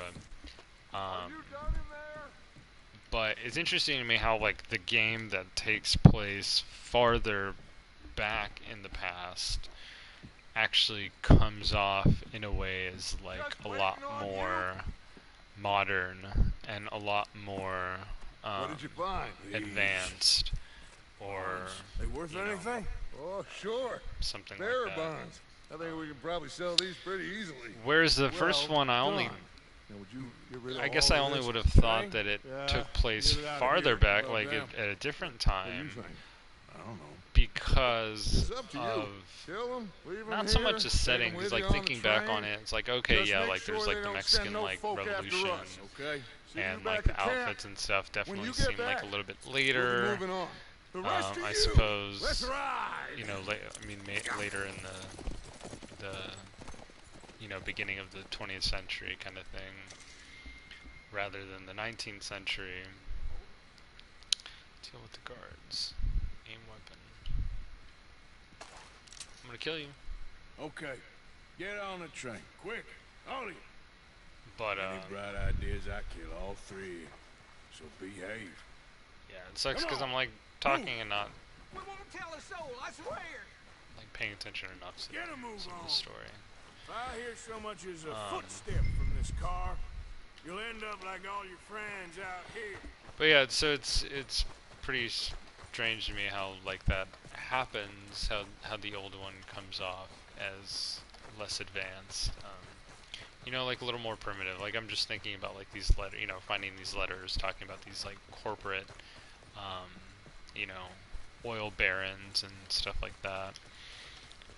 But it's interesting to me how like the game that takes place farther back in the past actually comes off in a way as like a lot more modern and a lot more What did you find? advanced, or They worth you know, anything? Oh, sure. something Bearer like that. bonds. I think we can probably sell these pretty easily. Whereas the first one, I only, I guess I only would have thought that it took place farther back, like at a different time, I don't know. because It's up to you. of Kill 'em, leave 'em not so here, much the take 'em setting, with because like you on the thinking back train. on it, it's like, okay, Just yeah, make like there's sure like they the don't Mexican send no like folk after revolution, us, okay? See and you back like the at camp. outfits and stuff When definitely you get seem like back, a little bit we'll be later. moving on. The rest of I you, suppose, let's ride. you know, later in the you know, beginning of the 20th century kind of thing, rather than the 19th century. Deal with the guards. Aim weapon. I'm gonna kill you. Okay. Get on the train. Quick. All of you. But, Any bright ideas, I kill all three. So behave. yeah, it sucks because I'm like talking and not We won't tell a soul, I swear. like paying attention enough to Get a move some of on. the story. If I hear so much as a footstep from this car, you'll end up like all your friends out here. But yeah, so it's pretty strange to me how like that happens, how the old one comes off as less advanced. You know, like a little more primitive. Like I'm just thinking about like these letters, you know, finding these letters talking about these like corporate, you know, oil barons and stuff like that,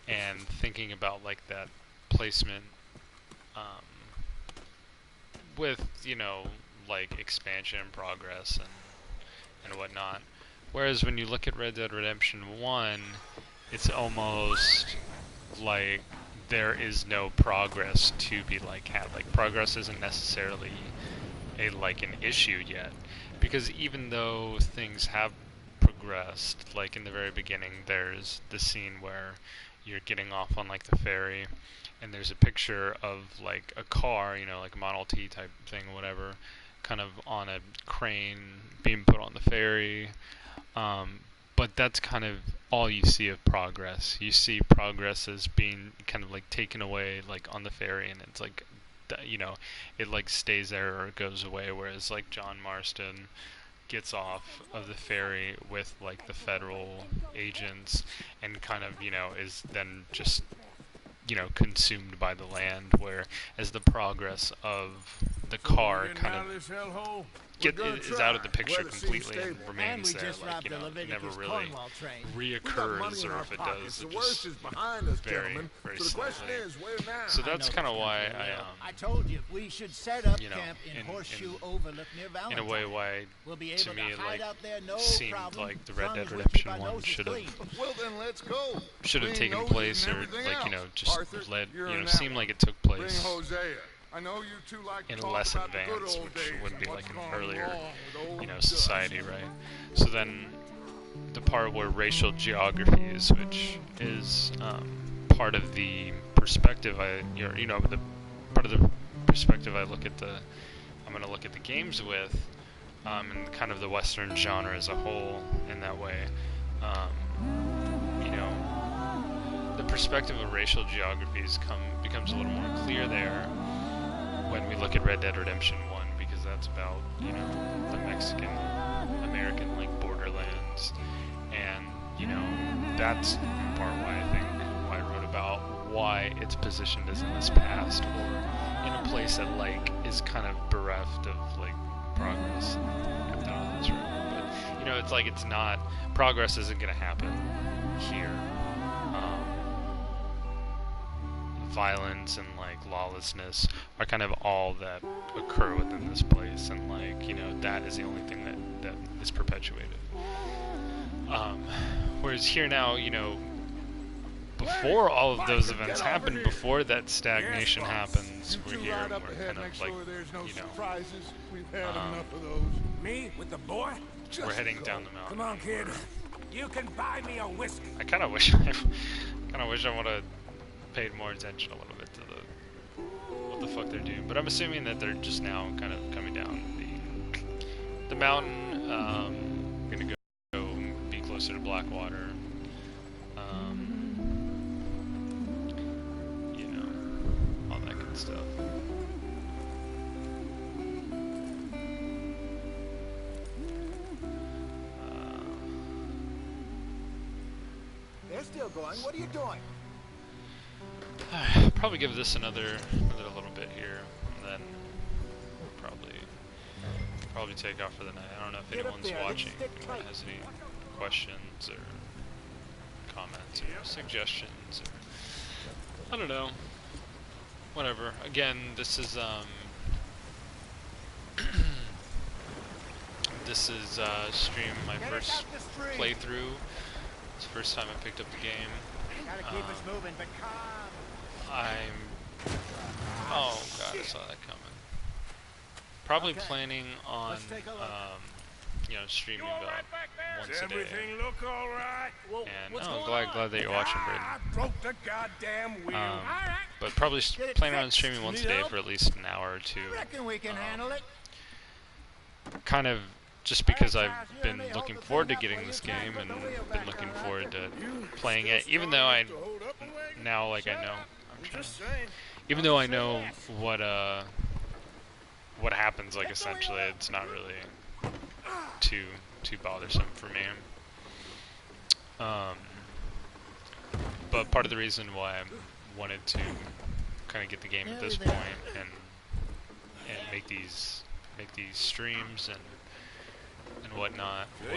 and thinking about like that placement with, you know, like expansion and progress and whatnot. Whereas when you look at Red Dead Redemption 1, it's almost like there is no progress to be like had. Like progress isn't necessarily like an issue yet, because even though things have progressed, like in the very beginning, there's the scene where you're getting off on like the ferry, and there's a picture of like a car, you know, like a Model T type thing or whatever, kind of on a crane being put on the ferry. But that's kind of all you see of progress. You see progress as being kind of like taken away, like on the ferry, and it's like, you know, it like stays there or it goes away. Whereas like John Marston gets off of the ferry with like the federal agents and kind of, you know, is then just, you know, consumed by the land, where as the progress of the car kind of is out of the picture completely and remains there, like, you know, never really reoccurs, or if it does, it just very, very slowly. So that's kind of why I told you we should set up you know, camp in Horseshoe Overlook near Valentine. in a way why We'll be to able me to it hide like out there, no seemed problem, like the Red long Dead as we Redemption keep our 1 noses should have clean. Well then, let's go. taken Clean place, noses or and like, you know, everything just else. Arthur, led, you're you know, in seemed that like one. it took Bring place Hosea. I know you two like to in talk less about the good advanced, old which days would be and like an what's gone earlier, wrong with old you know, Dutch. society, right? So then the part where racial geographies, which is part of the perspective you know, the part of the perspective I'm going to look at the games with, and kind of the Western genre as a whole in that way. You know, the perspective of racial geographies becomes a little more clear there when we look at Red Dead Redemption 1, because that's about, you know, the Mexican-American like borderlands, and, you know, that's in part why I wrote about why it's positioned as in this past, or in a place that like is kind of bereft of like progress. I don't know if that's right, but, you know, it's like it's not, progress isn't going to happen here. Violence and like lawlessness are kind of all that occur within this place, and like, you know, that is the only thing that is perpetuated. Whereas here now, you know, before all of those events happen, before that stagnation happens, we're here and we're kind of like, you know, Me with the boy? we're heading down the mountain. Come on, kid. You can buy me a whiskey. I kind of wish I would have paid more attention a little bit to what the fuck they're doing, but I'm assuming that they're just now kind of coming down the mountain. Gonna go be closer to Blackwater. You know, all that good stuff. They're still going. What are you doing? Probably give this another little bit here, and then we'll probably take off for the night. I don't know if anyone's watching and has any questions or comments or suggestions or I don't know. Whatever. Again, this is this is stream my first playthrough. It's the first time I picked up the game. Gotta keep us moving, but calm. Oh god, I saw that coming. Probably planning on you know, streaming about once a day. Everything look all right? And I'm glad that you're watching, Braden. I broke the goddamn wheel. But probably planning on streaming once a day for at least an hour or two. Reckon we can handle it. Kind of just because I've been looking forward to getting this game and been looking forward to playing it, even though I now like I know. Even though I know what happens, like essentially, it's not really too bothersome for me. But part of the reason why I wanted to kind of get the game at this point and make these streams and whatnot was